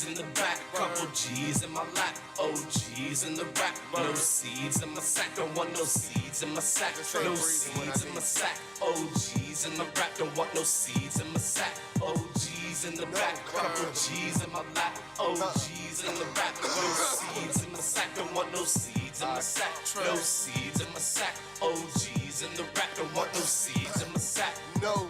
G's in the back, couple G's in my lap. OG's in the rap, no seeds in my sack. Don't want no seeds in my sack. No seeds in my sack. OG's in the rap, don't want no seeds in my sack. OG's in the back, couple G's in my lap. OG's in the rap, no seeds in my sack. Don't want no seeds in my sack. No seeds in my sack. OG's in the rap, don't want no seeds in my sack. No,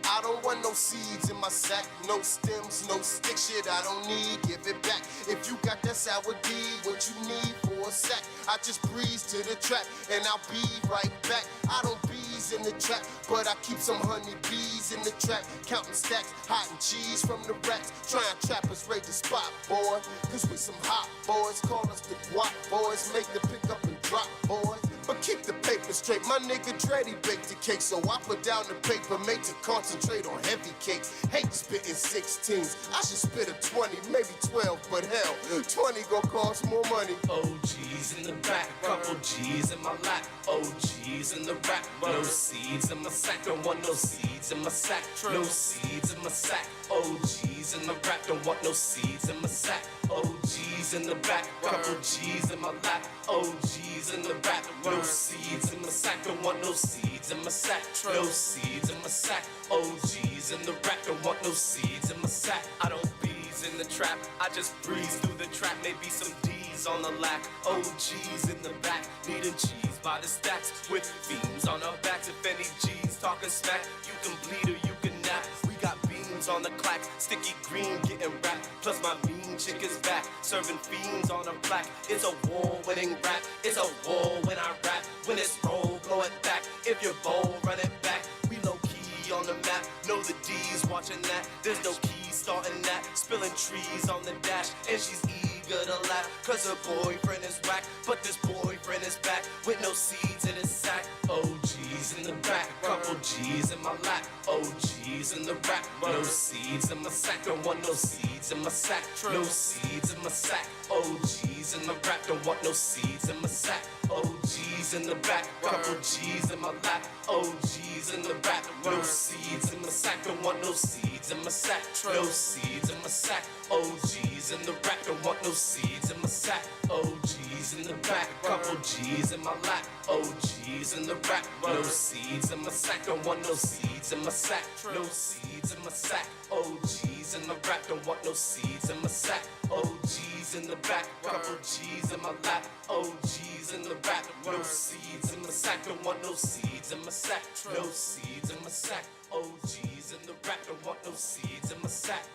I don't want no seeds in my sack. No stems, no stick shit I don't need, give it back. If you got that sour D, what you need for a sack? I just breeze to the trap and I'll be right back. I don't bees in the trap, but I keep some honey bees in the trap. Counting stacks, hiding cheese from the rats. Trying trappers raid the spot, boy. Cause we some hot boys, call us the guap boys. Make the pick up and drop, boys. But keep the paper straight, my nigga Dreddy baked the cake. So I put down the paper made to concentrate on heavy cakes. Hate spitting 16s, I should spit a 20, maybe 12, but hell, 20 gon' cost more money. OG's in the back, couple G's in my lap. OG's in the rap, no seeds in my sack. Don't want no seeds in my sack. No seeds in my sack. OG's in the rap, don't want no seeds in my sack. OG's in the back, couple G's in my lap. OG's in the rap, no seeds in my sack. Don't want no seeds in my sack. No seeds in my sack. OG's in the rap, don't want no seeds in my sack. I don't bees in the trap, I just breeze through the trap. Maybe some D's on the lack. OG's in the back, needing cheese by the stacks. With fiends on our backs, if any G's talking smack, you can bleed or you can nap. We got beans on the clack, sticky green getting wrapped. Plus my mean chick is back, serving fiends on a plaque. It's a war-winning rap, it's a war when I rap. When it's roll, blow it back. If you're bold, run it back. We low-key on the map, know the D's watching that. There's no key starting that, spilling trees on the dash. And she's eager to laugh, cause her boyfriend is whack. But this boyfriend is back, with no seeds in his sack. OG's in the back, couple G's in my lap. OG's in the rap, no seeds in my sack. Don't want no seeds in my sack. No seeds in my sack. OG's in the rap, don't want no seeds in my sack. OG's in the back, couple G's in my lap. OG's in the rap, no seeds in my sack. Don't want no seeds in my sack. No seeds in my sack. OG's in the rap, don't want no seeds in my sack. OG's in the back, couple G's in my lap. OG's in the rap, no seeds in my sack. Don't want no seeds in my sack. No seeds in my sack. OG's in the rap, don't want no seeds in my sack. OG's in the back, couple G's in my lap. OG's in the rap, no seeds in my sack. Don't want no seeds in my sack. No seeds in my sack. OG's in the rap, don't want no seeds in my sack.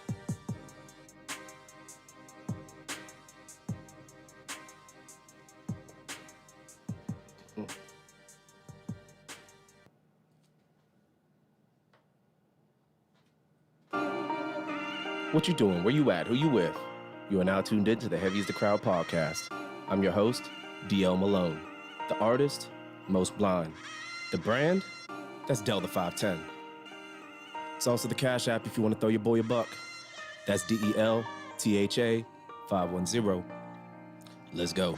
What you doing? Where you at? Who you with? You are now tuned in to the Heavy is the Crowd podcast. I'm your host, DL Malone. The artist, Most Blind. The brand, that's DelTha510. It's also the Cash App if you want to throw your boy a buck. That's DelTha510. Let's go.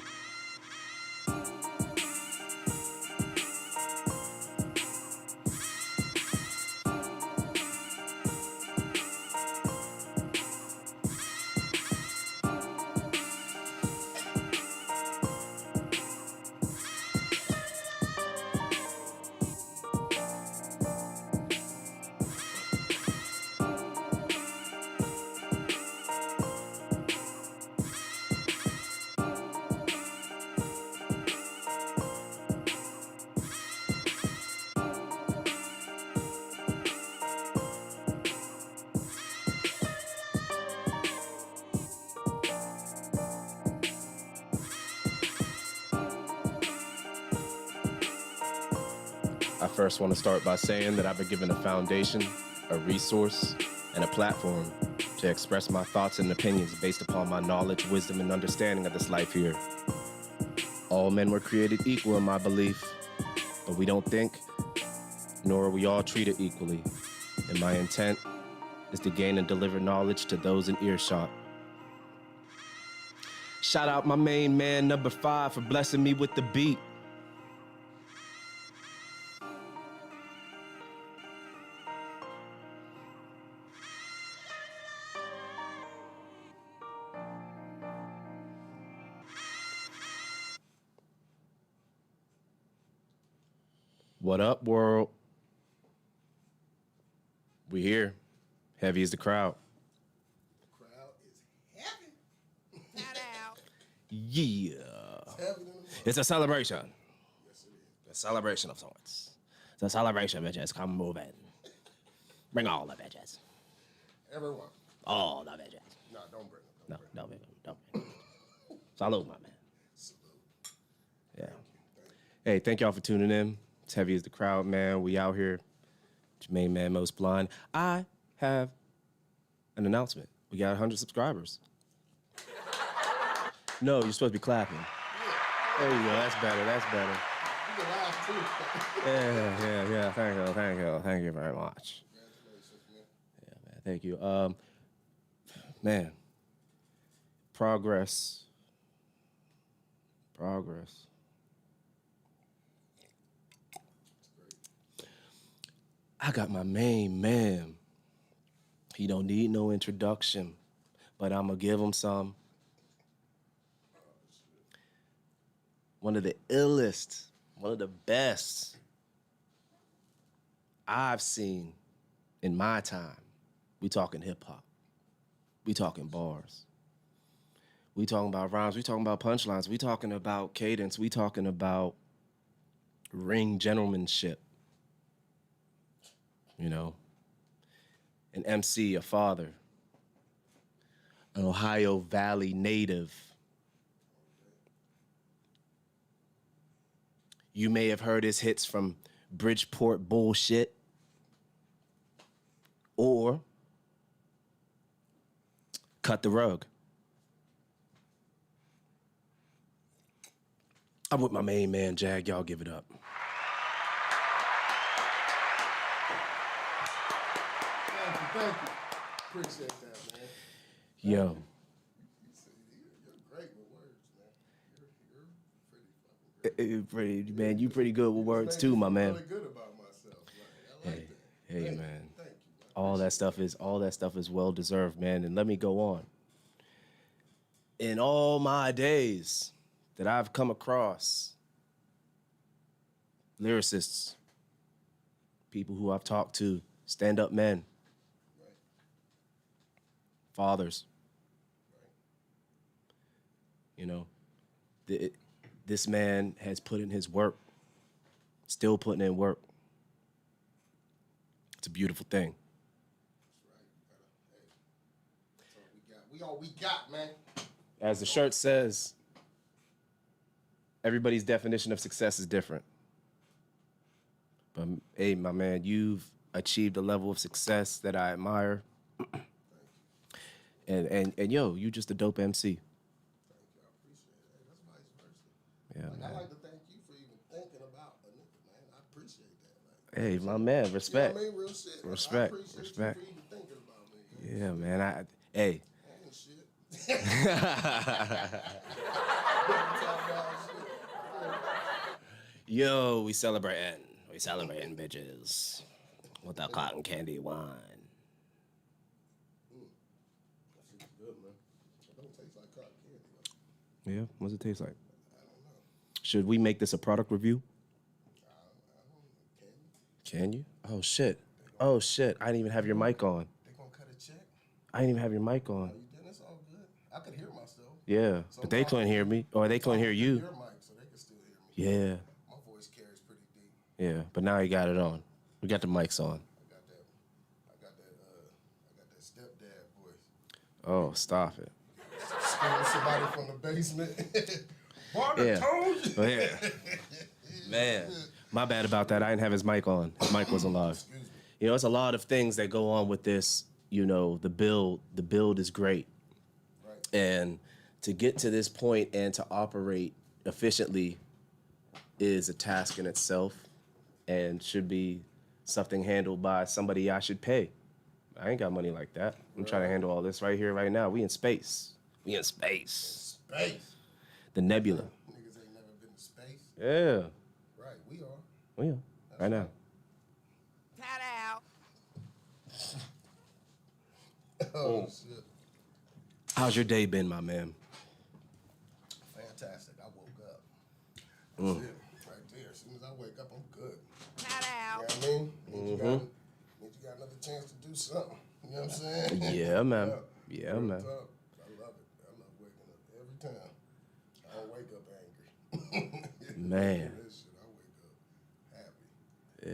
I first want to start by saying that I've been given a foundation, a resource, and a platform to express my thoughts and opinions based upon my knowledge, wisdom, and understanding of this life here. All men were created equal in my belief, but we don't think, nor are we all treated equally. And my intent is to gain and deliver knowledge to those in earshot. Shout out my main man, number 5, for blessing me with the beat. What up, world? We here. Heavy is the crowd. The crowd is heavy. Shout out. Yeah. It's heavy than the mother. It's a celebration. Yes, it is. A celebration of sorts. It's a celebration, bitches. Come move in. Bring all the bitches. Everyone. All the bitches. No, don't bring them. No, don't bring them. Don't bring them. Salute, my man. Salute. Yeah. Thank you. Hey, thank y'all for tuning in. It's Heavy as the crowd, man. We out here. Jermaine Man Most Blind. I have an announcement. We got 100 subscribers. No, you're supposed to be clapping. There you go. That's better. That's better. You can laugh too. Yeah. Thank you very much. Congratulations, man. Yeah, man. Thank you. Man. Progress. I got my main man. He don't need no introduction, but I'm gonna give him some. One of the illest, one of the best I've seen in my time. We talking hip hop. We talking bars. We talking about rhymes. We talking about punchlines. We talking about cadence. We talking about ring gentlemanship. You know, an MC, a father, an Ohio Valley native. You may have heard his hits from Bridgeport Bullshit or Cut the Rug. I'm with my main man, Jag. Y'all give it up. Thank you. Appreciate that, man. Yo. You're great with words, man. You're pretty fucking great. Man, you pretty good with words too, my man. I'm really good about myself. Like, I like that. Hey, Thank you. man. Thank you. All that stuff is well deserved, man. And let me go on. In all my days that I've come across lyricists, people who I've talked to, stand-up men, Right. fathers, Right. you know, this man has put in his work, still putting in work. It's a beautiful thing. That's right. You gotta, hey, that's all we got, man. As the shirt says, everybody's definition of success is different. But hey, my man, you've achieved a level of success that I admire. and yo, you just a dope MC. Thank you. I appreciate it. Hey, that's vice versa. Yeah, Like, man. I like to thank you for even thinking about a nigga, man. I appreciate that. Like, Hey, my man, respect. you know what I mean? Real shit. Like, Respect, I appreciate respect. you for even thinking about me. You know? Yeah, man. Hey. I ain't shit. Yo, we celebrating. We celebrating, bitches. With the cotton candy wine. That shit's good, man. It don't taste like cotton candy, though. Yeah, what's it taste like? I don't know. Should we make this a product review? I don't know. Can you? Can you? Oh, shit. I didn't even have your mic on. They gonna cut a check? I didn't even have your mic on. You didn't? It's all good. I could hear myself. Yeah, but they couldn't hear me. Or they couldn't hear you. Your mic, so they can still hear me. Yeah, My voice carries pretty deep. yeah. But now you got it on. We got the mics on. I got that stepdad voice. Oh, stop it. Scaring somebody from the basement. Barter Yeah. told you. Oh, yeah. Man, my bad about that. I didn't have his mic on. His mic wasn't live. Excuse me. You know, it's a lot of things that go on with this. You know, the build is great. Right. And to get to this point and to operate efficiently is a task in itself and should be something handled by somebody I should pay. I ain't got money like that. I'm trying to handle all this right here, right now. We in space. Space. The nebula. Niggas ain't never been to space. Yeah. Right, we are. We are. Right now. Shout out. Oh, shit. How's your day been, my man? Fantastic. I woke up. That's it. Right there. As soon as I wake up, I'm good. Shout I mean? Means you got another chance to do something. You know what I'm saying? Yeah, man. Yeah, Real man. talk. I love it. I love waking up every time. I don't wake up angry. Man. That shit, I wake up happy.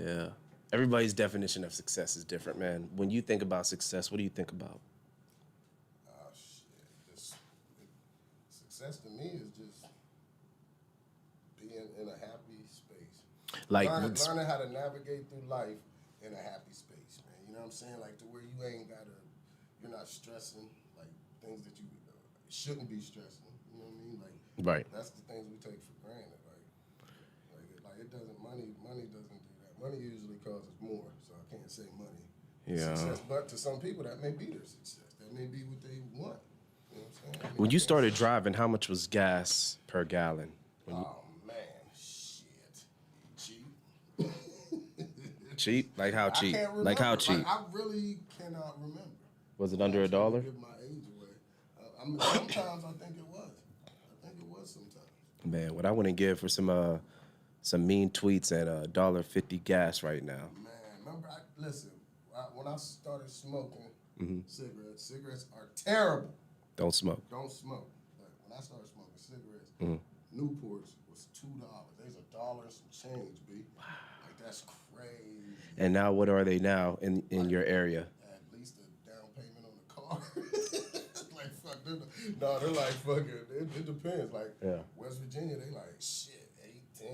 Yeah. Everybody's definition of success is different, man. When you think about success, what do you think about? Oh, shit. Success to me is just being in a happy space. Like, learning how to navigate through life in a happy space, man. You know what I'm saying? Like, to where you're not stressing, like, things that you shouldn't be stressing. You know what I mean? Like, right. That's the things we take for granted. Like it doesn't, money doesn't do that. Money usually causes more, so I can't say money. Yeah. Success, but to some people, that may be their success. That may be what they want. You know what I'm saying? I mean, When you started driving, how much was gas per gallon? Oh, man, shit. Cheap. Cheap? Like how cheap? I can't remember. Like how cheap? Like, I really cannot remember. Was it under $1? Give my age away. I mean, sometimes I think it was. Sometimes. Man, what I wouldn't give for some mean tweets at $1.50 gas right now. Man, remember, when I started smoking cigarettes are terrible. Don't smoke. Don't smoke. But when I started smoking cigarettes, Newports was $2. There's $1 and some change, B. Wow. Like, that's crazy. And now what are they now in your area? At least a down payment on the car. Like, fuck, they're like, fucking, it depends. Like, West Virginia, they like, shit, 8, 10,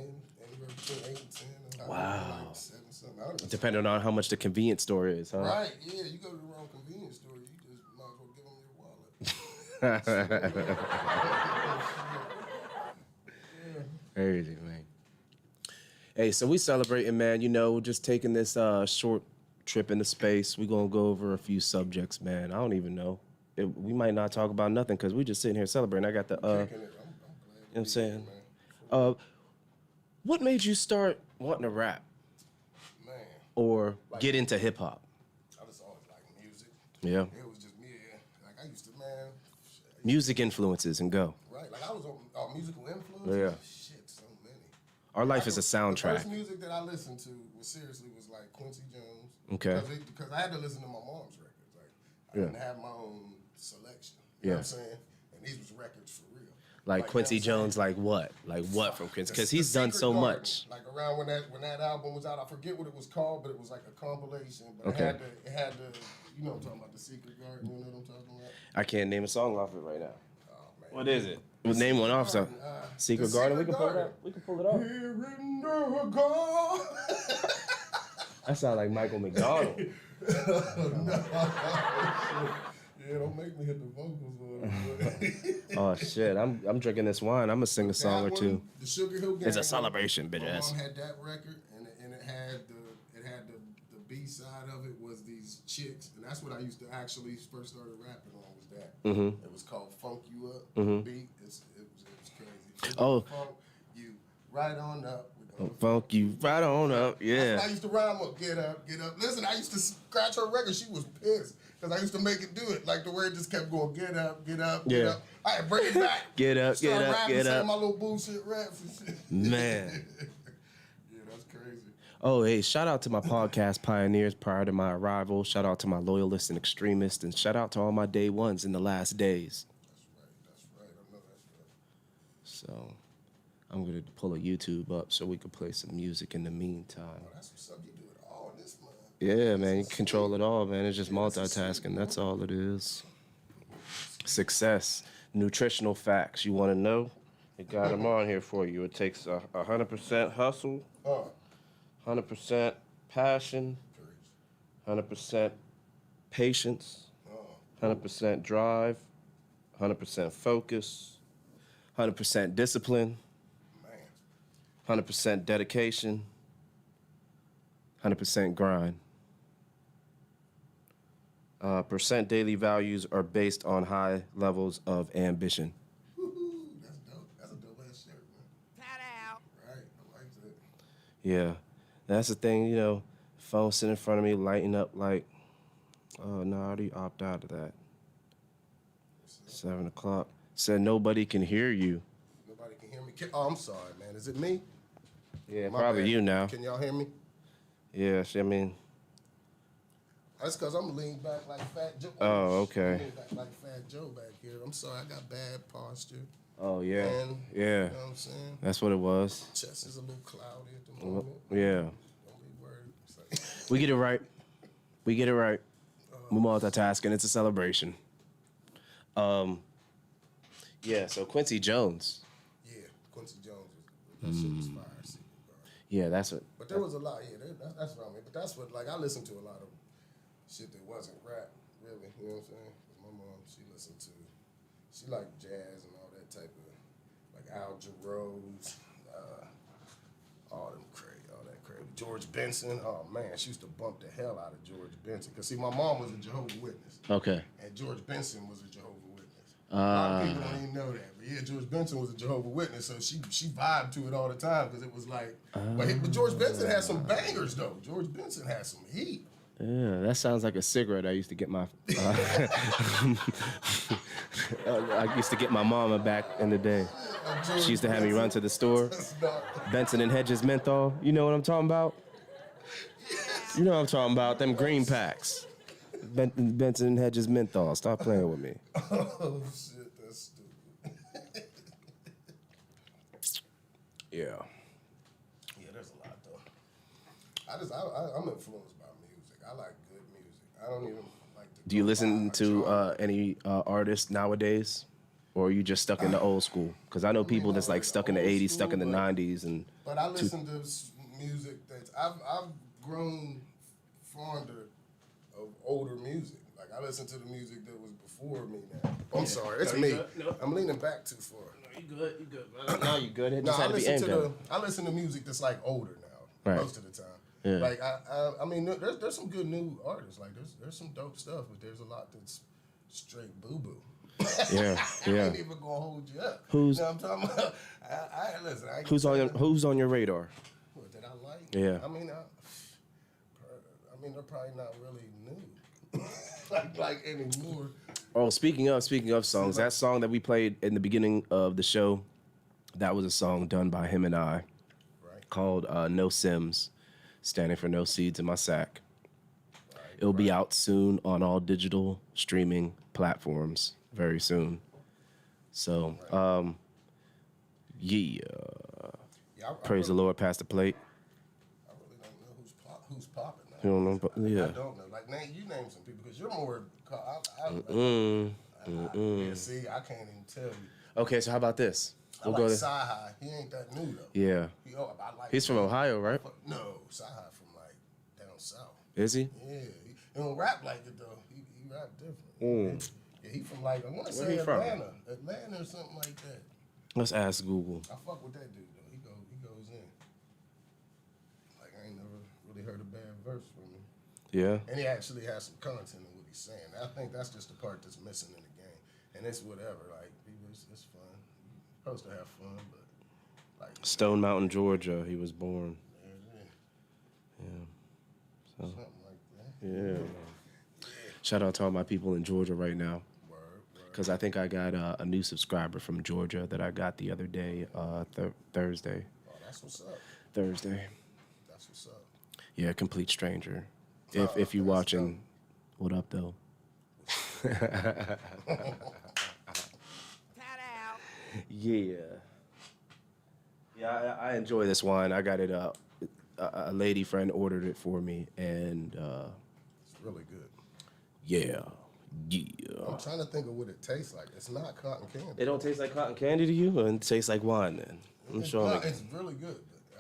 anywhere between 8 and 10. Wow. Like 7 something. Depending on how much the convenience store is, huh? Right, yeah, you go to the wrong convenience store, you just might as well give them your wallet. Crazy, man. Hey, so we celebrating, man. You know, just taking this short trip into space. We're going to go over a few subjects, man. I don't even know. We might not talk about nothing because we just sitting here celebrating. I got the, you know what I'm saying? What made you start wanting to rap? Man. Or get into hip-hop? I just always liked music. Yeah. It was just me, like I used to, man. Music influences and go. Right, like I was on musical influences. Yeah. Shit, so many. Our life is a soundtrack. The first music that I listened to was like Quincy Jones. Okay. Because I had to listen to my mom's records. Like I didn't have my own selection. You know what I'm saying? And these was records for real. Like Quincy Jones, like what? Like what from Quincy? Because he's done so much. Like around when that album was out, I forget what it was called, but it was like a compilation. But Okay. it had the, you know what I'm talking about, the Secret Garden. You know what I'm talking about? I can't name a song off it right now. Oh man. What is it? We'll name one off. So, Secret Garden. We can pull it up. We can pull it up. Here in the garden. That sounds like Michael McDonald. Yeah, don't make me hit the vocals on it. Oh shit! I'm drinking this wine. I'm gonna sing a song or two. The Sugar Hill Gang. It's a celebration, bitch My ass. mom had that record, and it had the B side of it was these chicks, and that's what I used to actually first started rapping on was that. Mm-hmm. It was called Funk You Up. Beat. It was crazy. Oh. Funk You right on up. Funk you right on up, yeah. I used to rhyme up, get up, get up. Listen, I used to scratch her record. She was pissed because I used to make it do it. Like the way it just kept going, get up, get up, get up. I had to bring it back. Get up, Start get up, rapping, get saying up. my little bullshit raps and shit. Man. Yeah, that's crazy. Oh, hey, shout out to my podcast pioneers prior to my arrival. Shout out to my loyalists and extremists. And shout out to all my day ones in the last days. That's right. I know that's right. So I'm going to pull a YouTube up so we can play some music in the meantime. Oh, that's what's up. You do it all this month. Yeah, man, you control it all, man. It's just multitasking. That's all it is. Success. Nutritional facts. You want to know? I got them on here for you. It takes 100% hustle, 100% passion, 100% patience, 100% drive, 100% focus, 100% discipline, 100% dedication, 100% grind. Percent daily values are based on high levels of ambition. Woo-hoo, that's dope. That's a dope ass shirt, man. Pat out. Right, I like that. Yeah, that's the thing, you know, phone sitting in front of me lighting up like, oh, no, I already opt out of that. 7 o'clock. Said nobody can hear you. Nobody can hear me. Oh, I'm sorry, man. Is it me? Yeah, My probably bad. you now. Can y'all hear me? Yeah, I mean. That's because I'm leaned back like Fat Joe. Oh, okay. I'm leaned back like Fat Joe back here. I'm sorry, I got bad posture. Oh, yeah. And, Yeah. You know what I'm saying? That's what it was. Chest is a little cloudy at the moment. Yeah. Don't be worried. It's like, We get it right. We get it right. We're multitasking. It's a celebration. Yeah, so Quincy Jones. yeah, Quincy Jones. That shit was fire. Yeah, that's what. But there was a lot, that's what I mean. But that's what, like, I listened to a lot of shit that wasn't rap, really. You know what I'm saying? 'Cause my mom, she liked jazz and all that type of, like Al Jarreau's, all that crazy. George Benson, oh man, she used to bump the hell out of George Benson. Because, see, my mom was a Jehovah's Witness. Okay. And George Benson was a Jehovah's Witness. A lot of people don't even know that. But yeah, George Benson was a Jehovah's Witness, so she vibed to it all the time because it was like, but George Benson had some bangers, though. George Benson had some heat. Yeah, that sounds like a cigarette I used to get my. I used to get my mama back in the day. She used to have me run to the store. Benson and Hedges menthol. You know what I'm talking about? You know what I'm talking about? Them green packs. Benson and Hedges menthol. Stop playing with me. Oh shit, that's stupid. Yeah. Yeah, there's a lot though. I'm influenced by music. I like good music. I don't even like to. Do you listen to any artists nowadays? Or are you just stuck in the old school? Because I know people that's like stuck in the 80s, stuck in the 90s. But I listen to music that's, I've grown fonder of older music. Like, I listen to the music that was before me now. I'm sorry, it's me. No. I'm leaning back too far. No, you good. No, you good. It No, just had to be aimed at. I listen to music that's like older now, most of the time. Yeah. Like I mean, there's some good new artists. Like there's some dope stuff, but there's a lot that's straight boo boo. Yeah, I yeah. ain't even gonna hold you up. Who's- You know what I'm talking about? Listen. I ain't Who's gonna on say Who's on your radar? what that I like. Yeah. I mean, they're probably not really new, like anymore. Oh, speaking of songs, that song that we played in the beginning of the show, that was a song done by him and I, Right. called No Sims, standing for No Seeds in My Sack. It'll be out soon on all digital streaming platforms very soon. So, yeah. Yeah, Praise the Lord, pass the plate. I really don't know who's popping now. You don't know, but yeah. I don't know. Like, you name some people because you're more. Yeah, see, I can't even tell you. Okay, so how about this? I like Sci-Hi. He ain't that new though. Yeah. I like He's from Ohio, right? No, Sci-Hi from like down south. Is he? Yeah, he don't rap like it though. He rap different. Yeah, he from like, I want to say he from? Atlanta or something like that. Let's ask Google. I fuck with that dude though. He goes in. Like I ain't never really heard a bad verse from him. Yeah. And he actually has some content in what he's saying. I think that's just the part that's missing in the game. And it's whatever. Like it's fun. You're supposed to have fun, but like Stone Mountain, Georgia. He was born. yeah, So something like that. yeah. Shout out to all my people in Georgia right now. Word. Because I think I got a new subscriber from Georgia that I got the other day, Thursday. Oh, that's what's up. Thursday. That's what's up. Yeah, complete stranger. Oh, If you that's watching, what up though? Tat out. Yeah. Yeah, I enjoy this wine. I got it. A lady friend ordered it for me, and It's really good. yeah. I'm trying to think of what it tastes like. It's not cotton candy. It don't taste like cotton candy to you, and it tastes like wine. Then I'm sure. It's really good,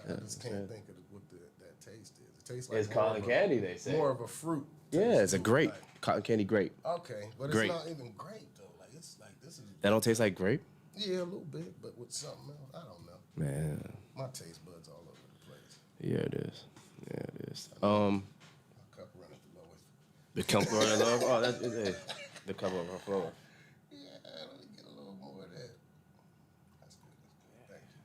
but I just can't think of what that taste is. It tastes like It's more cotton of a- candy, they say. More of a fruit. Yeah, taste it's a to it, grape, like- cotton candy grape. Okay, but Grape. it's not even grape though. Like it's like this is. That don't taste like grape, Yeah, a little bit, but with something else. I don't know. man. My taste buds all over the place. Yeah, it is. Yeah, it is. My cup running the lowest. The comfort I love. Oh, that's it. The cover of her floor. Yeah, let me get a little more of that. That's good. Thank you.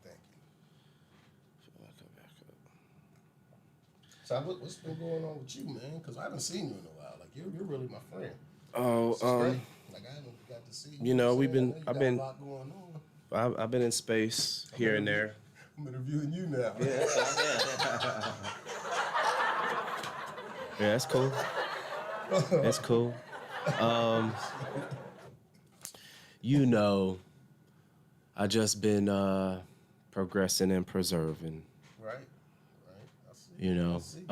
So what's been going on with you, man? Because I haven't seen you in a while. Like you're really my friend. Oh, This is great. Like I haven't got to see you. you know, what we've I'm been- saying? I've You been- got a lot going on. I've been in space here and there. I'm interviewing you now. Yeah, that's cool. That's cool. You know, I just been progressing and preserving. Right. I see. You know, I see.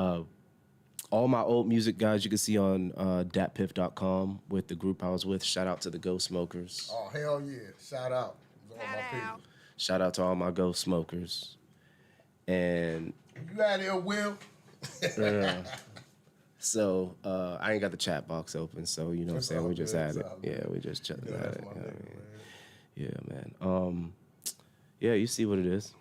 all my old music, guys, you can see on datpiff.com with the group I was with. Shout out to the Ghost Smokers. Oh, hell yeah. Shout out to all my people. Shout out to all my Ghost Smokers. And You out here, Will? so I ain't got the chat box open, so you know what I'm saying? We just had it. Yeah, we just chilling at it. Yeah, man. Yeah, you see what it is.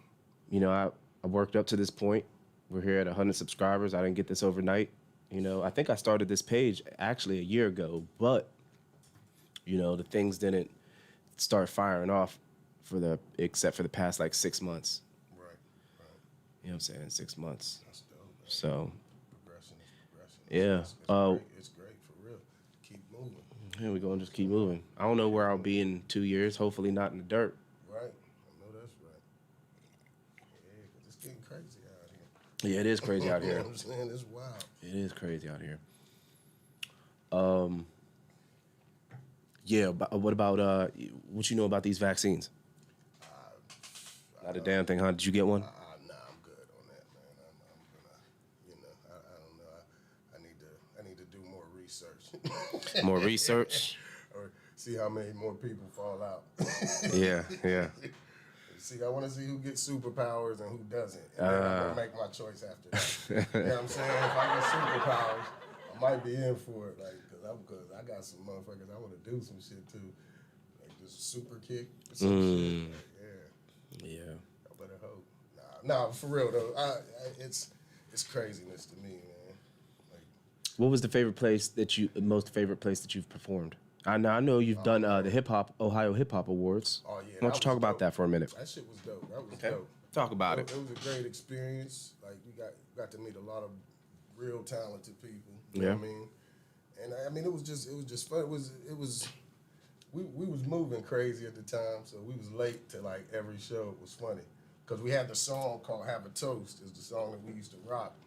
You know, I worked up to this point. We're here at 100 subscribers. I didn't get this overnight. You know, I think I started this page actually a year ago, but you know, the things didn't start firing off except for the past like 6 months. Right. You know what I'm saying? 6 months. That's dope, man. So Progression is progression. yeah. It's great for real. Keep moving. Here we go and just keep moving. I don't know where I'll be in 2 years. Hopefully not in the dirt. Right. I know that's right. Yeah, 'cause it's getting crazy out here. Yeah, it is crazy out You know here. what I'm saying? It's wild. It is crazy out here. Yeah, but what about what you know about these vaccines? Not a damn thing, huh? Did you get one? Nah, I'm good on that, man. I'm gonna, you know, I don't know. I need to do more research. More research? Or see how many more people fall out. Yeah. See, I want to see who gets superpowers and who doesn't. And then I'm gonna make my choice after that. You know what I'm saying? If I get superpowers, I might be in for it, like, cause I got some motherfuckers I want to do some shit too, like just a super kick or some shit. Like, yeah. I better hope. Nah, for real though. It's craziness to me, man. Like, What was the most favorite place that you've performed? I know you've done the Ohio Hip Hop Awards. oh yeah. Why don't you talk about that for a minute? That shit was dope. That was Okay. dope. Talk about it. It was a great experience. Like we got to meet a lot of real talented people. You know what I mean? And I mean it was just fun. We was moving crazy at the time, so we was late to like every show. It was funny because we had the song called "Have a Toast" is the song that we used to rock.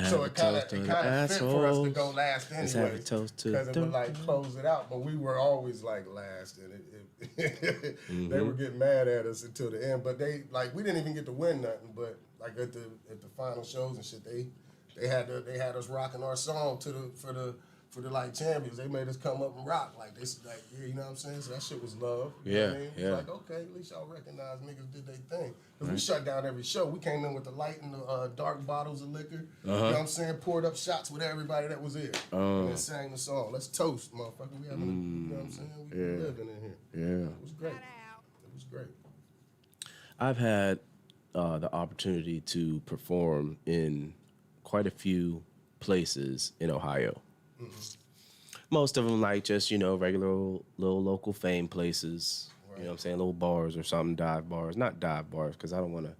So it kind of fit for us to go last anyway because it would like close it out. But we were always like last, and they were getting mad at us until the end. But we didn't even get to win nothing. But like at the final shows and shit, they had us rocking our song for the like champions. They made us come up and rock like this, like you know what I'm saying. So that shit was love. You know what I mean? It was like okay, at least y'all recognize niggas did their thing. Cause we shut down every show. We came in with the light and the dark bottles of liquor. You know what I'm saying? Poured up shots with everybody that was there and then sang the song. Let's toast, motherfucker. We having, you know what I'm saying? We living in here. Yeah. It was great. It was great. I've had the opportunity to perform in quite a few places in Ohio. Most of them like just, you know, regular little local fame places. Right. You know what I'm saying? Little bars or something, dive bars. Not dive bars because I don't want to,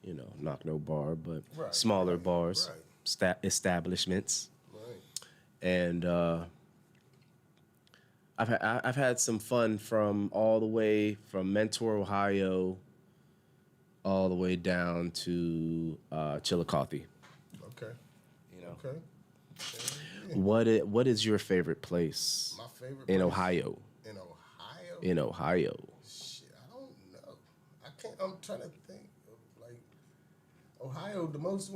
you know, knock no bar, but smaller bars, establishments. Right. And I've had some fun from all the way from Mentor, Ohio, all the way down to Chillicothe. Okay. You know. Okay. What is your favorite place? My favorite in place Ohio. In Ohio? In Ohio. Shit, I don't know. I'm trying to think of like Ohio. The most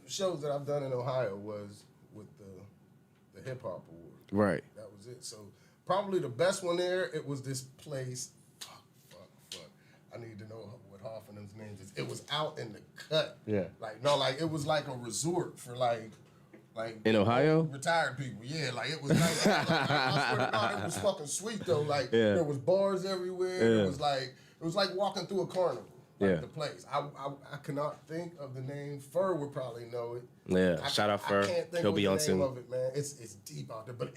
shows that I've done in Ohio was with the Hip Hop Award. Right. That was it. So probably the best one there. It was this place. Fuck. I need to know what half of them's names is. It was out in the cut. Yeah. Like it was like a resort for like in Ohio? Retired people, yeah. Like it was nice. I swear to God, it was fucking sweet though. Like there was bars everywhere. It was like walking through a carnival. Like the place. I cannot think of the name. Fur would probably know it. Yeah. Shout out Fur. I can't think He'll of be the on name soon. of it, man. It's deep out there. But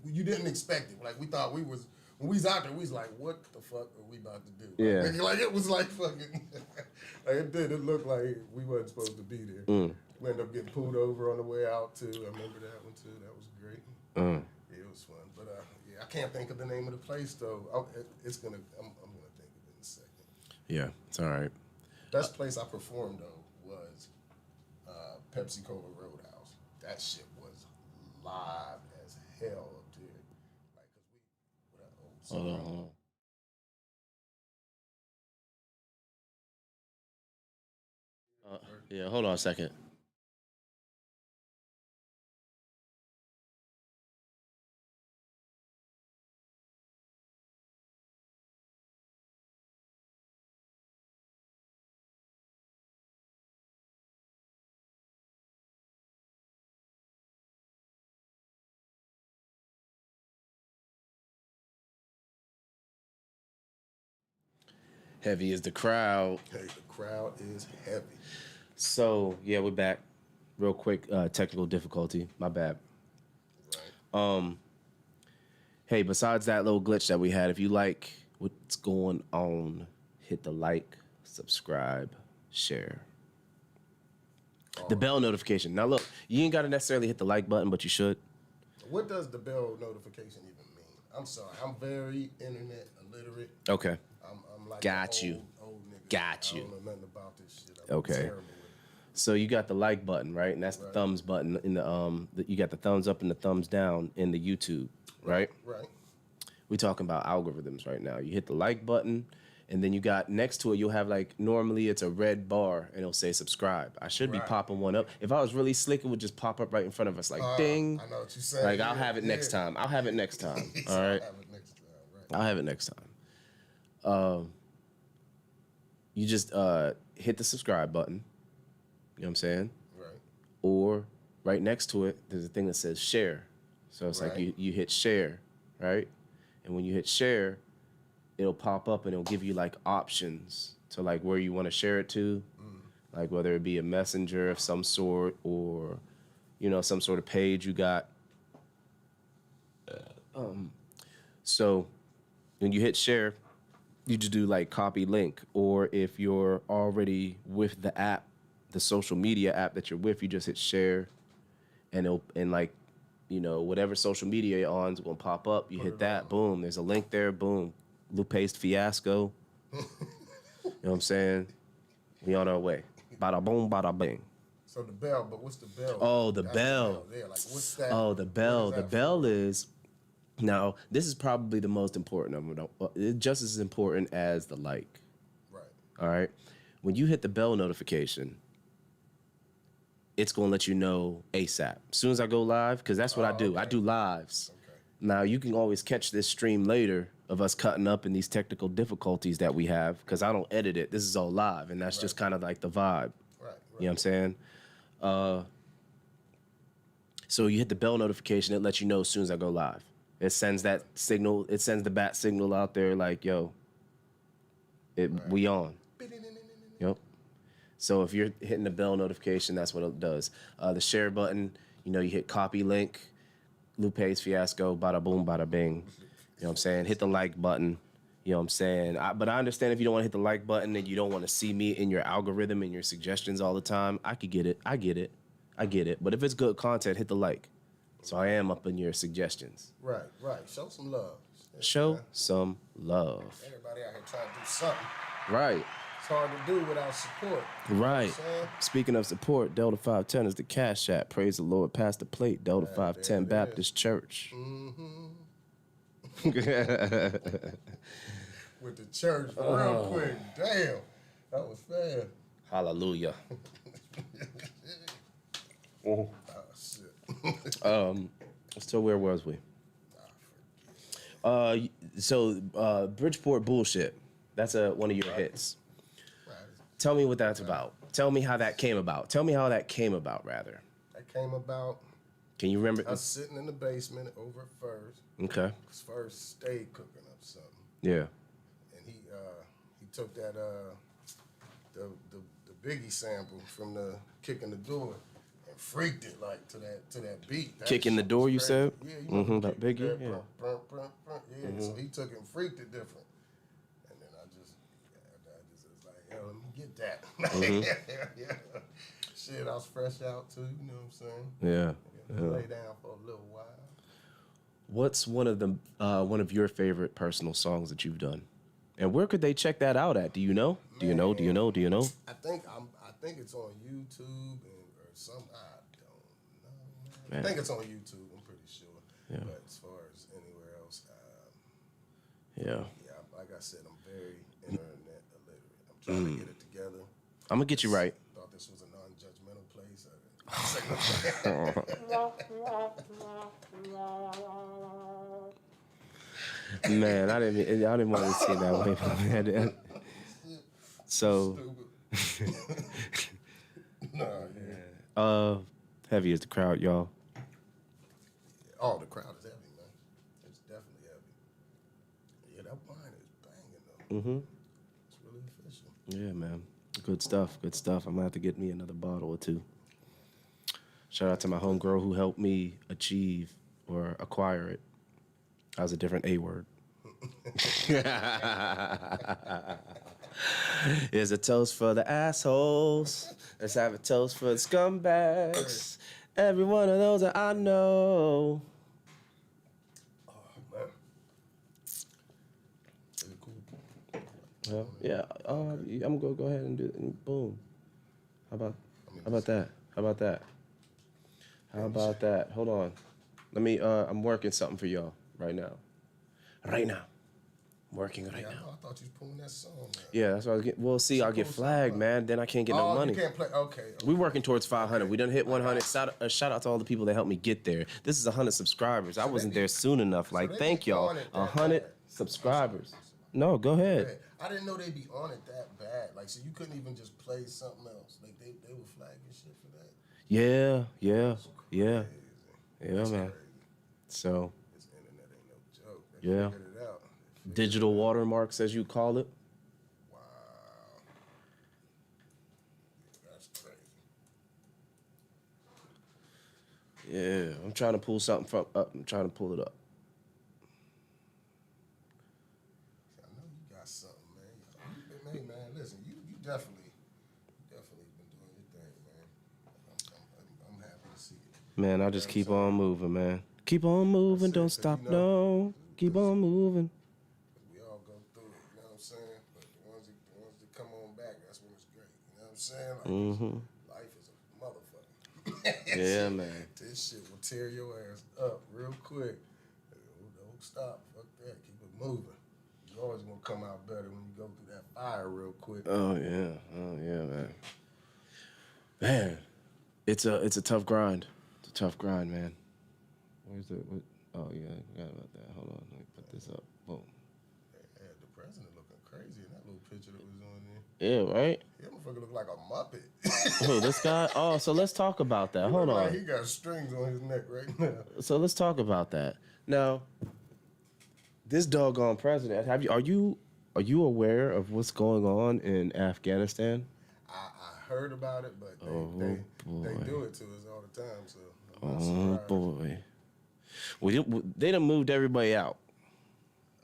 you didn't expect it. Like we thought we was when we was out there, we was like, what the fuck are we about to do? Yeah. Like it was like fucking like it did. It looked like we wasn't supposed to be there. We ended up getting pulled over on the way out too. I remember that one too. That was great. Yeah, it was fun. But I can't think of the name of the place though. I'm gonna think of it in a second. Yeah, it's all right. Best place I performed though was Pepsi Cola Roadhouse. That shit live as hell up there. Like, cause we, what that old song. Hold on. Yeah, hold on a second. Heavy is the crowd. Hey, the crowd is heavy. So, yeah, we're back. Real quick, technical difficulty. My bad. Right. Hey, besides that little glitch that we had, if you like what's going on, hit the like, subscribe, share. The bell notification. Now, look, you ain't got to necessarily hit the like button, but you should. What does the bell notification even mean? I'm sorry. I'm very internet illiterate. Okay. I'm like Got an you. old nigga. Got I you. don't know nothing about this shit. I'm Okay. terrible with it. So you got the like button, right? And that's the thumbs button in you got the thumbs up and the thumbs down in the YouTube, right? Right. We're talking about algorithms right now. You hit the like button, and then you got next to it, you'll have like, normally it's a red bar, and it'll say subscribe. I should be popping one up. If I was really slick, it would just pop up right in front of us, like ding. I know what you're saying. Like, I'll have it next time. I'll have it next time. All right? I'll have it next time, right. I'll have it next time. You just hit the subscribe button. You know what I'm saying? Right. Or right next to it, there's a thing that says share. So it's like you hit share, right? And when you hit share, it'll pop up and it'll give you like options to like where you want to share it to, like whether it be a messenger of some sort or, you know, some sort of page you got. So when you hit share, you just do like copy link, or if you're already with the app, the social media app that you're with, you just hit share, and it'll, and like, you know, whatever social media you're on is gonna pop up. You hit that, boom, there's a link there, boom. Lupe's Fiasco. You know what I'm saying? We on our way. Bada boom, bada bing. So the bell, but what's the bell? Oh, the That's bell. There. Like, what's that? Oh, the bell. What The that bell for? is, now, this is probably the most important of them. It's just as important as the like. Right. All right? When you hit the bell notification, it's going to let you know ASAP. As soon as I go live, because that's what I do. Okay. I do lives. Okay. Now, you can always catch this stream later of us cutting up in these technical difficulties that we have, because I don't edit it. This is all live, and that's just kind of like the vibe. Right. You know what I'm saying? So you hit the bell notification, it lets you know as soon as I go live. It sends that signal, it sends the bat signal out there like, yo, we on. Yep. So if you're hitting the bell notification, that's what it does. The share button, you know, you hit copy link, Lupe's Fiasco, bada boom, bada bing. You know what I'm saying? Hit the like button. You know what I'm saying? But I understand if you don't want to hit the like button and you don't want to see me in your algorithm and your suggestions all the time. I could get it. I get it. But if it's good content, hit the like. So I am up in your suggestions. Right. Show some love. Show some love. Everybody out here trying to do something. Right. It's hard to do without support. Right. You know what I'm saying? Speaking of support, DelTha510 is the Cash App. Praise the Lord. Pass the plate. DelTha510 Baptist Church. With the church, real quick. Damn. That was fair. Hallelujah. Oh, shit. So where was we? Bridgeport Bullshit. That's one of your hits. Right. Tell me what that's about. Tell me how that came about. Tell me how that came about, rather. That came about. Can you remember? I was sitting in the basement over at First. Okay. First stayed cooking up something. Yeah. And he took that the Biggie sample from the Kicking the Door and freaked it like to that beat. That Kicking the shit Door, was you crazy. said? Yeah, you know That Kick Biggie, that, yeah. brr, brr, brr. Yeah, so he took it and freaked it different. And then I just was like, yo, let me get that. Yeah. Shit, I was fresh out too, you know what I'm saying? Yeah. Lay down for a little while. What's one of your favorite personal songs that you've done? And where could they check that out at? Do you know? Do you know? I think it's on YouTube or some. I don't know. Man. I think it's on YouTube. I'm Yeah. But as far as anywhere else, Yeah. like I said, I'm very internet illiterate. I'm trying to get it together. I'm gonna get you right. Thought this was a non-judgmental place. Man, I didn't want to see it that way, man. So, heavy is the crowd, y'all. Oh, the crowd is heavy, man. It's definitely heavy. Yeah, that wine is banging though. Mm-hmm. It's really official. Yeah, man. Good stuff. Good stuff. I'm gonna have to get me another bottle or two. Shout out to my homegirl who helped me achieve or acquire it. That was a different A word. Here's a toast for the assholes. Let's have a toast for the scumbags. Every one of those that I know. Oh, man. Really cool. Yeah. I'm gonna go ahead and do it. And boom. How about that? How about that? How about that? Hold on. Let me. I'm working something for y'all right now. Right now. I'm working right now. I thought you was pulling that song. Man. Yeah, that's what I was getting. Well, see, I'll get flagged, man. Then I can't get no money. You can't play. Okay. We working towards 500. We done hit 100. Shout out to all the people that helped me get there. This is 100 subscribers. I wasn't there soon enough. Like, thank y'all. 100 subscribers. No, go ahead. I didn't know they'd be on it that bad. Like, so you couldn't even just play something else. Like, they would flag your shit for that. Yeah, That's man. crazy. So, This internet ain't no joke. They yeah. figured it out. Digital watermarks, as you call it. Wow. That's crazy. Yeah, I'm trying to pull something from up. I'm trying to pull it up. I know you got something, man. Hey, man, listen, you definitely been doing your thing, man. I'm happy to see it. Man, I just keep on moving, man. Keep on moving, don't stop, no. Keep on moving. We all go through it, you know what I'm saying? But the ones that come on back, that's when it's great. You know what I'm saying? Like, life is a motherfucker. Yeah, man. This shit will tear your ass up real quick. Don't stop. Fuck that. Keep it moving. You always gonna come out better when you go through that fire real quick. Oh yeah, man. Man, it's a tough grind. It's a tough grind, man. Where's the? Oh yeah, I forgot about that. Hold on, let me put this up. Boom. Yeah, the president looking crazy in that little picture that was on there. Yeah, right. That motherfucker look like a Muppet. Who, this guy? Oh, so let's talk about that. Hold Look on. like he got strings on his neck right now. So let's talk about that. Now, this doggone president. Are you aware of what's going on in Afghanistan? I heard about it, but they do it to us all the time. So I'm not Oh surprised. boy. They done moved everybody out.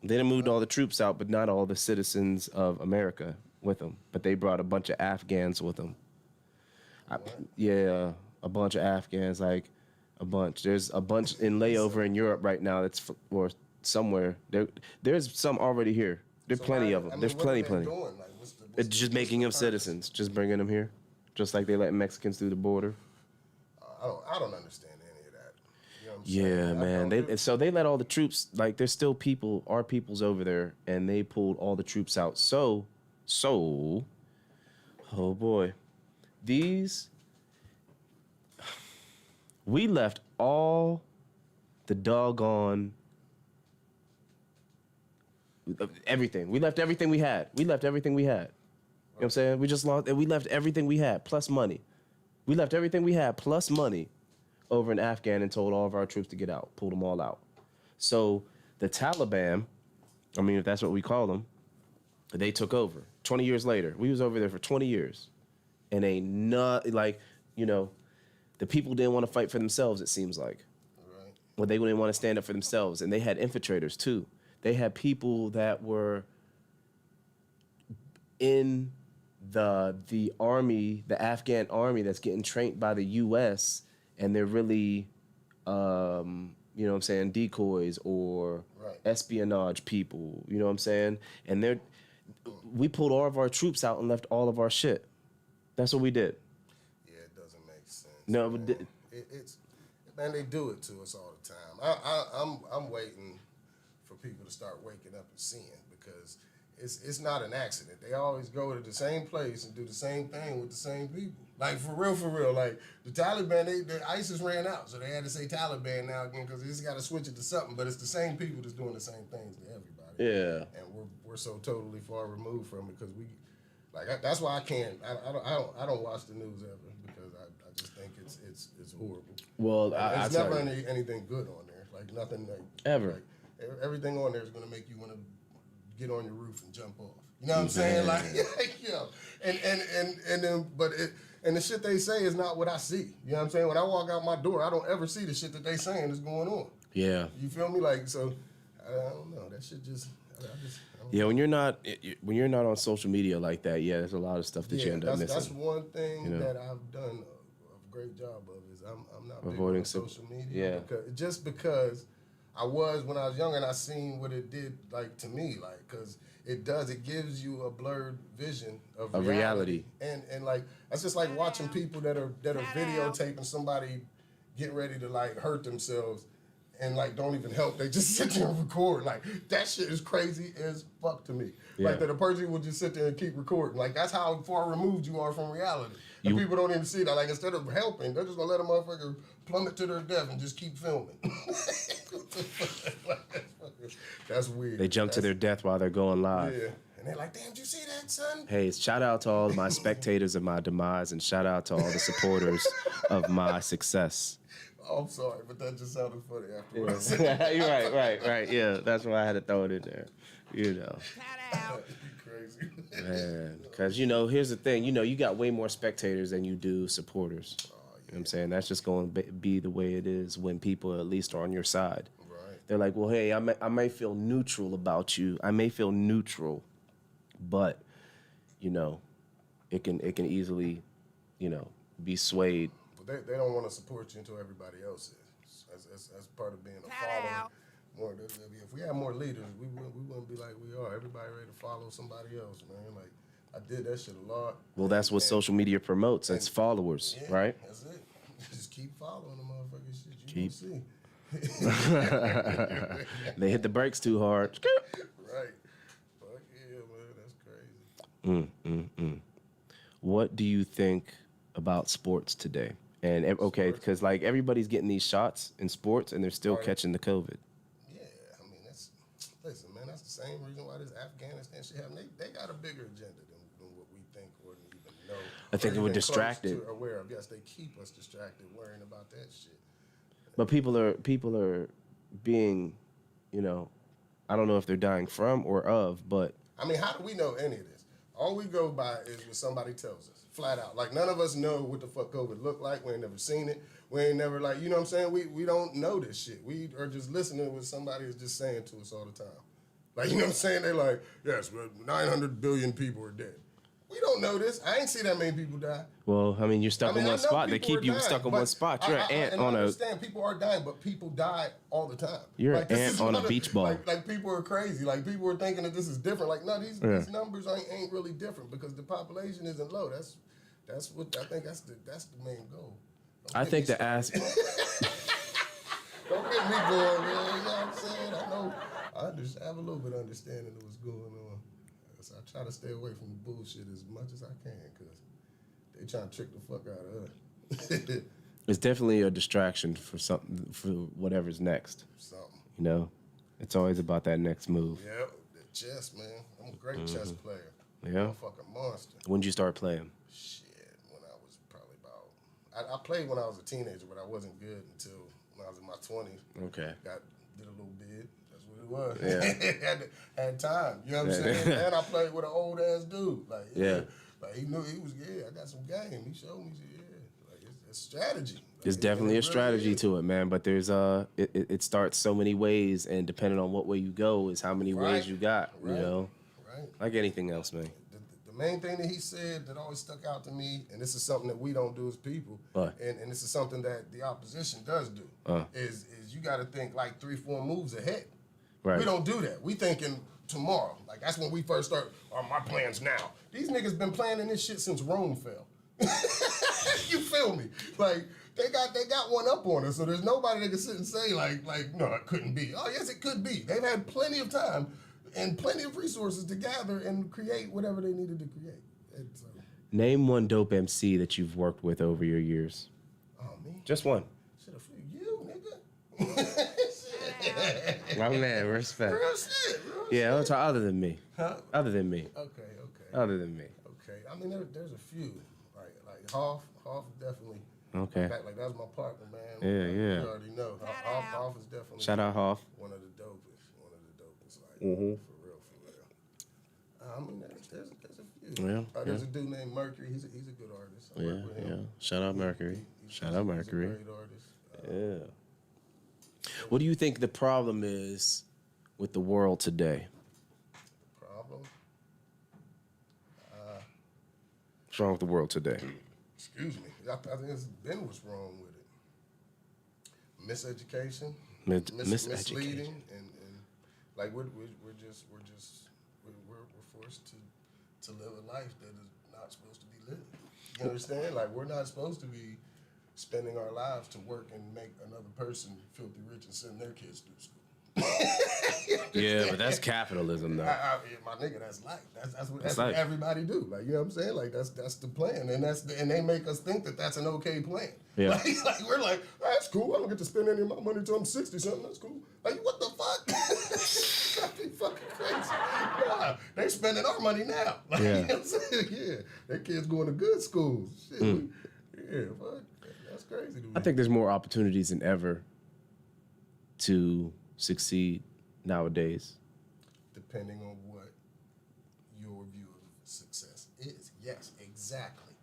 They done moved all the troops out, but not all the citizens of America with them. But they brought a bunch of Afghans with them. Yeah, a bunch of Afghans, like a bunch. There's a bunch in layover in Europe right now. Or somewhere. There's some already here. There's plenty of them. There's plenty. Doing? Like, It's just making them citizens, just bringing them here, just like they let Mexicans through the border. I don't understand any of that. You know what I'm saying? Yeah, man. So they let all the troops, like, there's still people, our people's over there, and they pulled all the troops out. So, oh boy, we left all the doggone everything. We left everything we had. You know what I'm saying? We just lost, and we left everything we had, plus money. We left everything we had, plus money, over in Afghan and told all of our troops to get out, pulled them all out. So the Taliban, I mean, if that's what we call them, they took over. 20 years later, we was over there for 20 years. And the people didn't want to fight for themselves, it seems like. Right. Well, they didn't want to stand up for themselves. And they had infiltrators, too. They had people that were in the army, the Afghan army that's getting trained by the U.S., and they're really, decoys or espionage people, you know what I'm saying? And we pulled all of our troops out and left all of our shit. That's what we did. Yeah, it doesn't make sense. No, man. but Man, they do it to us all the time. I'm waiting for people to start waking up and seeing, because it's not an accident. They always go to the same place and do the same thing with the same people. Like, for real. Like, the Taliban, the ISIS ran out, so they had to say Taliban now again, because they just got to switch it to something. But it's the same people that's doing the same things to everybody. Yeah. And we're so totally far removed from it, because that's why I can't. I don't watch the news ever, because I just think it's horrible. Well, there's never anything good on there. Like, nothing like ever. Like, everything on there is gonna make you want to get on your roof and jump off. You know what I'm saying? Like, yeah. And then, but the shit they say is not what I see. You know what I'm saying? When I walk out my door, I don't ever see the shit that they saying is going on. Yeah. You feel me? Like, so I don't know. That shit just. I don't Yeah, when you're not on social media like that, yeah, there's a lot of stuff that you end up missing. That's one thing that I've done a great job of, is I'm not avoiding big on social media. Because I was when I was younger, and I seen what it did, like, to me, like, because it gives you a blurred vision of reality. And like, that's just like watching people that are videotaping somebody get ready to, like, hurt themselves, and, like, don't even help. They just sit there and record. Like, that shit is crazy as fuck to me. Yeah. Like, that a person will just sit there and keep recording. Like, that's how far removed you are from reality. And people don't even see that. Like, instead of helping, they're just gonna let a motherfucker plummet to their death and just keep filming. That's weird. They jump to their death while they're going live. Yeah. And they're like, damn, did you see that, son? Hey, shout out to all my spectators of my demise, and shout out to all the supporters of my success. Oh, I'm sorry, but that just sounded funny afterwards. You're right. Yeah, that's why I had to throw it in there. You know. Shout out. Crazy. Man, because, here's the thing. You got way more spectators than you do supporters. You know what I'm saying? That's just going to be the way it is when people at least are on your side. Right. They're like, well, hey, I may feel neutral about you. I may feel neutral, but, it can easily, be swayed. But they don't want to support you until everybody else is. That's part of being a follower. If we had more leaders, we wouldn't be like we are. Everybody ready to follow somebody else, man. Like, I did that shit a lot. Well, that's what social media promotes. It's followers, right? That's it. Just keep following the motherfucking shit. You see. They hit the brakes too hard. Right. Fuck yeah, man. That's crazy. What do you think about sports today? And okay, because like everybody's getting these shots in sports, and they're still catching the COVID. Yeah, I mean, listen, man, that's the same reason why this Afghanistan shit happened. They got a bigger agenda than what we think or even know. I think they were distracted. Aware of. Yes, they keep us distracted, worrying about that shit. But people are being, I don't know if they're dying from or of, but I mean, how do we know any of this? All we go by is what somebody tells us, flat out. Like, none of us know what the fuck COVID looked like. We ain't never seen it. We ain't never, like, you know what I'm saying? We don't know this shit. We are just listening to what somebody is just saying to us all the time. Like, you know what I'm saying? They're like, yes, but 900 billion people are dead. We don't know this. I ain't see that many people die. Well, I mean, you're stuck in one spot. They keep you stuck in one spot. You're an ant on a... I understand people are dying, but people die all the time. You're an ant on a beach ball. Like, people are crazy. Like, people are thinking that this is different. Like, no, these numbers ain't really different, because the population isn't low. That's what I think. That's the main goal. I think the ask... Don't get me going, man. You know what I'm saying? I have a little bit of understanding of what's going on. So I try to stay away from the bullshit as much as I can, because they trying to trick the fuck out of us. It's definitely a distraction for whatever's next. Something. It's always about that next move. Yeah, the chess, man. I'm a great chess player. Yeah? I'm a fucking monster. When'd you start playing? Shit, when I was probably about... I played when I was a teenager, but I wasn't good until when I was in my 20s. Okay. Did a little bid. That's what it was. Yeah. had time. You know what I'm saying? And I played with an old ass dude. Like, yeah. Like, he knew he was, I got some game. He showed me, like, it's strategy. Like, There's definitely a strategy really to it, man. But there's it starts so many ways, and depending on what way you go is how many ways you got. Right. You know, right. Like anything else, man. The main thing that he said that always stuck out to me, and this is something that we don't do as people, and this is something that the opposition does do, is you got to think like 3-4 moves ahead. Right. We don't do that. We thinking tomorrow. Like, that's when we first start. My plans now. These niggas been planning this shit since Rome fell. You feel me? Like, they got one up on us, so there's nobody that can sit and say like no, it couldn't be. Oh yes, it could be. They've had plenty of time and plenty of resources to gather and create whatever they needed to create. And so, Name one dope MC that you've worked with over your years. oh me, Just one. shit, a few you nigga. Shit. My man, respect. Real shit. Real Yeah, I'm talking other than me. Huh? Other than me. Okay. Other than me. Okay. I mean, there's a few. Like Hoff definitely. Okay. Like that's my partner, man. Yeah. You already know. Shout Hoff is definitely. Shout out Hoff. One of the dopest. Like Mm-hmm. for real. I mean, there's a few. Yeah, There's a dude named Mercury. He's a good artist. I work with him. Shout out Mercury. Shout out Mercury. He's a great artist. Yeah. What do you think the problem is with the world today? Problem. What's wrong with the world today? Excuse me. I think it's been what's wrong with it. Miseducation. Miseducation. Misleading and like we're forced to live a life that is not supposed to be lived. You understand? Like we're not supposed to be spending our lives to work and make another person filthy rich and send their kids through school. Yeah, but that's capitalism, though. My nigga, that's life. That's what life. everybody do. Like you know what I'm saying? Like that's the plan, and and they make us think that that's an okay plan. Yeah. Like we're like, that's cool. I don't get to spend any of my money till I'm 60 something. That's cool. Like what the fuck? That'd be fucking crazy. Nah, they spending our money now. Like, Yeah. You know what I'm saying? Yeah, their kids going to good schools. Shit. Yeah, fuck. That's crazy to me. I think there's more opportunities than ever to succeed nowadays. Depending on what your view of success is. Yes, exactly.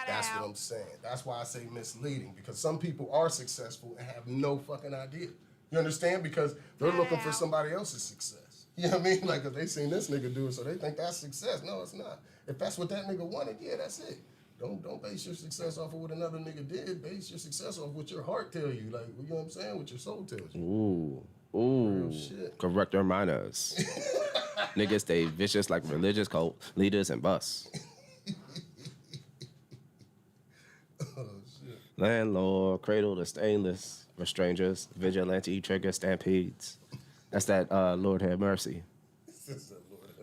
That's what I'm saying. That's why I say misleading, because some people are successful and have no fucking idea. You understand? Because they're looking for somebody else's success. You know what I mean? Like, if they seen this nigga do it, so they think that's success. No, it's not. If that's what that nigga wanted, yeah, that's it. Don't base your success off of what another nigga did. Base your success off what your heart tell you. Like, you know what I'm saying? What your soul tells you. Ooh, shit. correct our manners. Niggas stay vicious like religious cult leaders and bus. Oh, shit. Landlord, cradle to stainless for strangers, vigilante trigger stampedes. That's that Lord Have Mercy.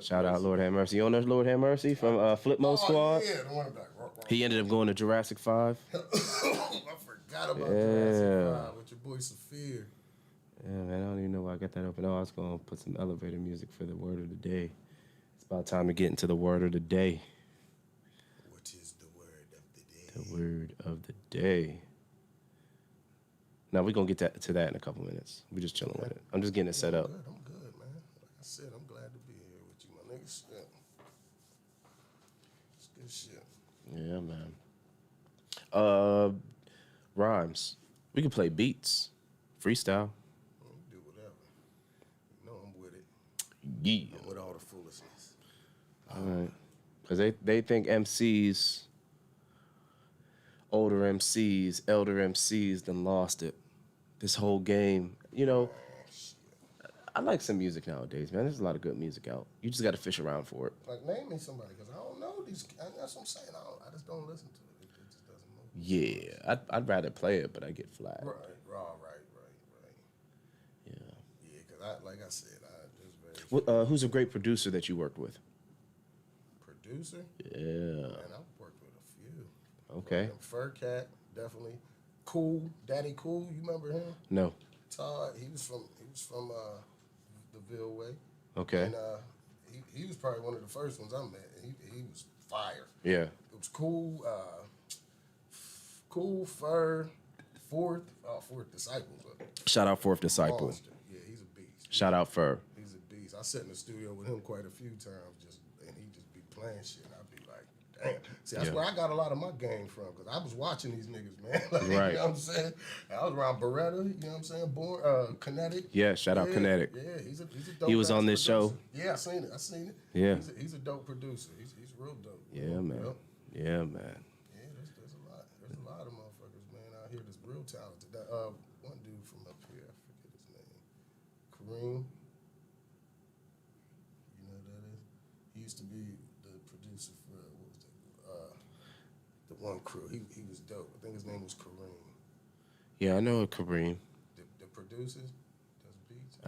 Shout out Lord Have Mercy. You know Lord Have Mercy from Flip Mode Squad? Yeah, the one back. He ended up going to Jurassic 5. I forgot about Jurassic 5 with your boy Saphir. Yeah, man, I don't even know why I got that open. Oh, I was going to put some elevator music for the word of the day. It's about time to get into the word of the day. What is the word of the day? The word of the day. Now, we're going to get to that in a couple minutes. We're just chilling with it. I'm just getting it set up. I'm good, man. Like I said, I'm glad to be here with you, my niggas. Yeah. It's good shit. Yeah, man. Rhymes. We can play beats. Freestyle. Do whatever. You know I'm with it. Yeah. I'm with all the foolishness. All right. Because they think MCs, older MCs, elder MCs done lost it. This whole game. You know, I like some music nowadays, man. There's a lot of good music out. You just got to fish around for it. Like, name me somebody, because I don't know these. That's what I'm saying. I just don't listen to it. It just doesn't move. Yeah. I'd rather play it, but I get flat. Right. Yeah. Yeah, because like I said, just very Who's a great producer that you worked with? producer. Yeah. Man, I've worked with a few. Okay. Furcat, definitely. Cool, Daddy Cool. You remember him? No. Todd. He was from the Ville way. Okay. And he was probably one of the first ones I met. He was fire. Yeah. It was Cool. Cool Fur. Fourth Disciple. Shout out Fourth Disciple. Monster. Yeah, he's a beast. Shout out Fur. He's a beast. I sat in the studio with him quite a few times, and he just be playing shit. And I'd be like, damn. See, that's where I got a lot of my game from, because I was watching these niggas, man. Like, Right. You know what I'm saying? I was around Beretta, you know what I'm saying? Kinetic. Yeah, shout out Kinetic. Yeah, he's a dope. He was on this producer. show. Yeah, I seen it. Yeah. He's a dope producer. He's real dope. Yeah, man. Yep. Yeah, man. Yeah, there's a lot. There's a lot of motherfuckers, man, out here that's real talented. That, one dude from up here, I forget his name. Kareem. You know who that is? He used to be the producer for, what was that? The one crew. He was dope. I think his name was Kareem. Yeah, I know Kareem. The producers does beats.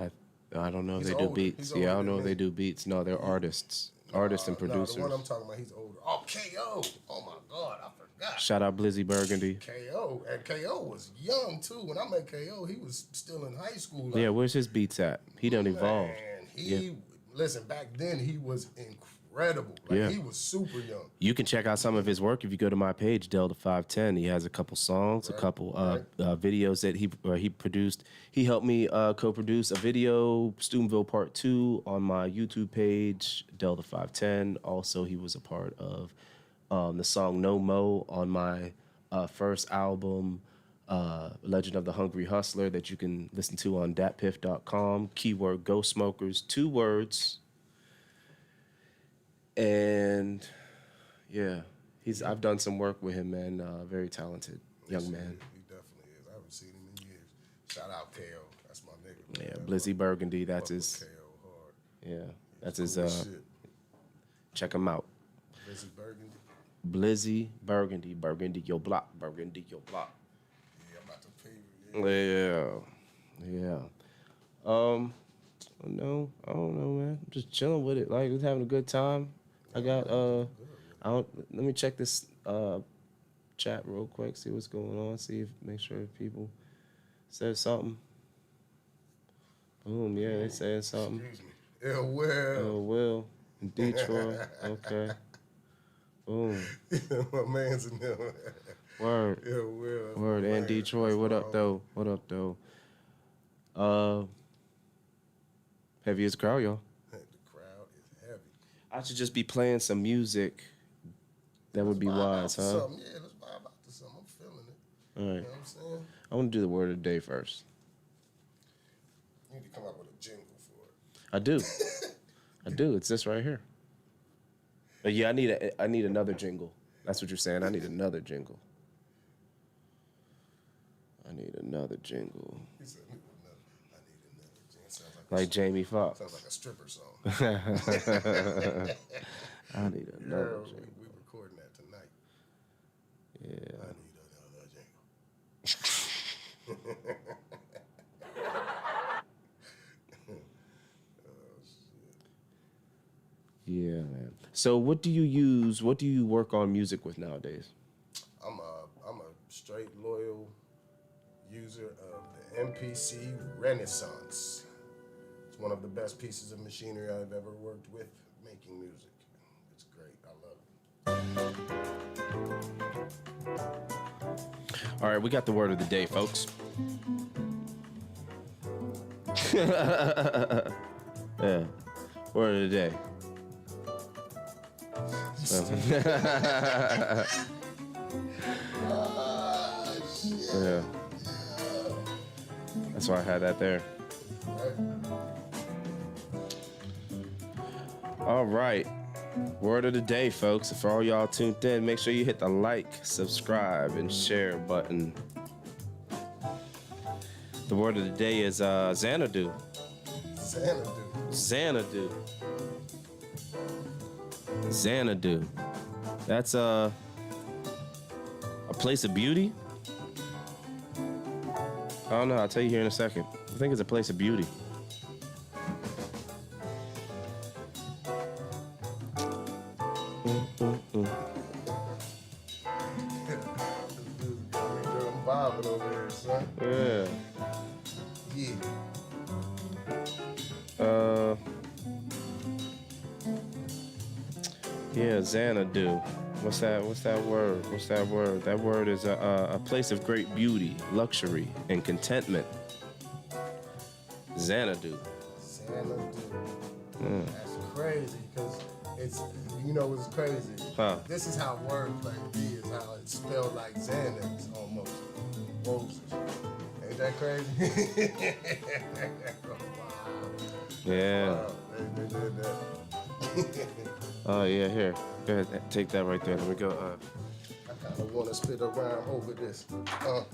I don't know if He's they do older. beats. He's Yeah, I older don't know than if they me. do beats. No, they're artists. Artists and producers. No, the one I'm talking about, he's older. Oh, KO. Oh my God, I forgot. Shout out Blizzy Burgundy. KO. And KO was young too. When I met KO, he was still in high school. Like, Yeah, where's his beats at? He done evolved. Man, listen, back then he was incredible. Like, Yeah. he was super young. You can check out some of his work if you go to my page, DelTha510. He has a couple songs, a couple videos that he produced. He helped me co-produce a video, Steubenville Part 2, on my YouTube page, DelTha510. Also, he was a part of the song No Mo on my first album, Legend of the Hungry Hustler, that you can listen to on datpiff.com. Keyword Ghost Smokers, 2 words. And yeah, I've done some work with him, man. Very talented young man. He definitely is. I haven't seen him in years. Shout out KO. That's my nigga. Man. Yeah, Blizzy Burgundy. That's Fuck his. with KO hard. Yeah, that's Cool his. as shit. Check him out. Blizzy Burgundy. Blizzy Burgundy. Burgundy your block. Burgundy your block. Yeah, I'm about to pay. Yeah. No, I don't know, man. I'm just chilling with it. Like, just having a good time. I got let me check this chat real quick, see what's going on, make sure if people said something. Boom, yeah, they said something. Excuse me. Ill Will. Oh, Will in Detroit. Okay. Boom. My man's in there. Word. Ill Will. Word. And Detroit. What up, though? What up, though? Heavy as a crowd, y'all. The crowd is heavy. I should just be playing some music. That would be wise, huh? Yeah, let's vibe out to something. I'm feeling it. All right. You know what I'm saying? I want to do the word of the day first. You need to come up with a jingle for it. I do. I do. It's this right here. But yeah, I need another jingle. That's what you're saying. I need another jingle. I need another jingle. He said, I need another jingle. Sounds Like Jamie Foxx. Sounds like a stripper song. I need another Girl, jingle. we recording that tonight. Yeah. I need another jingle. Yeah, man. So what do you use? What do you work on music with nowadays? I'm a straight loyal user of the MPC Renaissance. It's one of the best pieces of machinery I've ever worked with making music. It's great. I love it. All right, we got the word of the day, folks. Yeah, word of the day. Yeah. That's why I had that there. All right. Word of the day, folks. For all y'all tuned in, make sure you hit the like, subscribe, and share button. The word of the day is Xanadu. Xanadu. Xanadu. That's a place of beauty. I don't know. I'll tell you here in a second. I think it's a place of beauty. I'm vibing over here, son. Yeah. Yeah. Yeah, Xanadu. What's that word? That word is a place of great beauty, luxury, and contentment. Xanadu. That's crazy, because it's, you know what's crazy? Huh. This is how wordplay be, is how it's spelled like Xanax almost. Roses. Ain't that crazy? Yeah. Wow. They did that. Oh yeah, here. Go ahead, take that right there. Let me go. I kind of want to spit a rhyme over this. Oh,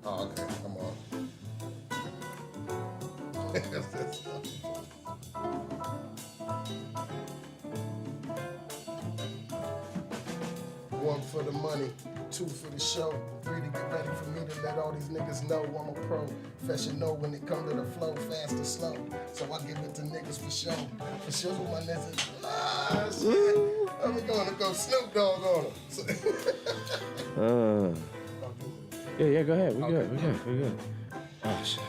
okay, come on. for the money, 2 for the show, 3 to get ready for me to let all these niggas know I'm a professional when it come to the flow, fast or slow. So I give it to niggas for show. For sure, my niggas. Ah, shit. I'm gonna go Snoop Dogg on them. Yeah, go ahead. We good. Oh, shit.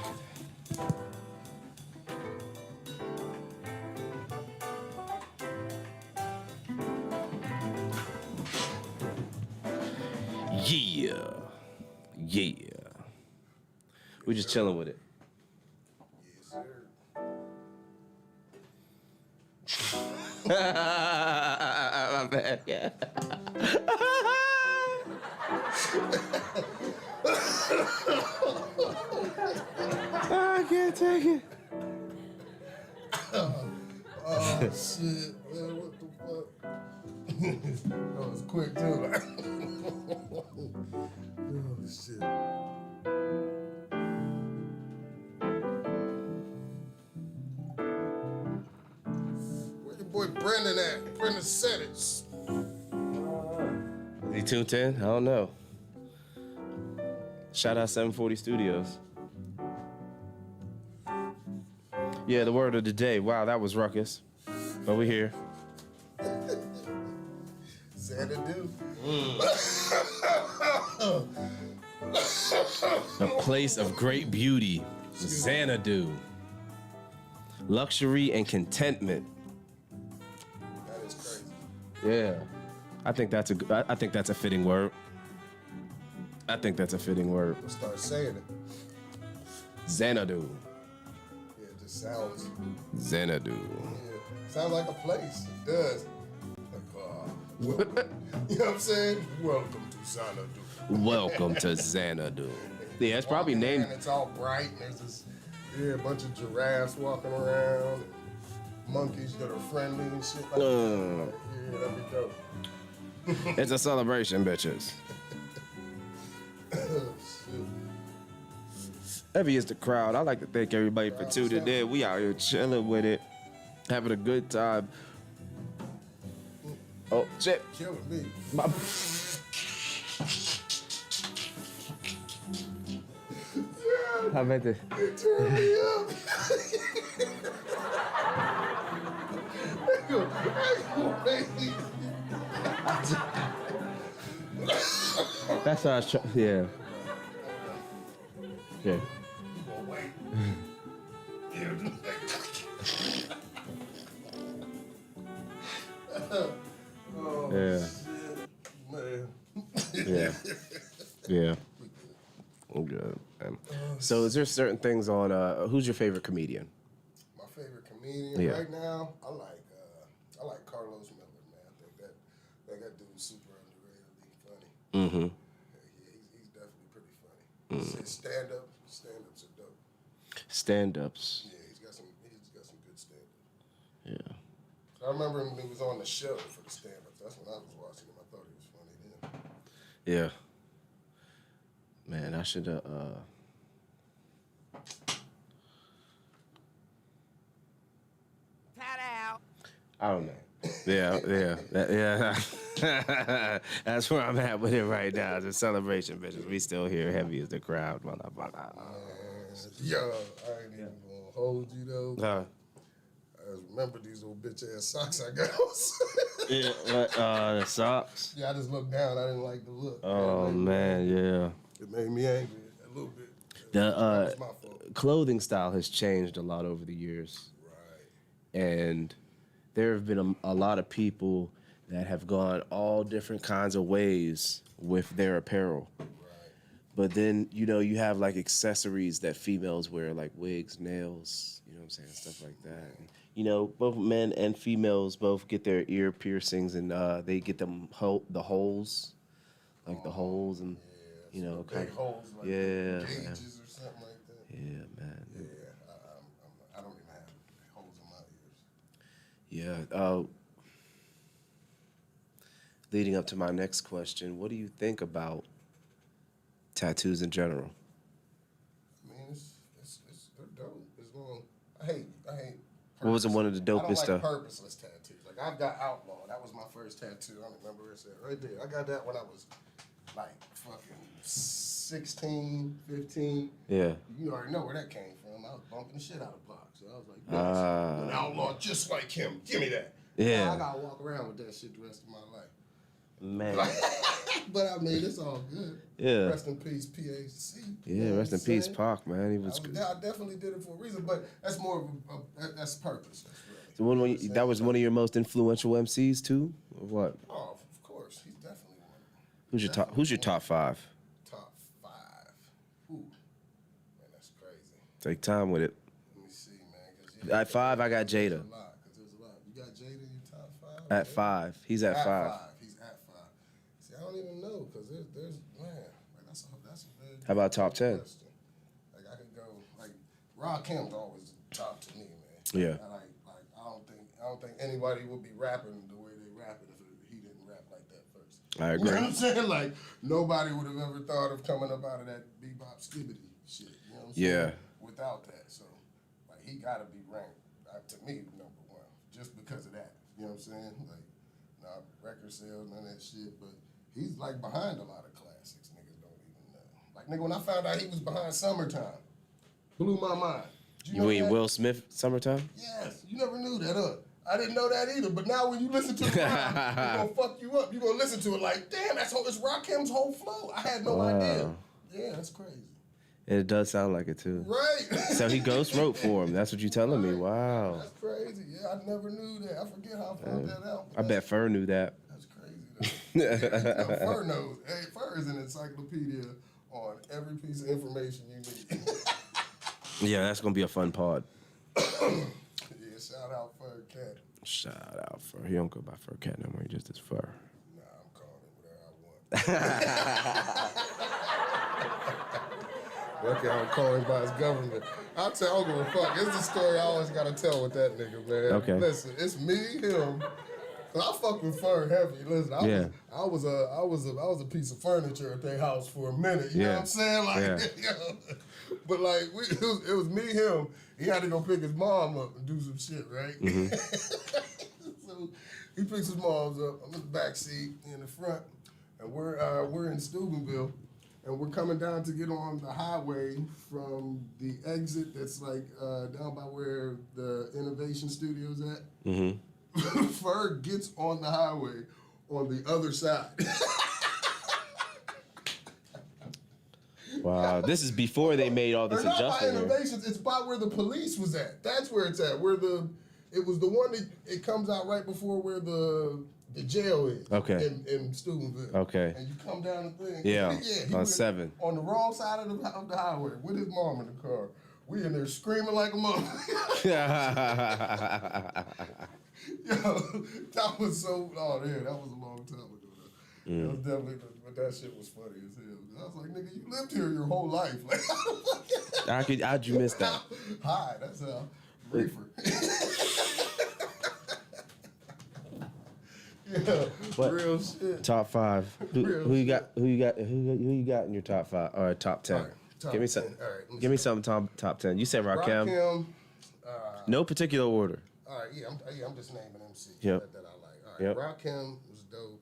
Yeah. We just chilling with it. Yes, sir. My bad. Yeah. I can't take it. Oh, shit, man, what the fuck? That was quick, too. Oh, shit. Where your boy Brendan at? Brendan said it. Is he tuned in? I don't know. Shout out 740 Studios. Yeah, the word of the day. Wow, that was ruckus. But we here. Xanadu. A place of great beauty. Xanadu. Luxury and contentment. That is crazy. Yeah. I think that's a fitting word. We'll start saying it. Xanadu. Yeah, it just sounds. Xanadu. Yeah, sounds like a place. It does. Like, you know what I'm saying? Welcome to Xanadu. Welcome to Xanadu. Yeah, it's probably named. And it's all bright. And there's this, a bunch of giraffes walking around, and monkeys that are friendly and shit like that. Yeah, that'd be dope. It's a celebration, bitches. Heavy is the crowd. I like to thank everybody for tuning in. We out here chilling with it, having a good time. Oh, shit. Killing me. How about this? It turned me up. That's how I was trying. Yeah. Yeah. Oh, Yeah. shit, man. Yeah. I'm good, man. So, is there certain things on? Who's your favorite comedian? My favorite comedian right now, I like Carlos Miller, man. I think that dude's super underratedly funny. Mm-hmm. Yeah, he's definitely pretty funny. Stand-ups are dope. Stand-ups. Yeah, he's got some good stand-ups. Yeah. I remember him when he was on the show for the stand-ups. That's when I was watching him. I thought he was funny then. Yeah. Man, I should Pat out. I don't know. Yeah. That's where I'm at with it right now. It's a celebration, bitches. We still here. Heavy as the crowd, motherfucker. Yo, I ain't even gonna hold you though. I remember these little bitch ass socks I got on. Yeah, the socks. Yeah, I just looked down. I didn't like the look. Oh man, yeah. It made me angry a little bit. The That was my fault. clothing style has changed a lot over the years. Right. And there have been a lot of people that have gone all different kinds of ways with their apparel. Right. But then, you have like accessories that females wear, like wigs, nails, you know what I'm saying, stuff like that. And, both men and females both get their ear piercings and they get them the holes, like the holes and, Big holes like yeah, gauges man. or something like that. Yeah, man. Yeah, I don't even have holes in my ears. Yeah. Leading up to my next question, what do you think about tattoos in general? I mean, they're dope. As long I hate. What was one of the I don't dopest like stuff? purposeless tattoos. Like Like, I've got Outlaw. That was my first tattoo. I don't remember where it said right there. I got that when I was like fucking 16, 15. Yeah. You already know where that came from. I was bumping the shit out of Pac. So I was like, yes, an outlaw just like him. Give me that. Yeah. I gotta walk around with that shit the rest of my life. Man. But I mean, it's all good. Yeah. Rest in peace, PAC. Yeah, rest in peace, Pac, man. He was good. I definitely did it for a reason, but that's more of that's purpose. So that was one of your most influential MCs too, or what? Oh, of course, he's definitely one. Who's your top five? Top five. Ooh, man, that's crazy. Take time with it. Let me see, man. At 5, I got Jada. There's a lot. You got Jada in your top 5? At 5, he's at 5. He's at 5. See, I don't even know because there's man, like that's a very How about top 10? question. Like I could go like Rakim's always top to me, man. Yeah. I don't think anybody would be rapping the way they rapping if he didn't rap like that first. I agree. You know what I'm saying? Like nobody would have ever thought of coming up out of that bebop skibbity shit. You know what I'm saying? Yeah. Without that, so like he gotta be ranked to me #1 just because of that. You know what I'm saying? Like not record sales, none of that shit, but he's like behind a lot of classics. Niggas don't even know. Like nigga, when I found out he was behind Summertime, blew my mind. You mean Will Smith, Summertime? Yes, you never knew that, I didn't know that either, but now when you listen to the rhyme, it's gonna fuck you up. You're gonna listen to it like, damn, it's Rakim's whole flow. I had no idea. Yeah, that's crazy. And it does sound like it too. Right. So he ghost wrote for him. That's what you're telling me. Wow. That's crazy. Yeah, I never knew that. I forget how I found that out. I bet Fur knew that. That's crazy, though. No, Fur knows. Hey, Fur is an encyclopedia on every piece of information you need. Yeah, that's gonna be a fun pod. Yeah, shout out Fur Cat. Shout out Fur. He don't go by Fur Cat no more. He just is Fur. Nah, I'm calling him whatever I want. Okay, I'm calling by his government. I don't give a fuck. It's the story I always gotta tell with that nigga, man. Okay. Listen, it's me, him. I fuck with Fur heavy. Listen, I was a piece of furniture at their house for a minute. You know what I'm saying? Like, you know, but like it was me, him. He had to go pick his mom up and do some shit, right? Mm-hmm. So he picks his mom's up. I'm in the back seat, in the front, and we're in Steubenville, and we're coming down to get on the highway from the exit that's like down by where the Innovation Studios at. Mm-hmm. Ferg gets on the highway on the other side. Wow, this is before they made all this Not by adjustment. Innovations, it's by where the police was at. That's where it's at. It was the one that it comes out right before where the jail is. Okay. In Steubenville. Okay. And you come down the thing. Yeah, he on was 7. On the wrong side of the highway with his mom in the car. We in there screaming like a motherfucker. Yo, that was so. Oh, yeah, that was a long time ago. That was definitely, but that shit was funny as hell. I was like, nigga, you lived here your whole life. Like, How'd you miss that? Hi, that's how. Reefer. Yeah, What? real shit. Top 5. Who you got? Who you got in your top 5 or top 10? All right, top give me 10. some. All right, Give me some top 10. You said Rakim. No particular order. All right, I'm just naming MC Yep. that I like. All right, Yep. Rakim was dope.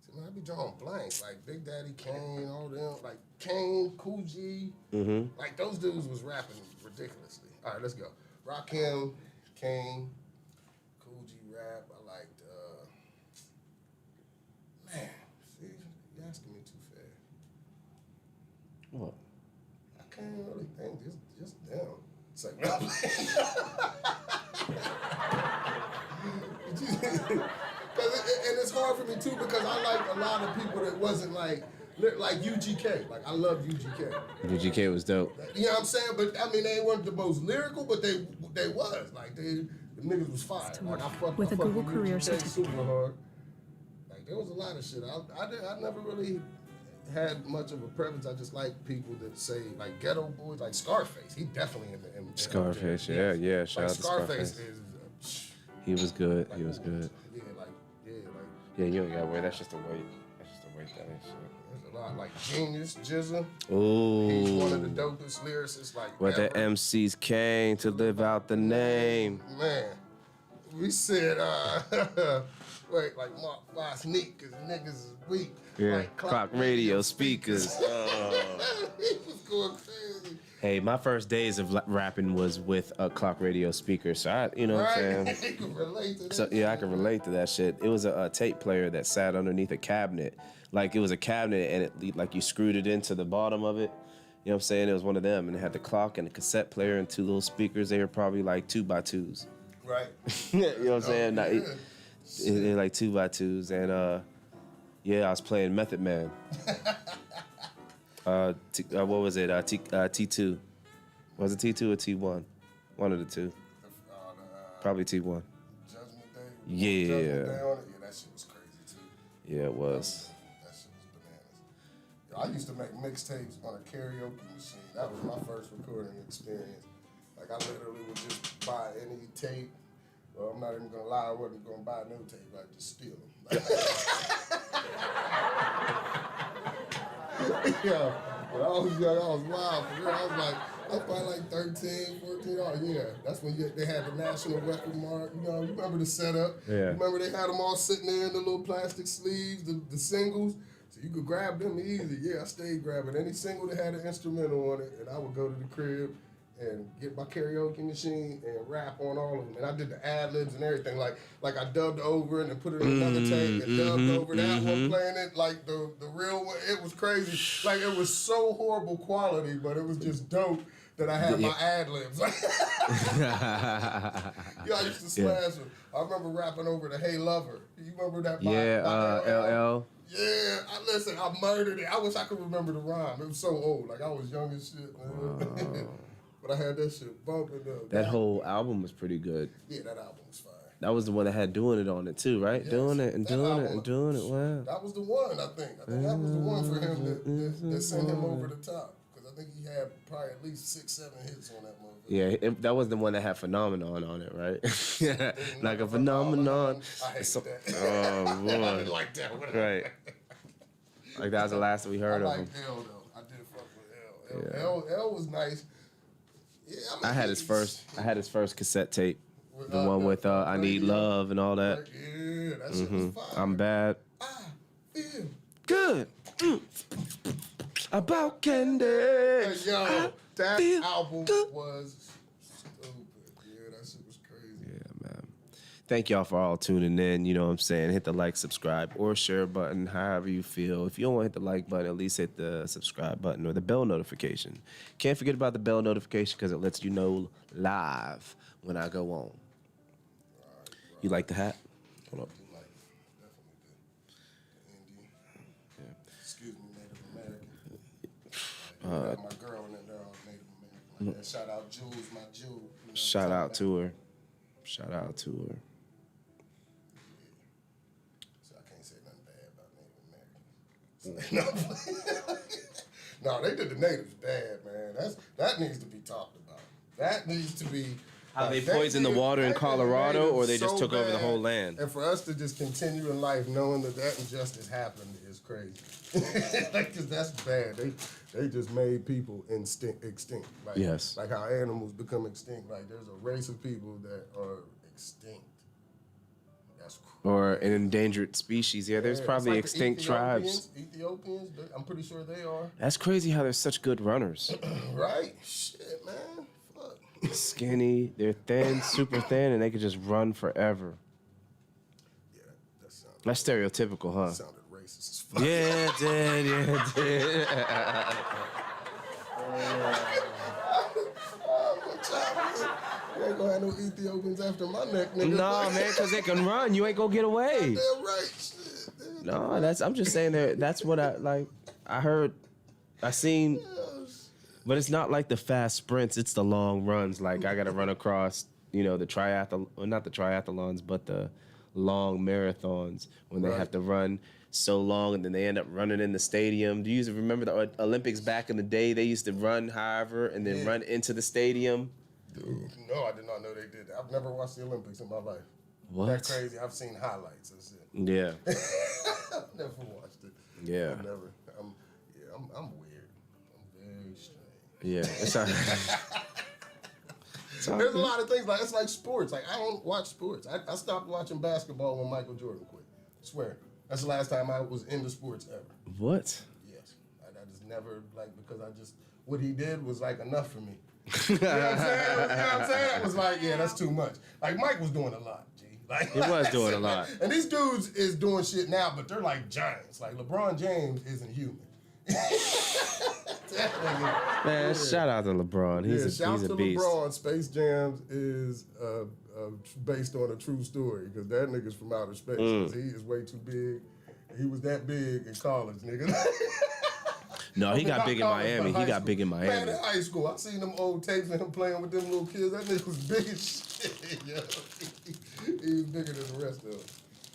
See, man, I be drawing blanks like Big Daddy Kane, all them like Kane, Cool G, like those dudes was rapping ridiculously. All right, let's go. Rakim, Kane, Cool G rap. I liked. Man, see, you asking me too fast. What? I can't really think. Just them. It's like, and it's hard for me too because I like a lot of people that wasn't like UGK. Like I love UGK. UGK was dope. You know what I'm saying? But I mean, they weren't the most lyrical, but they was like the niggas was fire. Like I fuck with a Google with Career UGK Certificate. super hard. Like there was a lot of shit. I never really had much of a preference. I just like people that say like Ghetto Boys, like Scarface. He definitely in Scarface, yeah. Shout out to Scarface. Scarface. Is He was good. He was good. Yeah, Yeah, you don't gotta worry. That's just a weight. That ain't shit. there's a lot like Genius, Jizza. Ooh. He's one of the dopest lyricists like Where the ever. MCs came to live out the name. Man, we said, wait, like my sneak, cause niggas is weak. Yeah, like clock radio speakers. He was going crazy. Hey, my first days of rapping was with a clock radio speaker, so I, you know what I'm saying? You can relate to that. So yeah, I can relate to that shit. It was a tape player that sat underneath a cabinet. Like it was a cabinet and it like you screwed it into the bottom of it. You know what I'm saying? It was one of them and it had the clock and the cassette player and two little speakers. They were probably like 2x2s. Right. You know what I'm saying? Yeah. They're like 2x2s and yeah, I was playing Method Man. What was it? T2. Was it T2 or T1? One of the two. Probably T1. Judgment Day. Yeah. Judgment Day on it. Yeah, that shit was crazy too. Yeah, it was. That shit was bananas. Yo, I used to make mixtapes on a karaoke machine. That was my first recording experience. Like I literally would just buy any tape. Well, I'm not even gonna lie, I wasn't gonna buy no tape. I'd just steal them. Yeah, when I was young, I was wild. For real, I was probably like 13, 14. Oh, yeah. That's when they had the national record mark. You know, you remember the setup. Yeah. You remember they had them all sitting there in the little plastic sleeves, the singles. So you could grab them easy. Yeah, I stayed grabbing any single that had an instrumental on it, and I would go to the crib and get my karaoke machine and rap on all of them. And I did the ad-libs and everything. Like I dubbed over and then put it in another tape and dubbed over that one, playing it like the real one. It was crazy. Like it was so horrible quality, but it was just dope that I had my ad-libs. Yeah, I used to smash them. I remember rapping over the Hey Lover. You remember that? LL. Yeah, I murdered it. I wish I could remember the rhyme. It was so old. Like I was young as shit, man. But I had that shit bumping up. That whole album was pretty good. Yeah, that album was fire. That was the one that had Doing It on it too, right? Yes, doing it and doing album, it and doing it. Wow. That was the one, I think. I think that was the one for him that sent him over the top. Because I think he had probably at least 6, 7 hits on that motherfucker. Yeah, that was the one that had Phenomenon on it, right? Yeah, like a phenomenon. I hated that. Oh, boy. I didn't like that one. Right. Like that was the last we heard I of him. liked L though. I did fuck with L. Yeah. L was nice. Yeah, I had his first cassette tape. The one with I Need Love and all that. Yeah, that shit was fire. I'm bad. I feel Good. About candy. Hey, yo, that feel album good. was stupid. Yeah, that shit was crazy. Yeah, man. Thank y'all for all tuning in. You know what I'm saying? Hit the like, subscribe, or share button, however you feel. If you don't want to hit the like button, at least hit the subscribe button or the bell notification. Can't forget about the bell notification because it lets you know live when I go on. Right. You like the hat? Hold up. Definitely did. Indian. Excuse me, Native American. Got my girl in there, all Native American. Like that. Shout out Jules, my Jew. You know Shout out to her. Shout out to her. So I can't say nothing bad about Native Americans. No, they did the natives bad, man. That needs to be talked about. That needs to be. How they poisoned the water in Colorado, or they just took over the whole land? And for us to just continue in life knowing that injustice happened is crazy. Like, 'cause that's bad. They just made people extinct. Like, Yes. Like how animals become extinct. Like there's a race of people that are extinct. That's crazy. Or an endangered species. Yeah, there's Yeah, probably it's like the extinct tribes. Ethiopians, I'm pretty sure they are. That's crazy how they're such good runners. Right? Shit, man. Fuck. Skinny, they're thin, super thin, and they could just run forever. Yeah, that sounded, That's stereotypical, huh? sounded racist as fuck. Yeah, it did. Yeah, it did. You ain't gonna have no Ethiopians after my neck, nigga. No, man, because they can run. You ain't gonna get away. Damn right. Shit. No, I'm just saying that's what I heard, I seen, but it's not like the fast sprints, it's the long runs. Like I gotta run across, the not the triathlons, but the long marathons when they have to run so long and then they end up running in the stadium. Do you remember the Olympics back in the day? They used to run, however, and then run into the stadium. Dude, no, I did not know they did that. I've never watched the Olympics in my life. What? That's crazy. I've seen highlights. That's it. Yeah. I've never watched it. Yeah. I've never. I'm weird. I'm very strange. Yeah. It's all right. There's a lot of things like it's like sports. Like I don't watch sports. I stopped watching basketball when Michael Jordan quit. I swear. That's the last time I was into sports ever. What? Yes. I just never because I just what he did was like enough for me. You know what I'm saying? You know what I'm saying? I was like, yeah, that's too much. Like Mike was doing a lot, G. Like He was doing a lot. And these dudes is doing shit now, but they're like giants. Like LeBron James isn't human. Man, shout out to LeBron. He's a shout to beast. LeBron. Space Jams is based on a true story because that nigga's from outer space. 'Cause he is way too big. He was that big in college, nigga. No, he got big in college, Miami. but He high got school. big in Man, Miami. in high school, I seen them old tapes of him playing with them little kids. That nigga was big as shit. Yo. He was bigger than the rest of them.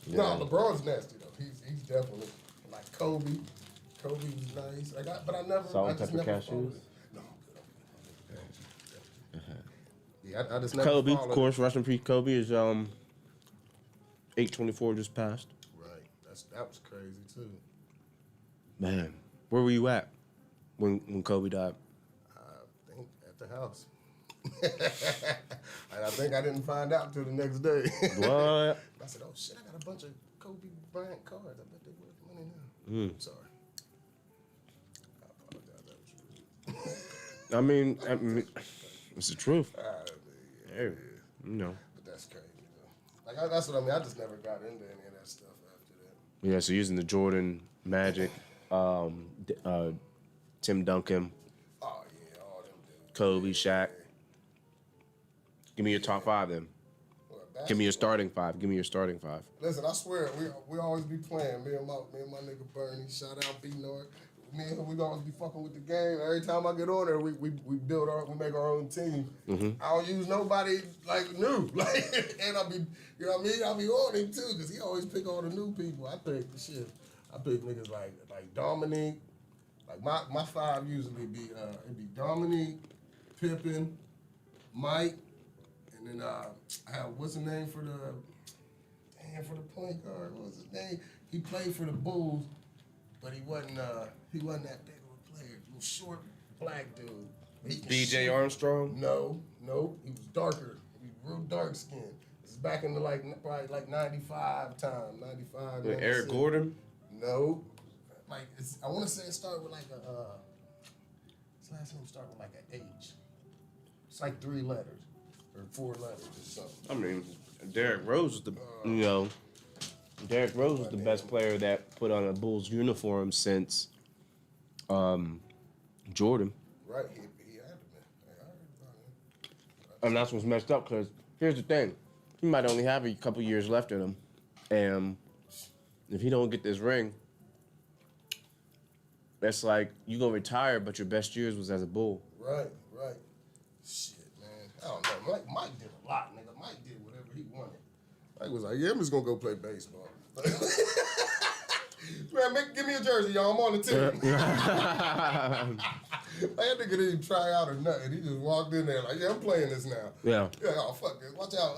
Yeah. No, LeBron's nasty though. He's definitely like Kobe. Kobe was nice. But I never. Salt I and just pepper never cashews? followed it. No, I'm good. Yeah, I just never. Kobe, of followed it. course, rest in peace. Kobe is 8/24 just passed. Right. That was crazy too. Man, where were you at when Kobe died? I think at the house. And I think I didn't find out until the next day. What? I said, oh shit, I got a bunch of Kobe Bryant cards. I bet they're worth money now. Sorry. I apologize. That was rude. I mean, it's the truth. Yeah, Hey, you know. but that's crazy, though. Like, that's what I mean. I just never got into any of that stuff after that. Yeah, so using the Jordan, Magic, Tim Duncan, Oh, yeah, all them dudes. Kobe, Shaq. Give me your top five then. Well, Give me your basketball. starting five. Give me your starting five. Listen, I swear, we always be playing. Me and my nigga Bernie, shout out B North. Me and him, we always be fucking with the game. Every time I get on there, we make our own team. I don't use nobody like new. Like, and I be, you know what I mean? I be on him too, because he always pick all the new people. I pick niggas like Dominique. Like my five usually be it'd be Dominique, Pippen, Mike, and then I have what's the name for the point guard? What was his name? He played for the Bulls, but he wasn't that big of a player. Little short black dude. He can DJ shoot. Armstrong? No, he was darker. He was real dark skinned. This is back in the probably like 95 time, 95. Eric 96. Gordon? No. Like I want to say it started with like his last name started with like an H. It's like 3 letters or 4 letters or something. I mean, Derrick Rose was Derrick Rose was the best player that put on a Bulls uniform since Jordan. Right, he had to be. I heard about him. And that's what's messed up because here's the thing. He might only have a couple years left in him. And if he don't get this ring, that's like you gonna retire, but your best years was as a Bull. Right. Shit, man. I don't know. Mike did a lot, nigga. Mike did whatever he wanted. Mike was like, yeah, I'm just gonna go play baseball. Man, give me a jersey, y'all. I'm on the team. That nigga didn't even try out or nothing. He just walked in there like, yeah, I'm playing this now. Yeah. Yeah, oh, fuck this. Watch out,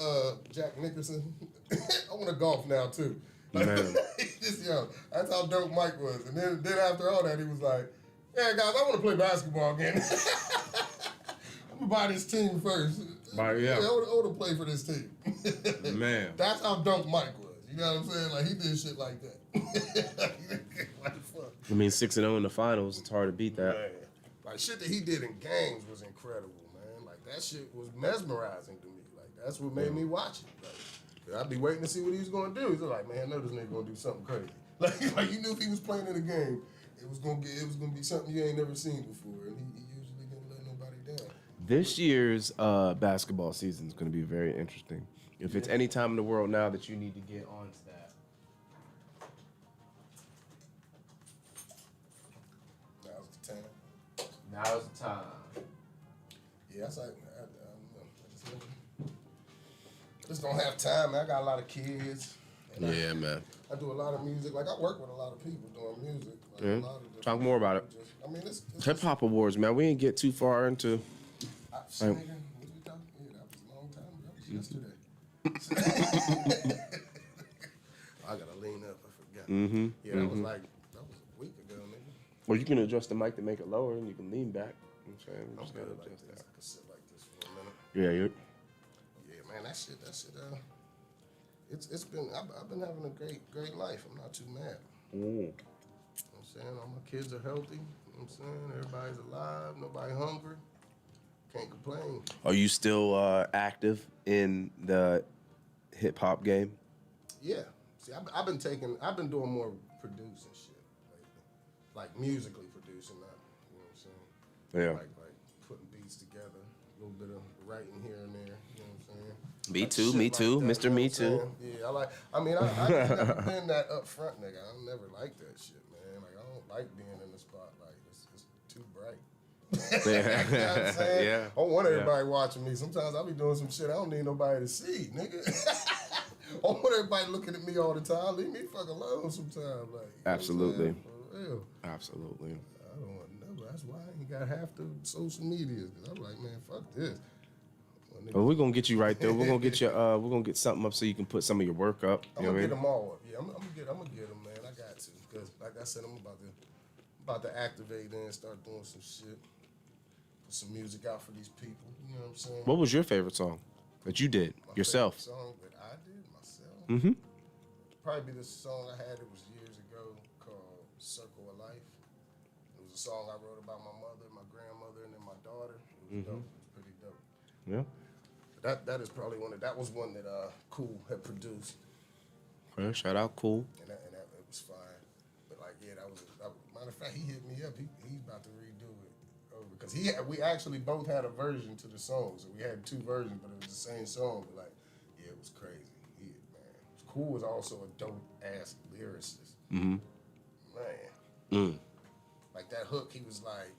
Jack Nickerson. I want to golf now, too. Like, Man. just, yo, that's how dope Mike was. And then after all that, he was like, yeah, guys, I want to play basketball again. I'm going to buy this team first. Yeah. I want to play for this team. Man. That's how dope Mike was. You know what I'm saying? Like, he did shit like that. Like, fuck. I mean, 6-0 in the finals. It's hard to beat that. Man. Like, shit that he did in games was incredible, man. Like, that shit was mesmerizing to me. Like, that's what made me watch it. Like, I'd be waiting to see what he was going to do. He's like, man, I know this nigga going to do something crazy. Like, you knew if he was playing in a game, it was gonna be something you ain't never seen before, and he usually didn't let nobody down. This year's basketball season is going to be very interesting. If it's any time in the world now that you need to get on to that. Now's the time. Now's the time. Yeah, I just don't have time, man. I got a lot of kids. Yeah, man. I do a lot of music. Like, I work with a lot of people doing music. Like, Yeah. a lot of different Talk more about it. just, I mean, it's Hip Hop Awards, man. We didn't get too far into. nigga, what we talking? Yeah, that was a long time ago. That was yesterday. I gotta lean up. I forgot. Mm-hmm. Yeah, that was a week ago, nigga. Well, you can adjust the mic to make it lower, and you can lean back. You know what I'm saying? We I'm just good gotta like adjust this. that. I can sit like this for a minute. Yeah, you. Yeah, man, that shit. It's been. I've been having a great life. I'm not too mad. You know what I'm saying? All my kids are healthy. You know what I'm saying? Everybody's alive. Nobody hungry. Can't complain. Are you still active in the hip hop game? Yeah. See, I've been doing more producing shit lately. Like musically producing that. You know what I'm saying? Yeah. Like putting beats together, a little bit of writing here and there. You know what I'm saying? Me Like too, shit me like too, that, Mr. you know Me what I'm Too. saying? Yeah, I just never been that upfront nigga. I never liked that shit, man. Like, I don't like being in the spotlight. It's too bright. You know what I'm saying? Yeah. I don't want everybody watching me. Sometimes I'll be doing some shit I don't need nobody to see, nigga. I don't want everybody looking at me all the time. Leave me fuck alone sometimes. Like, you know Absolutely. what I'm saying? For real. Absolutely. I don't want to know. That's why I ain't got half the social media. Cause I'm like, man, fuck this. Well, we're gonna get you right there. We're gonna get you. We're gonna get something up so you can put some of your work up. I'm gonna get them all up. Yeah, I'm gonna get them, man. I got to, because like I said, I'm about to activate and start doing some shit, put some music out for these people. You know what I'm saying? What was your favorite song that you did My yourself? favorite song that I did myself. Mm-hmm. Probably be this song I had. It was years ago called "Circle of Life." It was a song I wrote about my mother, my grandmother, and then my daughter. It was dope. It was pretty dope. Yeah. That is probably one that was one that Cool had produced. Okay, shout out Cool. And that it was fine. But like, yeah, that was matter of fact, he hit me up. He's about to redo it over because we actually both had a version to the song, so we had two versions, but it was the same song. But like, yeah, it was crazy. Man, Cool was also a dope ass lyricist. Mm-hmm. Man, like that hook, he was like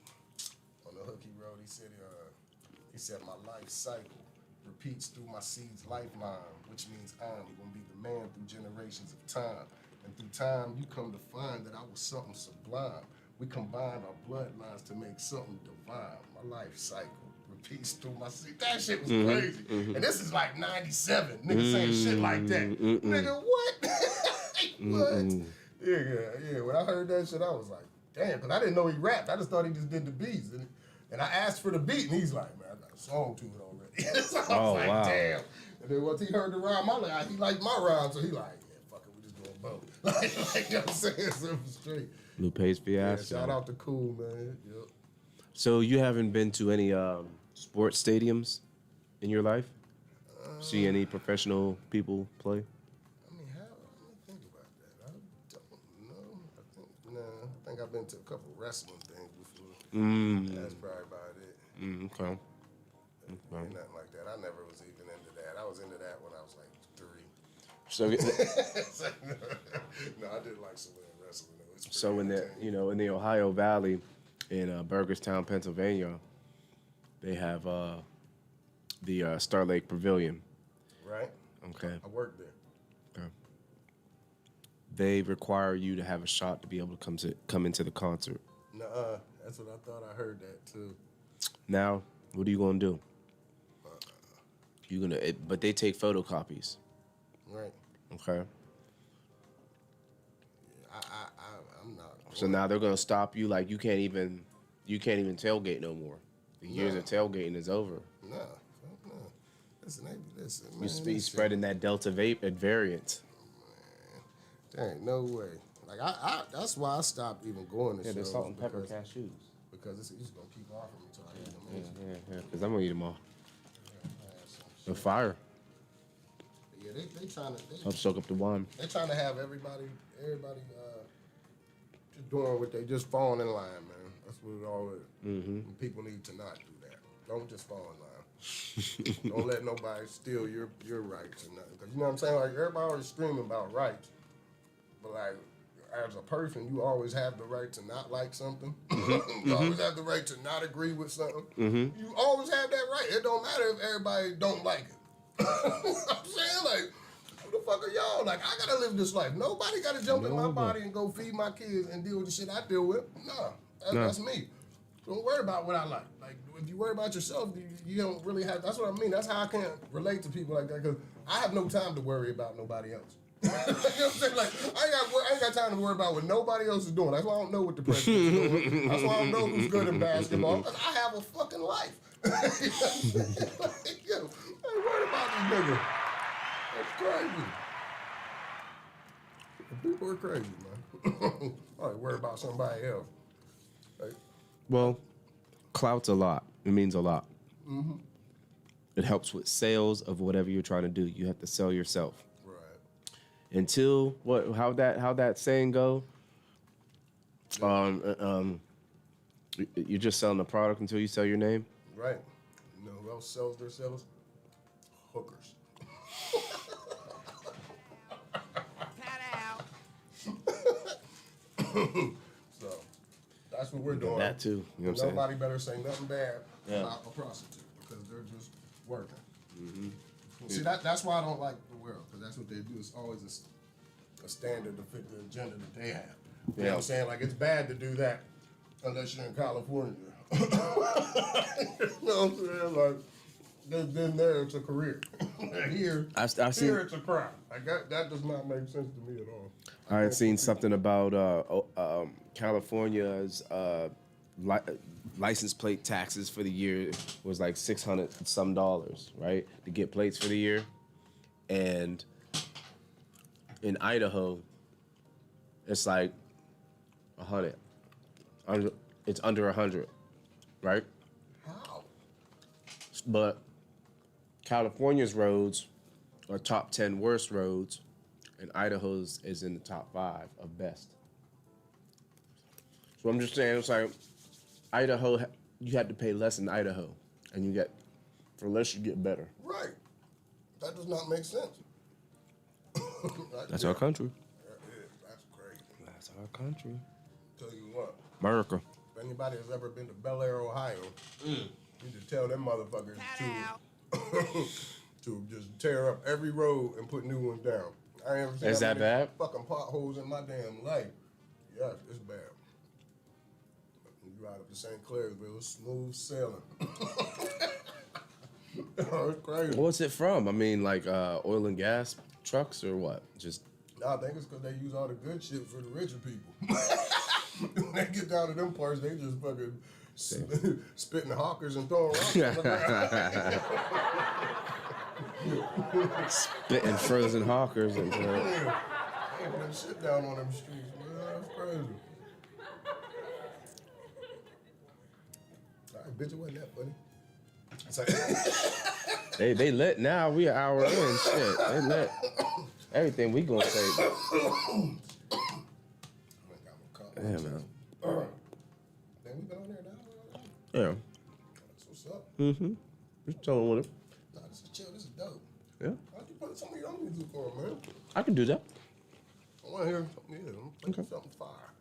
on the hook he wrote. He said my life cycle repeats through my seed's lifeline, which means I'm gonna be the man through generations of time. And through time, you come to find that I was something sublime. We combined our bloodlines to make something divine. My life cycle repeats through my seed. That shit was crazy. And this is like 97. Niggas saying shit like that. Nigga, what? What? Yeah. When I heard that shit, I was like, damn, because I didn't know he rapped. I just thought he just did the beats. And I asked for the beat, and he's like, man, I got a song to it already. So I was like, wow. damn. And then once he heard the rhyme, he liked my rhyme, so he like, yeah, fuck it, we just doing both. Like you know what I'm saying? So it was straight. Lupe's Yeah, Fiasco. shout out to Cool, man. Yep. So you haven't been to any sports stadiums in your life? See any professional people play? I mean, let me think about that. I don't know. I think I've been to a couple wrestling things before. That's probably about it. Okay. Ain't nothing like that. I never was even into that. I was into that when I was like 3. So, No, I did like some wrestling. so in the Ohio Valley, in Burgerstown, Pennsylvania, they have the Star Lake Pavilion. Right. Okay. I worked there. Okay. They require you to have a shot to be able to come into the concert. Nuh-uh. That's what I thought. I heard that too. Now, what are you gonna do? But they take photocopies. Right. Okay. I'm not. So now they're gonna stop you. Like you can't even tailgate no more. The years of tailgating is over. No. Listen, man. You be spreading that Delta variant. Man, there ain't no way. Like I that's why I stopped even going to shows. Yeah, the salt and pepper cashews. Because it's just gonna keep offering me till I eat them. Yeah. Because I'm gonna eat them all. The Shit. fire. Yeah, they trying to. Help soak up the wine. They trying to have everybody just doing what they just falling in line, man. That's what it all is. And people need to not do that. Don't just fall in line. Don't let nobody steal your rights or nothing. Because you know what I'm saying? Like everybody always screaming about rights, but like as a person, you always have the right to not like something. You always have the right to not agree with something. You always have that right. It don't matter if everybody don't like it. I'm saying, like, who the fuck are y'all? Like, I gotta live this life. Nobody gotta jump in my body and go feed my kids and deal with the shit I deal with. That's me. Don't worry about what I like. Like, if you worry about yourself, you don't really have. That's what I mean. That's how I can't relate to people like that because I have no time to worry about nobody else. You know what I'm saying? Like, I ain't got time to worry about what nobody else is doing. That's why I don't know what the president's doing. That's why I don't know who's good in basketball because I have a fucking life. Yo, I ain't worried about this nigga. That's crazy. People are crazy, man. I ain't worried about somebody else. Like, Well, clout's a lot. It means a lot. mm-hmm. It helps with sales of whatever you're trying to do. You have to sell yourself. Right. Until how that saying go? You're just selling the product until you sell your name. Right. You know who else sells themselves? Hookers. Pat out. So that's what we're doing. That too. You know what I'm saying? Nobody better say nothing bad Yeah. about a prostitute because they're just working. Mm-hmm. See, that's why I don't like the world, because that's what they do. It's always a standard to fit the agenda that they have. You know what I'm saying? Like, it's bad to do that unless you're in California. You know what I'm saying? Like, then there it's a career. Here, it's a crime. Like, that does not make sense to me at all. I had seen something about California's license plate taxes for the year was like $600 some, right, to get plates for the year, and in Idaho, it's like 100. It's under 100, right? How? But California's roads are top 10 worst roads, and Idaho's is in the top 5 of best. So I'm just saying, it's like Idaho, you have to pay less in Idaho, and you get, for less you get better. Right. That does not make sense. That's our country. That's crazy. That's our country. Tell you what. America. If anybody has ever been to Bel Air, Ohio, you just tell them motherfuckers to just tear up every road and put new ones down. I ain't ever seen Is that bad? fucking potholes in my damn life. Yes, it's bad. You ride up to St. Clairsville, it's smooth sailing. Oh, it's crazy. What's it from? I mean, like oil and gas trucks or what? Just. No, I think it's because they use all the good shit for the richer people. When they get down to them parts, they just fucking spitting hawkers and throwing rocks on the ground. Spitting frozen hawkers and They putting shit down on them streets, man. That's crazy. All right, bitch, it wasn't that funny. It's like they let now we an hour in shit. They let everything we gonna say. Yeah, man. Then we been on there now. Yeah. That's what's up. Mm-hmm. Just chilling with it. Nah, this is chill. This is dope. Yeah. How'd you put some of your own music for, man? I can do that. I want to hear something. Yeah, I'm playing something fire.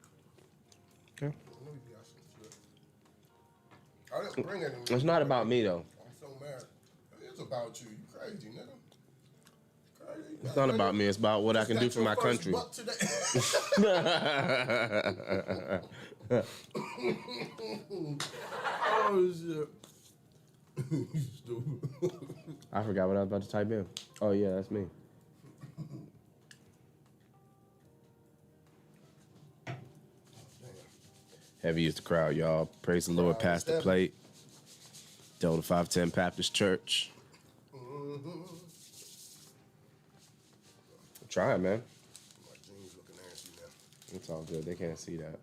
Okay. I know you got some shit. I didn't bring any. It's not about me though. I'm so mad. It is about you. You crazy, nigga. Crazy. It's not about me. It's about what I can do for my country. Oh, shit. You stupid. I forgot what I was about to type in. Oh yeah, that's me. Heavy is the crowd, y'all. Praise the Lord. Pass the plate. DelTha510 Baptist Church. Try it, man. My jeans looking nasty now. It's all good. They can't see that.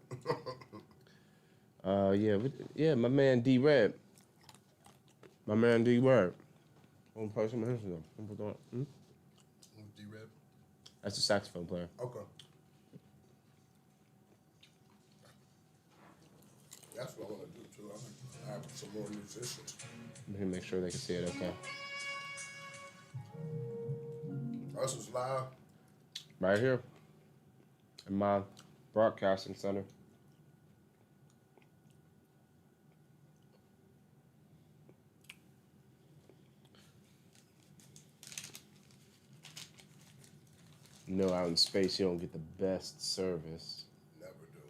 Yeah, my man D-Red. My man D-Red. One person in Instagram. Who's D-Red? That's the saxophone player. Okay. That's what I want to do too. I have some more musicians. Let me make sure they can see it okay. This was live. Right here. In my broadcasting center. You know, out in space, you don't get the best service. Never do.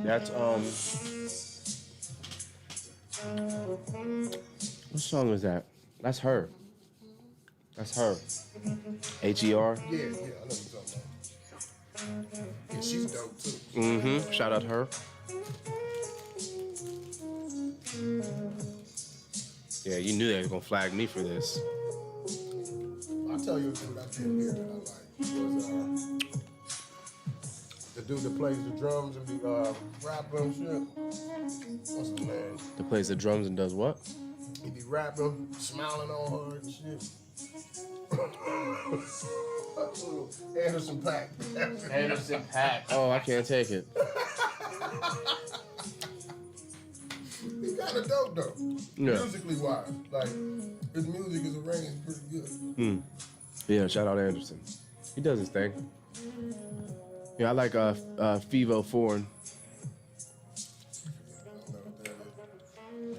That's what song is that? That's her. That's her. H-E-R. Yeah, I know what you're talking about. Yeah, she's dope too. Mm-hmm. Shout out her. Yeah, you knew they was gonna flag me for this. I'll tell you a dude I did here that I like. Was the dude that plays the drums and be rapping and shit. What's his name? That plays the drums and does what? He be rapping, smiling on her and shit. Anderson .Paak. Anderson .Paak. Oh, I can't take it. He kind of dope though. Yeah. Musically wise, like his music is arranged pretty good. Yeah, shout out Anderson. He does his thing. Yeah, I like Fivo Foreign.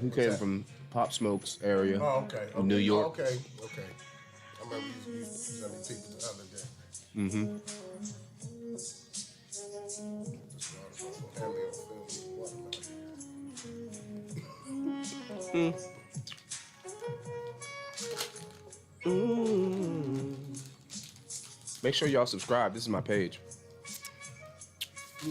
He came from Pop Smoke's area. Oh, okay. In New York. Oh, okay. I remember you sent me people the other day. Mm-hmm. Make sure y'all subscribe. This is my page. He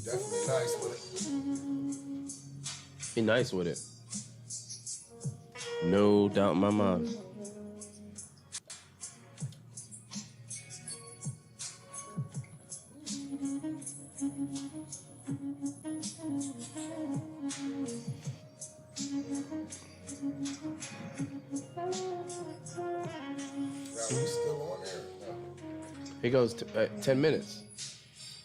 definitely nice with it. Be nice with it. No doubt in my mind. Still on there? No. He goes 10 minutes.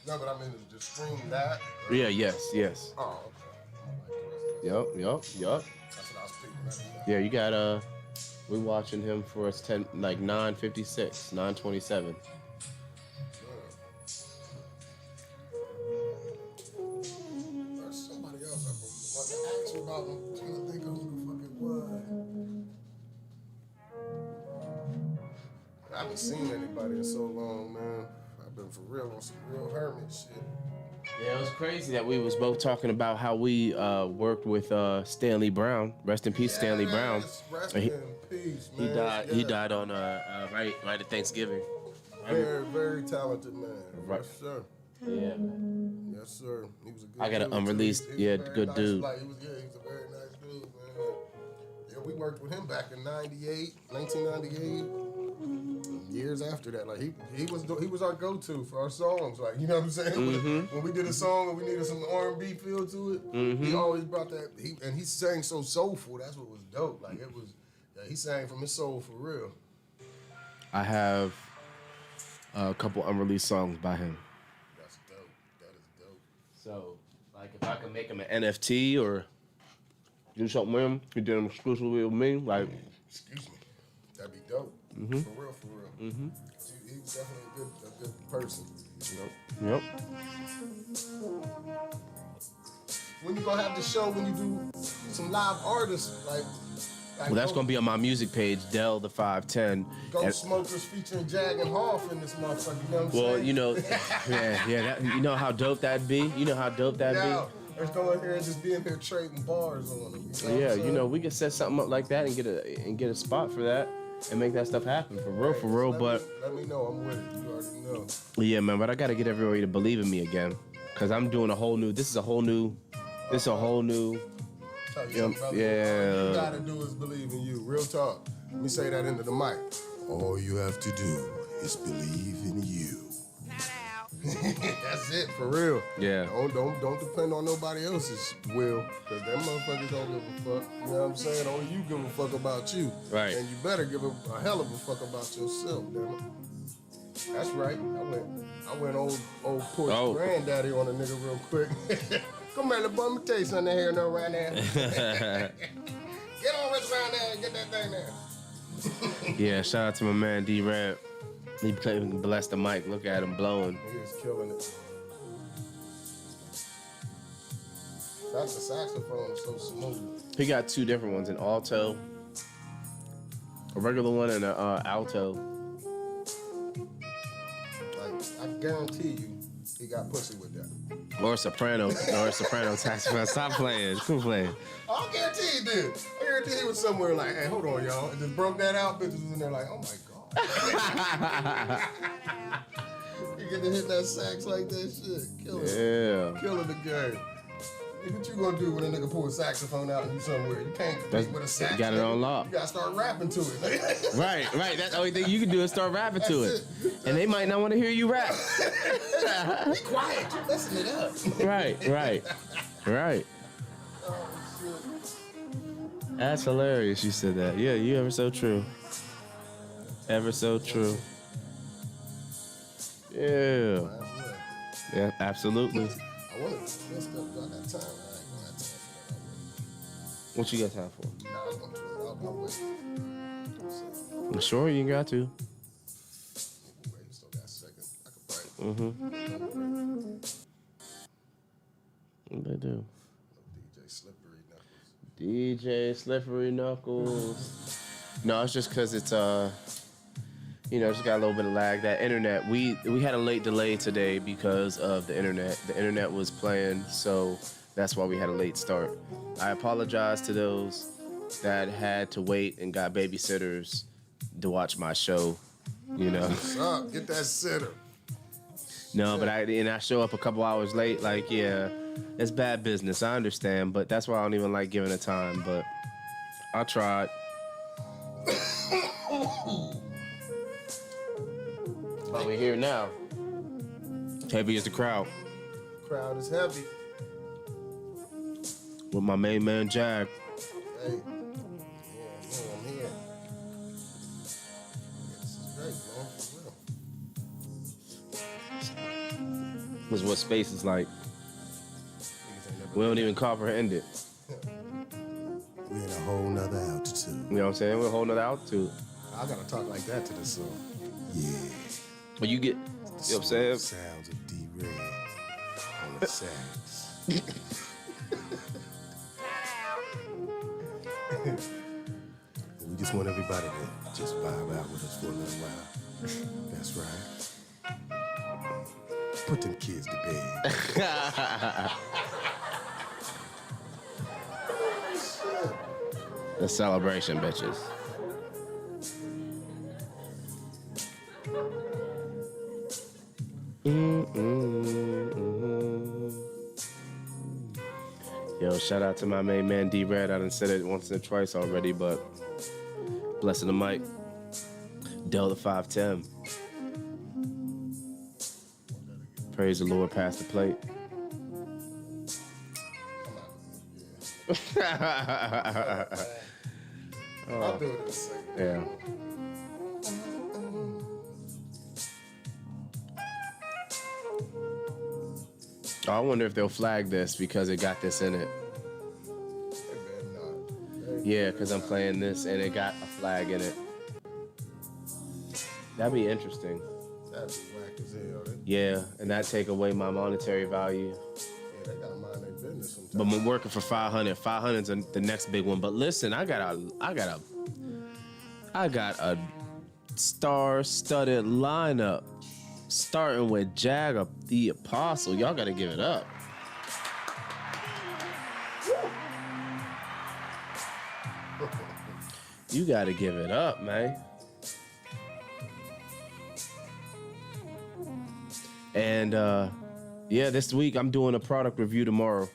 No, but I mean, just stream that. Yeah, yes. Oh, okay. Yup. That's what I was thinking. Yeah, you got we're watching him for 9:56, 9:27. There's somebody else I wanted to ask you about. I'm trying to think of who the fuck it was. I haven't seen anybody in so long, man. I've been for real on some real hermit shit. Yeah, it was crazy that we was both talking about how we worked with Stanley Brown. Rest in peace, Stanley Brown. Rest in peace, man. He died on right at Thanksgiving. Very, very talented man. Right. Yes, sir. Yeah. Yes, sir. He was a good I got an dude, unreleased, too. He was yeah, a very good nice, dude. Like, he was a very nice dude, man. Yeah, we worked with him back in 1998. Years after that, like he was our go-to for our songs, like, you know what I'm saying. When we did a song and we needed some R&B feel to it, he always brought that. He sang so soulful. That's what was dope. Like it was, he sang from his soul for real. I have a couple unreleased songs by him. That's dope. That is dope. So, like, if I could make him an NFT or do something with him, he did them exclusively with me, like. Excuse me. That'd be dope. For real. He was definitely a good person. Yep. When you gonna have the show? When you do some live artists, like Well, that's gonna be on my music page, DelTha510. Ghost Smokers featuring Jag and Hoff in this motherfucker. You know what I'm Well, saying? you know, you know how dope that'd be. You know how dope that'd be. Let's go in here and just be in here trading bars on them. You know Yeah, you know, we could set something up like that and get a spot for that and make that stuff happen for real. But let me know. I'm with it. You already know. Yeah, man. But I gotta get everybody to believe in me again, cause I'm doing a whole new. This is a whole new. Tell you something, brother. Yeah. All you gotta do is believe in you. Real talk. Let me say that into the mic. All you have to do is believe in you. That's it, for real. Yeah. Don't depend on nobody else's will, cause them motherfuckers don't give a fuck. You know what I'm saying? Only you give a fuck about you. Right. And you better give a hell of a fuck about yourself, damn it. That's right. I went old Porch granddaddy on a nigga real quick. Come here, little boy, let me tell you something here no right now. Get on this around there and get that thing there. Yeah, shout out to my man D-Rap. He can bless the mic. Look at him blowing. He is killing it. The saxophone is so smooth. He got two different ones, an alto, a regular one, and an alto. Like, I guarantee you, he got pussy with that. Or a soprano saxophone. Stop playing. Quit playing. I guarantee he did. I guarantee he was somewhere like, hey, hold on, y'all. And just broke that out. Bitches was in there like, oh my God. You get to hit that sax like that shit. Killing it. Killing the game. Hey, what you gonna do when a nigga pull a saxophone out and you somewhere? You can't compete with a sax. You got it on lock. You gotta start rapping to it. Right. That's the only thing you can do is start rapping to it. And they might not want to hear you rap. Be quiet. You messing it up. Right. Oh, shit. That's hilarious you said that. Yeah, you ever so true. Ever so true. Yeah. Yeah, absolutely. I want to twist up. I got time. I ain't gonna have time for that. What you got time for? Nah, I'm gonna twist up. I'll wait. I'm sure you got to. Wait, still got a second. I could probably. They do. DJ Slippery Knuckles. No, it's just because it's just got a little bit of lag. That internet, we had a late delay today because of the internet. The internet was playing, so that's why we had a late start. I apologize to those that had to wait and got babysitters to watch my show. What's up? Get that sitter. No, but I show up a couple hours late. Like, yeah, it's bad business. I understand, but that's why I don't even like giving it time. But I tried. But we're here now. Heavy as the crowd. Crowd is heavy. With my main man, Jag. Hey. Yeah, I'm here. This is great, man. For real. Was what space is like. We don't even comprehend it. We're in a whole nother altitude. You know what I'm saying? We're a whole nother altitude. I gotta talk like that to this song. Yeah. But you get, you know what I'm saying? Sounds of D-Red on the sax. We just want everybody to just vibe out with us for a little while. That's right. Put them kids to bed. The celebration, bitches. Yo, shout out to my main man D-Red. I done said it once or twice already, but blessing the mic. DelTha510. Praise the Lord, pass the plate. I'll do it in a second. Yeah. I wonder if they'll flag this because it got this in it. Yeah, because I'm playing this and it got a flag in it. That'd be interesting. That'd be whack as hell. Yeah, and that take away my monetary value. Yeah, they gotta mind their business sometimes. But I'm working for 500. 500's the next big one. But listen, I got a star-studded lineup, starting with Jag the Apostle. Y'all gotta give it up. You gotta give it up, man. And yeah, this week I'm doing a product review tomorrow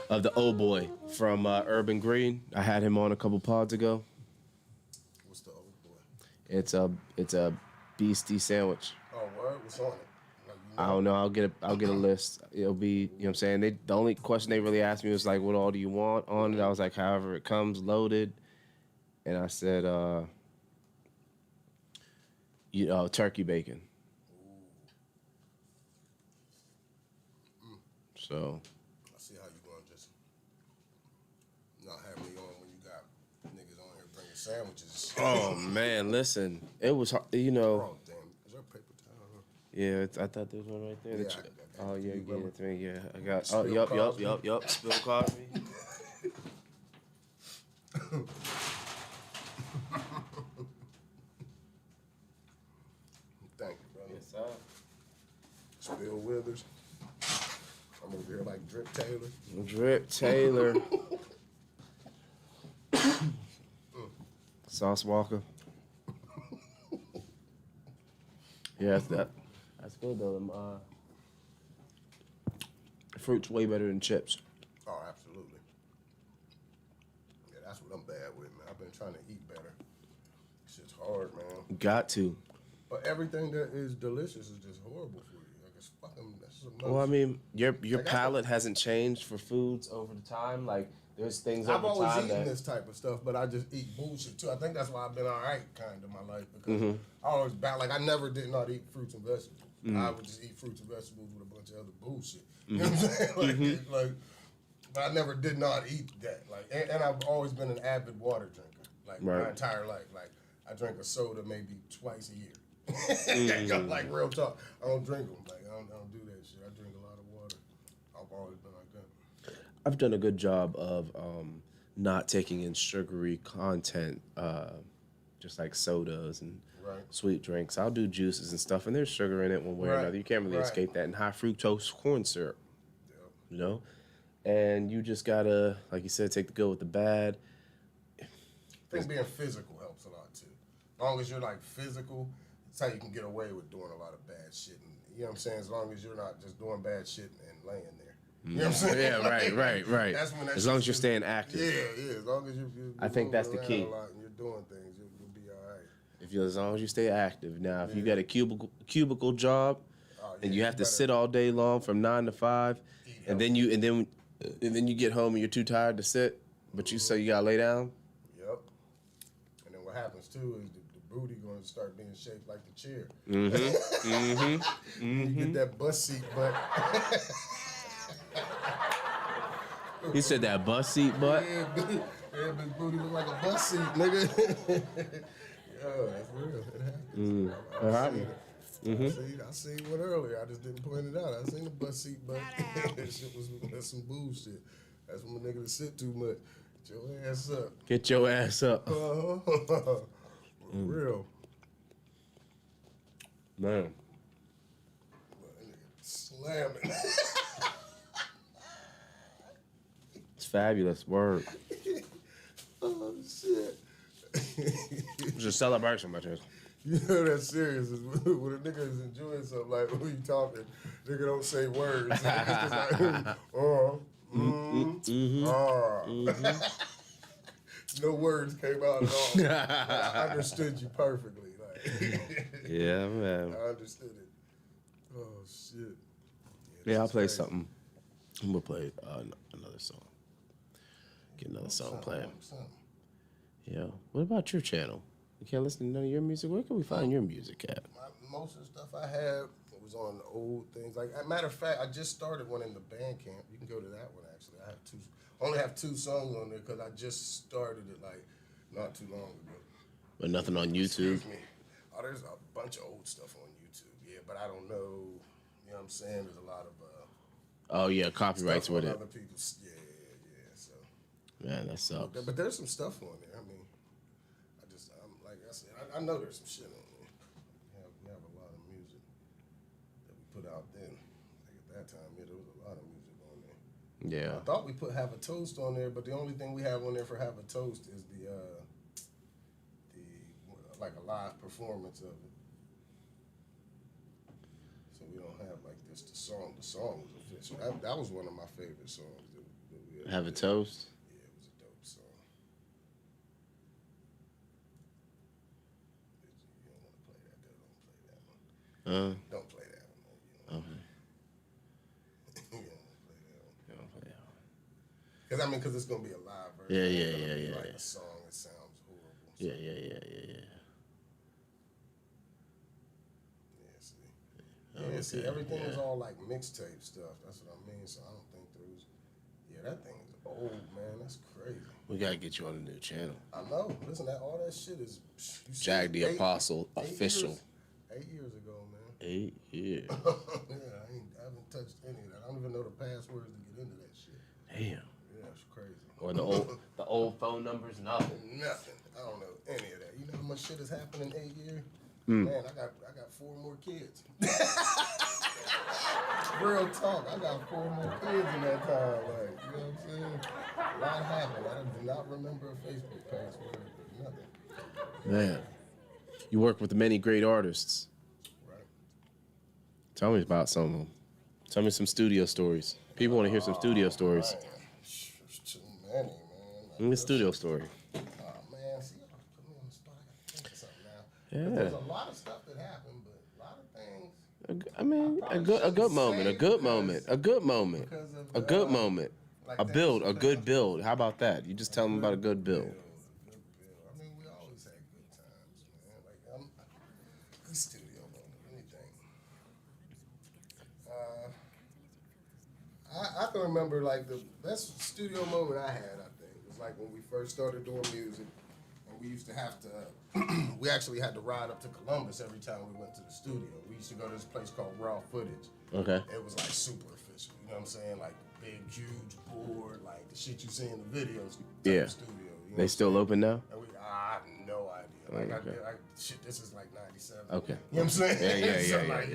of the old boy from Urban Green. I had him on a couple pods ago. What's the old boy? It's a beastie sandwich. Oh, word? What's on it? Like, I don't know. I'll get a list. It'll be, you know what I'm saying? The only question they really asked me was like, what all do you want on it? I was like, however it comes, loaded. And I said, turkey bacon. So. I see how you gonna just not have me on when you got niggas on here bringing sandwiches. Oh man, listen, it was hard, Oh damn, is there a paper towel? Yeah, I thought there was one right there. Yeah, Oh yeah, You give remember? it to me. Yeah, I got. Oh, Spill yup. Cosby. Spill Cosby. Thank you, brother. Yes, sir. Spill Withers. I'm over here like Drip Taylor. Drip Taylor. Sauce Walker. Yeah, that's good though. Them, fruit's way better than chips. Oh, absolutely. Yeah, that's what I'm bad with, man. I've been trying to eat better. Shit's hard, man. Got to. But everything that is delicious is just horrible for you. Like it's fucking. That's some Well, I mean, your Like, palate hasn't changed for foods over the time. Like there's things I've over always time eaten that this type of stuff, but I just eat bullshit too. I think that's why I've been all right kind of my life because I always like I never did not eat fruits and vegetables. I would just eat fruits and vegetables with a bunch of other bullshit. You know what I'm saying? Like, but I never did not eat that. Like, and I've always been an avid water drinker. Like my entire life. Like I drink a soda maybe twice a year. Like real talk, I don't drink them. Like I don't do that shit. I drink a lot of water. I've always been like that. I've done a good job of not taking in sugary content, just like sodas and sweet drinks. I'll do juices and stuff, and there's sugar in it one way or another. You can't really escape that. And high fructose corn syrup, you know? And you just gotta, like you said, take the good with the bad. I think being physical helps a lot too. As long as you're like physical, it's how you can get away with doing a lot of bad shit. And, you know what I'm saying? As long as you're not just doing bad shit and laying there. You know what I'm saying? Yeah, right. That's when as long as you're staying active. Yeah. As long as you're I think that's the key. a lot and you're doing things, you'll be all right. As long as you stay active. Now, if you got a cubicle job and you have to sit all day long from 9 to 5, and then you get home and you're too tired to sit, but you say you gotta lay down. Yep. And then what happens too is the booty going to start being shaped like the chair. You get that bus seat butt. He said that bus seat butt. Yeah, big booty look like a bus seat, nigga. Yo, that's real. It happens. I seen one earlier. I just didn't point it out. I seen the bus seat, but that shit was some bullshit. That's when a nigga to sit too much. Get your ass up. Get your ass up. Real. Man. Slamming. It's fabulous. Word. Oh, shit. It's a celebration, my chest. You know that's serious. Is when a nigga is enjoying something, like, who you talking? Nigga don't say words. It's just like, no words came out at all. I understood you perfectly. Like, Yeah, man. I understood it. Oh, shit. Yeah, I'll play something. I'm gonna play another song. Get another song playing. Yeah. What about your channel? You can't listen to none of your music? Where can we find your music at? Most of the stuff I had was on old things. Like, as a matter of fact, I just started one in the Bandcamp. You can go to that one, actually. I only have 2 songs on there because I just started it, like, not too long ago. But nothing on YouTube? Excuse me. Oh, there's a bunch of old stuff on YouTube, yeah, but I don't know. You know what I'm saying? There's a lot of oh yeah, copyrights stuff with on it. other people's, yeah. So, Man, that sucks. but there's some stuff on there. I mean, I'm like I said, I know there's some shit on there. We have a lot of music that we put out then. Like at that time, yeah, there was a lot of music on there. Yeah. I thought we put Have a Toast on there, but the only thing we have on there for Have a Toast is the like a live performance of it. So we don't have like this. The song was official. That was one of my favorite songs. That we Have a Toast? Yeah, it was a dope song. You don't want to play that, though. Don't play that one. Okay. You don't want to play that one. You don't play that one. Because it's gonna be a live version. Yeah. Like a song, it sounds horrible. So. Yeah. Yeah, see, everything was all like mixtape stuff. That's what I mean. So I don't think there was. Yeah, that thing is old, man. That's crazy. We gotta get you on a new channel. I know. Listen, all that shit is. Jag the Apostle official. 8 years ago, man. 8 years. Yeah, I haven't touched any of that. I don't even know the passwords to get into that shit. Damn. Yeah, it's crazy. Or the old phone numbers, nothing. Nothing. I don't know any of that. You know how much shit has happened in 8 years? Man, I got 4 more kids. Real talk. I got 4 more kids in that time. Like, you know what I'm saying? A lot happened. I do not remember a Facebook password. Nothing. Man, you work with many great artists. Right. Tell me about some of them. Tell me some studio stories. People want to hear some studio stories. Man. There's too many, man. Like, Give me a studio story. man, see, y'all put me on the spot. I gotta think of something now. Yeah. But there's a lot of stuff that happened, but a lot of things. A good moment. Like A good build. How about that? You just tell them about a good build. I mean, we always had good times, man. Like, good studio moment, anything. I can remember, like, the best studio moment I had, I think, was like when we first started doing music, and we used to have to, we actually had to ride up to Columbus every time we went to the studio. We used to go to this place called Raw Footage. Okay. It was, like, super official, you know what I'm saying? Like, big, huge board, like the shit you see in the videos. Yeah. Studio, you know They still open now? and I have no idea. Like, Okay. shit, this is like 97. Okay. You know what I'm saying? Yeah. So, like,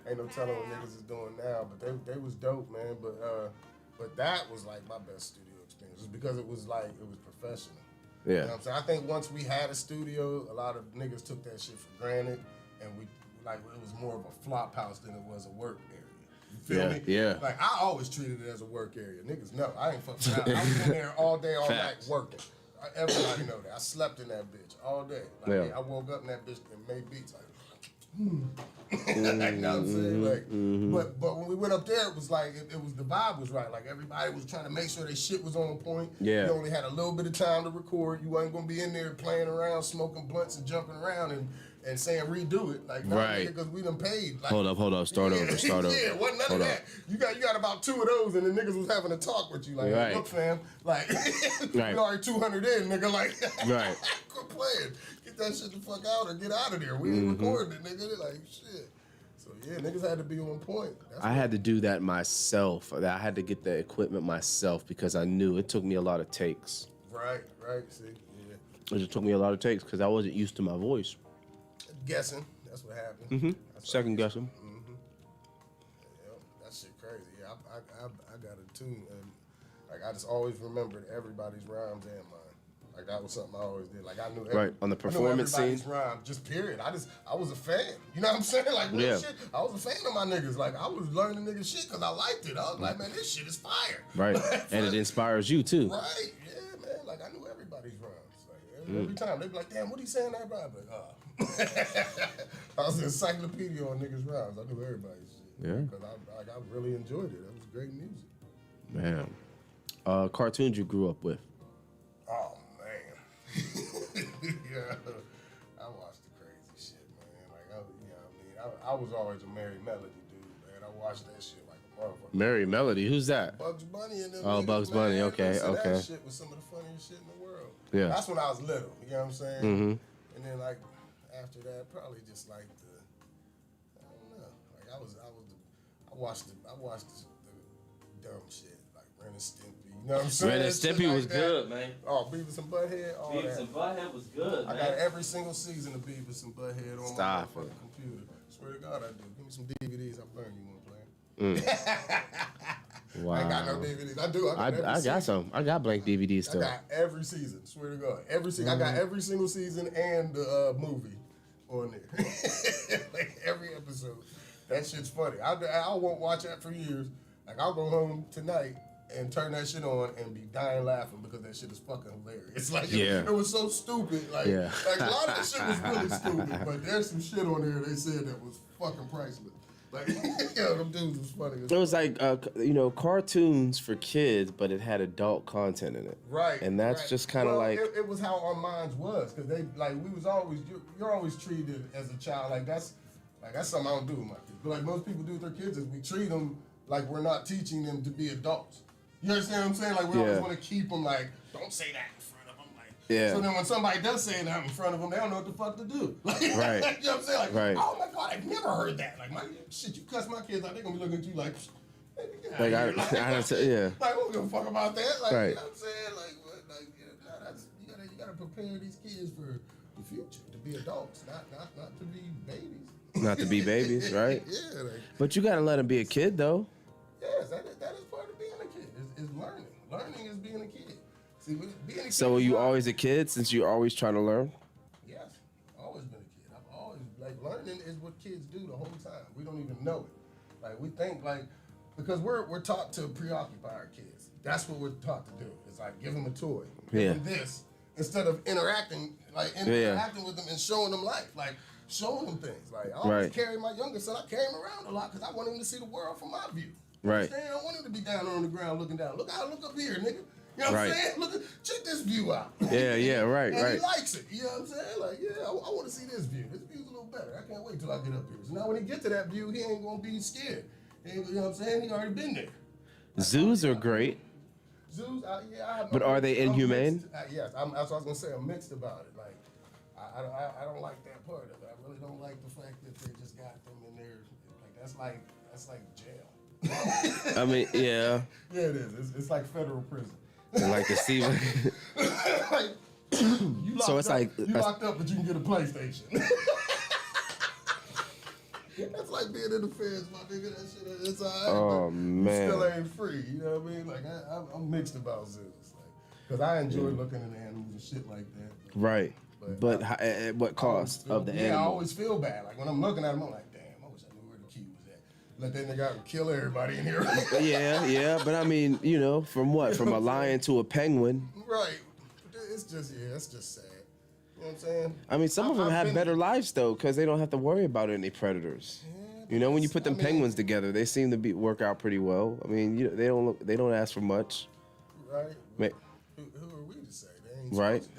Ain't no telling what niggas is doing now, but they was dope, man. But that was like my best studio experience, just because it was professional. You know Yeah. what I'm saying? I think once we had a studio, a lot of niggas took that shit for granted, and it was more of a flop house than it was a work area. You feel me? Yeah. Like, I always treated it as a work area. Niggas know. I ain't fucking around. I was in there all day, all Facts. night working. Everybody know that. I slept in that bitch all day. Like, Yeah. I woke up in that bitch and made beats like, like, you know what I'm saying? Like, but when we went up there, it was like, it was, the vibe was right. Like, everybody was trying to make sure their shit was on point. Yeah. You only had a little bit of time to record. You wasn't gonna be in there playing around, smoking blunts and jumping around and saying redo it. Like, Right. Because we done paid. Like, Hold up. Start over. Yeah, wasn't none of that. You got about 2 of those, and the niggas was having a talk with you. Like, Right. look, fam, like, we Right. already 200 in, nigga. Like, Right. quit playing. Get that shit the fuck out or get out of there. We ain't recording it, nigga. They're like, shit. So, yeah, niggas had to be on point. I had to do that myself. I had to get the equipment myself because I knew it took me a lot of takes. Right. See, yeah. It just took me a lot of takes because I wasn't used to my voice. Guessing. That's what happened. Second guessing. Yep, that shit crazy. Yeah, I got a tune, and like I just always remembered everybody's rhymes and mine. Like that was something I always did. Like I knew Right, on the performance everybody's scene? rhyme, just period. I was a fan. You know what I'm saying? Like real Yeah. shit. I was a fan of my niggas. Like I was learning niggas shit because I liked it. I was like, man, this shit is fire. Right. And it inspires you too. Right. Yeah, man. Like I knew everybody's rhymes. Like every time they'd be like, damn, what he saying that about? I'd be like, oh. I was an encyclopedia on niggas' rhymes. I knew everybody's shit. Yeah. Because I really enjoyed it. That was great music. Man. Cartoons you grew up with. Oh man. Yeah. I watched the crazy shit, man. Like I was always a Mary Melody dude, man. I watched that shit like a motherfucker. Mary Melody. Who's that? Bugs Bunny and them. Oh, niggas, Bugs man. Bunny. Okay. That shit was some of the funniest shit in the world. Yeah. That's when I was little. You know what I'm saying? And then like after that, probably just like I don't know. Like I watched the dumb shit like Ren and Stimpy. You know what I'm saying? Ren and Shit Stimpy like was that. good, man. Oh, Beavis and Butthead. All Beavis that. and Butthead was good, I man. got every single season of Beavis and Butthead on Stop my it. fucking computer. Swear to God, I do. Give me some DVDs. I'll burn you one playing. Wow. I ain't got no DVDs. I do. I got some. I got blank DVDs I still. got every season. Swear to God, every season. I got every single season and the movie on there. Like every episode. That shit's funny. I won't watch that for years. Like I'll go home tonight and turn that shit on and be dying laughing because that shit is fucking hilarious. Like it was so stupid. Like, Yeah. like a lot of the shit was really stupid, but there's some shit on there they said that was fucking priceless. Like, them dudes was funny. It was like, cartoons for kids, but it had adult content in it. Right. And that's just kind of like... It was how our minds was, because we was always, you're always treated as a child, that's something I don't do with my kids. But like most people do with their kids is we treat them like we're not teaching them to be adults. You understand what I'm saying? Like we always want to keep them like, don't say that in front of them. Like, Yeah. So then when somebody does say that in front of them, they don't know what the fuck to do. Like, Right. You know what I'm saying? Like, Right. oh my God, I've never heard that. Like, shit, you cuss my kids out, they're gonna be looking at you like, Like, I yeah. Like, I don't give a fuck about that. Like, Right. you know what I'm saying? Like, what? Like, you gotta prepare these kids for the future, to be adults, not to be babies. Not to be babies, right? Yeah. Like, But you gotta let them be a kid, though. yes, that is part of being a kid. Is learning. Learning is being a kid. See, being a kid. So were is you not- always a kid since you're always trying to learn? Yes, always been a kid. I've always like learning is what kids do the whole time. We don't even know it. Like we think like because we're taught to preoccupy our kids. That's what we're taught to do. It's like give them a toy, give them this instead of interacting with them and showing them life, like showing them things. Like I always carry my youngest son. I carry him around a lot because I want him to see the world from my view. Right. I don't want him to be down on the ground looking down. Look up here, nigga. You know what I'm saying? Check this view out. Yeah, right. He likes it. You know what I'm saying? Like, yeah, I want to see this view. This view's a little better. I can't wait till I get up here. So now when he get to that view, he ain't gonna be scared. You know what I'm saying? He already been there. Zoos are great. Zoos, yeah. But are they inhumane? Yes, that's what I was gonna say. I'm mixed about it. Like, I don't like that part of it. I really don't like the fact that they just got them in there. Like that's like jail. I mean, yeah. Yeah, it is. It's like federal prison. Like the Steve. Like, So it's like you locked up, but you can get a PlayStation. That's like being in the feds, my nigga. That shit, it's all right. Oh, but man. You still ain't free. You know what I mean? Like I'm mixed about zoos, because I enjoy looking at animals and shit like that. Right. But at what cost of the animal? Yeah, I always feel bad. Like when I'm looking at them, I'm like, damn, I wish I knew where the key was at. Let that nigga out and kill everybody in here. Yeah. But I mean, from what? From a lion to a penguin. Right. It's just sad. You know what I'm saying? I mean, some of them have better lives though, because they don't have to worry about any predators. Yeah, When you put them penguins together, they seem to work out pretty well. I mean, they don't ask for much. Right. Who are we to say? They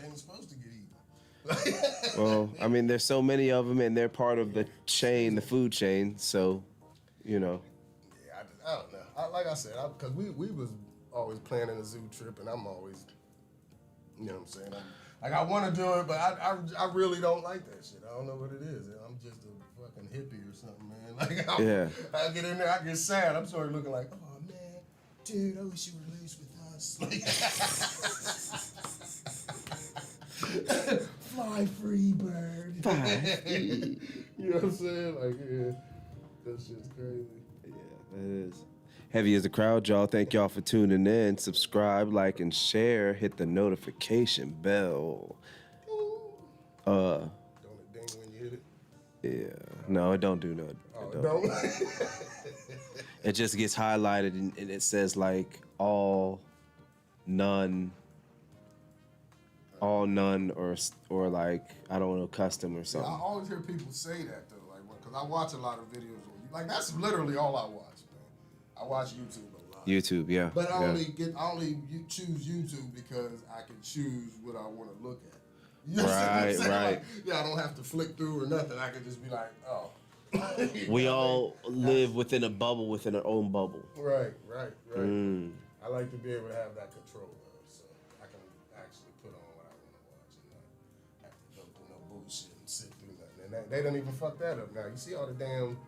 ain't supposed to get eaten. Well, I mean, there's so many of them, and they're part of the chain, the food chain. So, Yeah, I don't know. Like I said, because we was always planning a zoo trip, and I'm always, you know what I'm saying? I want to do it, but I really don't like that shit. I don't know what it is. I'm just a fucking hippie or something, man. Like, I get in there, I get sad. I'm sort of looking like, oh man, dude, I wish you were loose with us. Like, fly free, bird. You know what I'm saying? Like, yeah, that shit's crazy. yeah, it is. Heavy as the crowd, y'all. Thank y'all for tuning in. Subscribe, like, and share. Hit the notification bell. Don't it ding when you hit it? Yeah. No, it don't do no. Oh, don't. It just gets highlighted and it says like all, none, or like, I don't know, custom or something. I always hear people say that though, like, because I watch a lot of videos on you. Like, that's literally all I watch, man. I watch YouTube a lot. YouTube, yeah. But I only choose YouTube because I can choose what I want to look at. You know what I'm saying? Right. Like, I don't have to flick through or nothing. I can just be like, oh. We all live within a bubble, within our own bubble. Right. I like to be able to have that control though, so I can actually put on what I want to watch and not have to go through no bullshit and sit through nothing. And they don't even fuck that up now. You see all the damn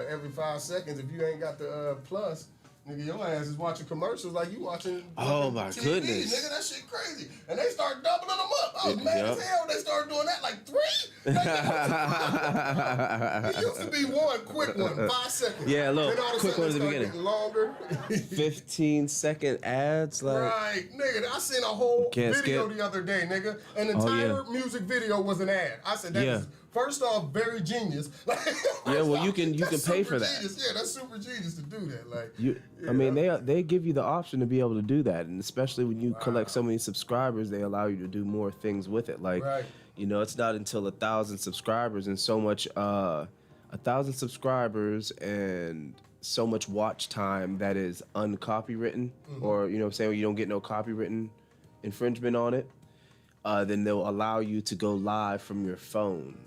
every 5 seconds, if you ain't got the plus, nigga, your ass is watching commercials like you watching Oh my TV, goodness. nigga, that shit crazy. And they start doubling them up. I was mad as hell they started doing that like 3. It used to be one quick one, 5 seconds. Yeah, look, then all of a quick sudden one at the they beginning. getting longer. 15-second ads, like. Right, nigga, I seen a whole Can't video skip. the other day, nigga. An entire music video was an ad. I said that is first off very genius. Yeah, well, you can pay for that. Genius. Yeah, that's super genius to do that. Like, I mean, they give you the option to be able to do that, and especially when you collect so many subscribers, they allow you to do more things with it. Like, it's not until 1,000 subscribers and so much 1,000 subscribers and so much watch time that is uncopywritten, or what I'm saying, you don't get no copywritten infringement on it. Then they'll allow you to go live from your phone.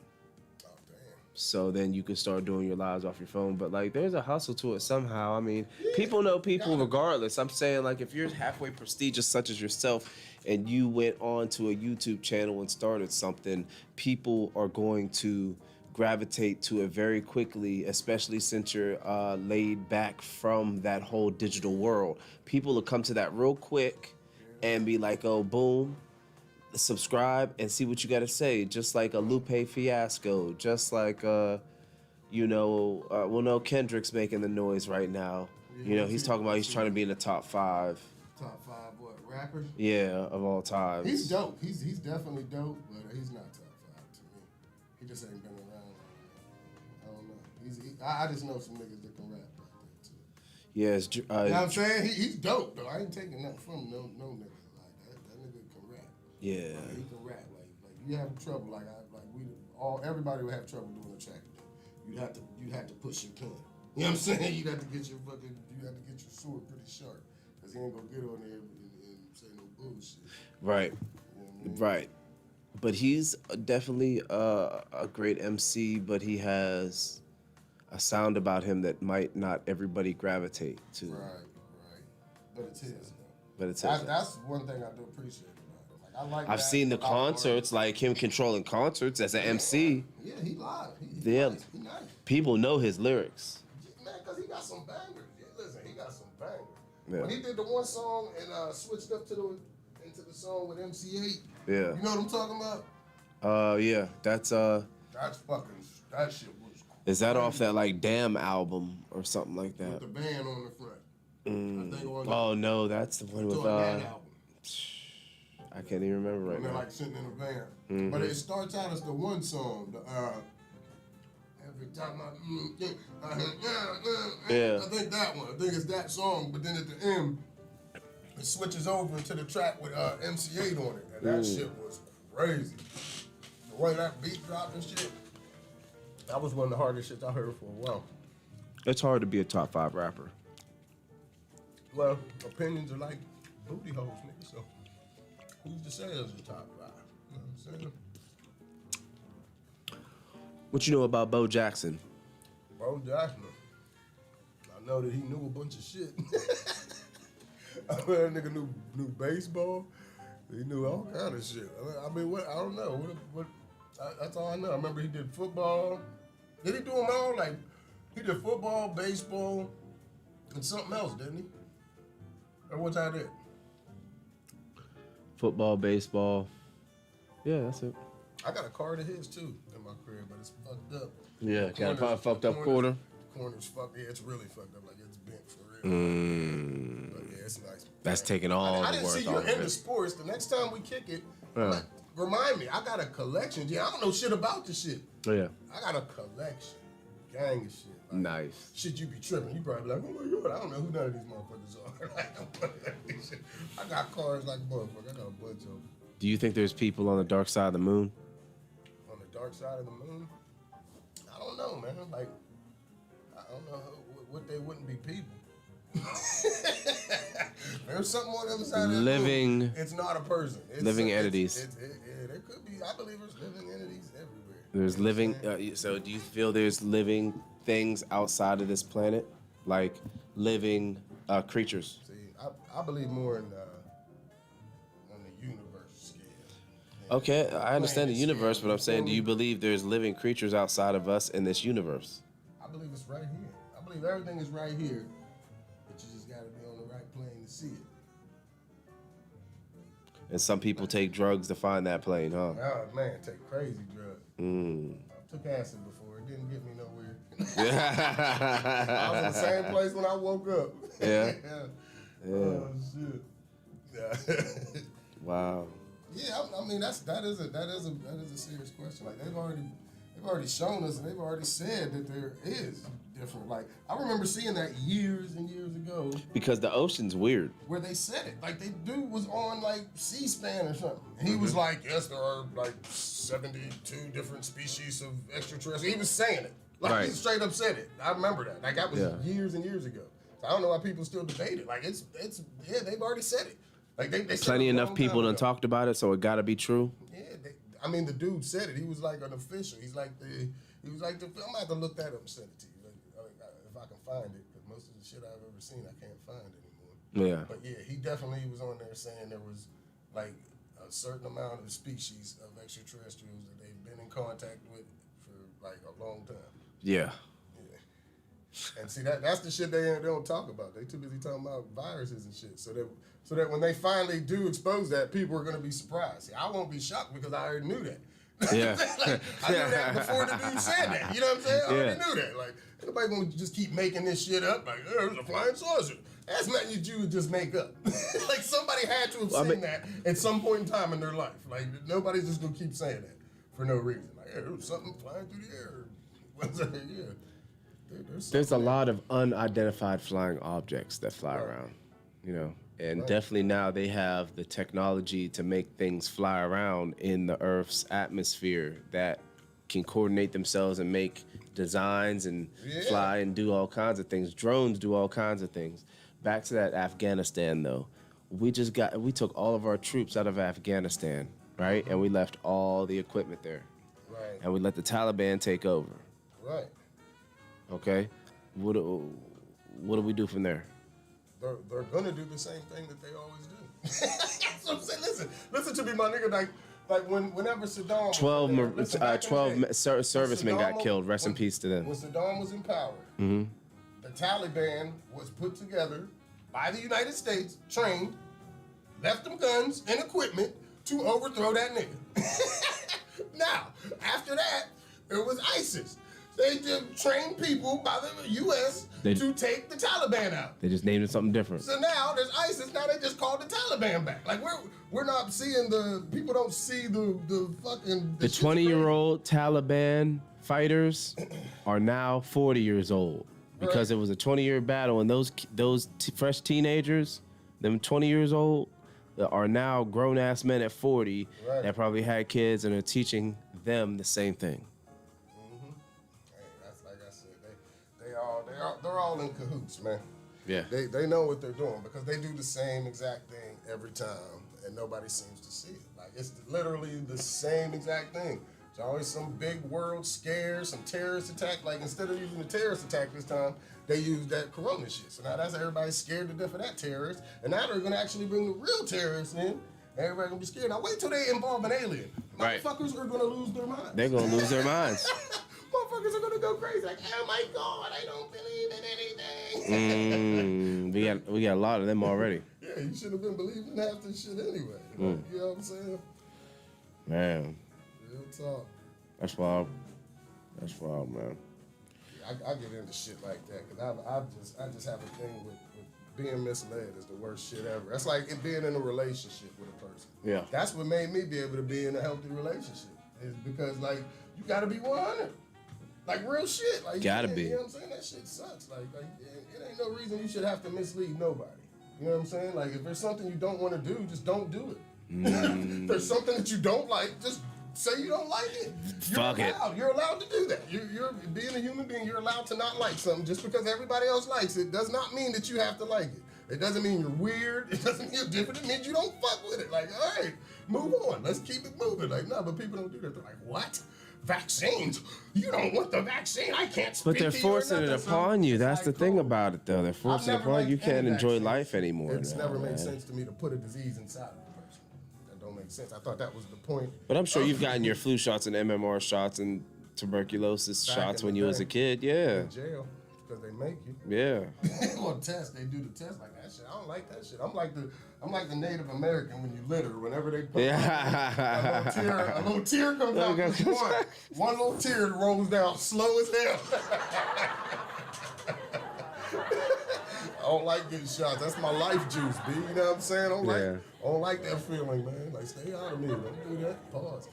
oh damn. So then you can start doing your lives off your phone. But like, there's a hustle to it somehow. I mean, people know people regardless. I'm saying, like, if you're halfway prestigious such as yourself and you went on to a YouTube channel and started something, people are going to gravitate to it very quickly, especially since you're laid back from that whole digital world. People will come to that real quick and be like, oh, boom, subscribe and see what you got to say. Just like a Lupe Fiasco, just like, no, Kendrick's making the noise right now. He's talking about he's trying to be in the top 5. Top 5 what, rappers? Yeah, of all time. He's dope. He's definitely dope, but he's not top 5 to me. He just ain't been around. I don't know. I just know some niggas that can rap like that too. Yeah, you know what I'm saying? He's dope though. I ain't taking nothing from no nigga like that. That nigga can rap. Yeah. He can rap. Like you have trouble. Everybody would have trouble doing a track today. You'd have to push your pen. You know what I'm saying? You'd have to get your sword pretty sharp, cause he ain't gonna get on there and say no bullshit. Right. You know what I mean? Right. But he's definitely a great MC, but he has a sound about him that might not everybody gravitate to. Right. But it's his though. But it's his. That's one thing I do appreciate about him. Like I've seen the concerts, like him controlling concerts as an MC. Yeah, he live. He nice. People know his lyrics. Man, because he got some bangers. Yeah, listen, he got some bangers. Yeah. When he did the one song and switched up into the song with MC8, Yeah. you know what I'm talking about? Yeah, that's that shit was cool. Is that off that like Damn album or something like that? With the band on the front. I think Oh no, that's the one with that album. I can't even remember right And they're now. like sitting in a van. But it starts out as the one song. Every time Yeah. I think that one. I think it's that song. But then at the end, it switches over to the track with MC8 on it. And that shit was crazy. The way that beat dropped and shit. That was one of the hardest shits I heard for a while. It's hard to be a top 5 rapper. Well, opinions are like booty holes, nigga. So who's to say it's the top 5? You know what I'm saying? What you know about Bo Jackson? Bo Jackson. I know that he knew a bunch of shit. I know that nigga knew baseball. He knew all kind of shit. I mean, what? I don't know. That's all I know. I remember he did football. Did he do them all? Like, he did football, baseball, and something else, didn't he? Or what's I did? Football, baseball. Yeah, that's it. I got a card of his too in my crib, but it's fucked up. Yeah, got a fucked up quarter. The corner's fucked. Yeah, it's really fucked up. Like it's bent for real. But yeah, it's nice. That's taking all I the didn't worth see you off of into it. sports. The next time we kick it, remind me. I got a collection. Yeah, I don't know shit about this shit. Oh, yeah. I got a collection. Gang of shit. Like, Nice. Shit you be tripping. You probably be like, oh my God, I don't know who none of these motherfuckers are. Like, I got cards like motherfucker. I got a bunch of them. Do you think there's people on the dark side of the moon? On the dark side of the moon? I don't know, man. Like, I don't know what they wouldn't be people. There's something on the other side of the moon. It's not a person. It's living entities. There could be. I believe there's living entities everywhere. There's living. So do you feel there's living things outside of this planet, like living creatures? See, I believe more in on the universe scale. Okay, I understand the Planet universe, scale. but I'm saying, do you believe there's living creatures outside of us in this universe? I believe it's right here. I believe everything is right here, but you just got to be on the right plane to see it. And some people take drugs to find that plane, huh? Oh man, take crazy drugs. I took acid before. It didn't get me nowhere. I was in the same place when I woke up. Yeah. Yeah. Oh shit. Yeah. Wow. Yeah, I mean that is a serious question. Like they've already shown us, and they've already said that there is different. Like I remember seeing that years and years ago. Because the ocean's dude Where they said it, like the dude was on like C-SPAN or something. And he was like, yes, there are like 72 different species of extraterrestrials. He was saying it, like he straight up said it. I remember that. Like that was years and years ago. So I don't know why people still debate it. Like it's yeah, they've already said it. Like they said Plenty it a enough long people time done ago. talked about it, so it gotta be true. Yeah, I mean the dude said it. He was like an official. He's like He was like, I'm going to have to look that up and send it to you. If I can find it, because most of the shit I've ever seen, I can't find anymore. Yeah. But yeah, he definitely was on there saying there was like a certain amount of species of extraterrestrials that they've been in contact with for like a long time. Yeah. And see, that's the shit they don't talk about. They too busy talking about viruses and shit. So that when they finally do expose that, people are going to be surprised. See, I won't be shocked because I already knew that. Yeah. Like, I knew that before the dude said that. You know what I'm saying? I already knew that. Like, anybody going to just keep making this shit up. Like, there's a flying saucer. That's nothing you would just make up. Like, somebody had to have seen that at some point in time in their life. Like, nobody's just going to keep saying that for no reason. Like, there was something flying through the air. Yeah. There's a lot of unidentified flying objects that fly around, you know, and definitely now they have the technology to make things fly around in the Earth's atmosphere that can coordinate themselves and make designs and fly and do all kinds of things. Drones do all kinds of things. Back to that Afghanistan, though, we took all of our troops out of Afghanistan, right, and we left all the equipment there, and we let the Taliban take over. Right. Okay, what do we do from there? They're gonna do the same thing that they always do. That's what I'm saying. Listen to me, my nigga. Like whenever Saddam 12 servicemen got killed. Rest in peace to them. When Saddam was in power, the Taliban was put together by the United States, trained, left them guns and equipment to overthrow that nigga. Now, after that, it was ISIS. They just trained people by the U.S. to take the Taliban out. They just named it something different. So now there's ISIS. Now they just called the Taliban back. Like we're not seeing people don't see the fucking. The 20-year-old Taliban fighters are now 40 years old because it was a 20-year battle, and those fresh teenagers, them 20 years old, are now grown-ass men at 40 that probably had kids and are teaching them the same thing. They're all in cahoots, man. Yeah. They know what they're doing because they do the same exact thing every time, and nobody seems to see it. Like, it's literally the same exact thing. It's always some big world scare, some terrorist attack. Like, instead of using the terrorist attack this time, they used that corona shit. So now that's everybody's scared to death of that terrorist, and now they're going to actually bring the real terrorists in. Everybody's going to be scared. Now wait till they involve an alien. Motherfuckers are going to lose their minds. They're going to lose their minds. Motherfuckers are gonna go crazy, like, oh my God, I don't believe in anything. We got a lot of them already. Yeah, you should have been believing half this shit anyway. Like, you know what I'm saying? Man. Real talk. That's wild, man. Yeah, I get into shit like that because I just have a thing with being misled is the worst shit ever. That's like it being in a relationship with a person. Yeah. That's what made me be able to be in a healthy relationship. Is because like you gotta be 100. Like real shit. Like gotta be. You know what I'm saying? That shit sucks. Like it ain't no reason you should have to mislead nobody. You know what I'm saying? Like if there's something you don't want to do, just don't do it. If there's something that you don't like, just say you don't like it. You're allowed to do that. You're being a human being, you're allowed to not like something just because everybody else likes it does not mean that you have to like it. It doesn't mean you're weird. It doesn't mean you're different. It means you don't fuck with it. Like, all right, move on. Let's keep it moving. Like, no, but people don't do that. They're like, what? Vaccines? You don't want the vaccine? I can't speak But they're to you forcing it upon you. That's the thing cool. about it, though. They're forcing it upon you. You can't enjoy life anymore. It's now, never man. made sense to me to put a disease inside of a person. That don't make sense. I thought that was the point. But I'm sure you've gotten your flu shots and MMR shots and tuberculosis shots when you was a kid. Yeah. In jail. Because they make you. Yeah. On test, they do the test like that shit. I don't like that shit. I'm like the Native American when you litter. Whenever they put a little tear comes out. One little tear rolls down slow as hell. I don't like getting shots. That's my life juice, B. You know what I'm saying? I don't like that feeling, man. Like, stay out of me. Don't do that. Pause.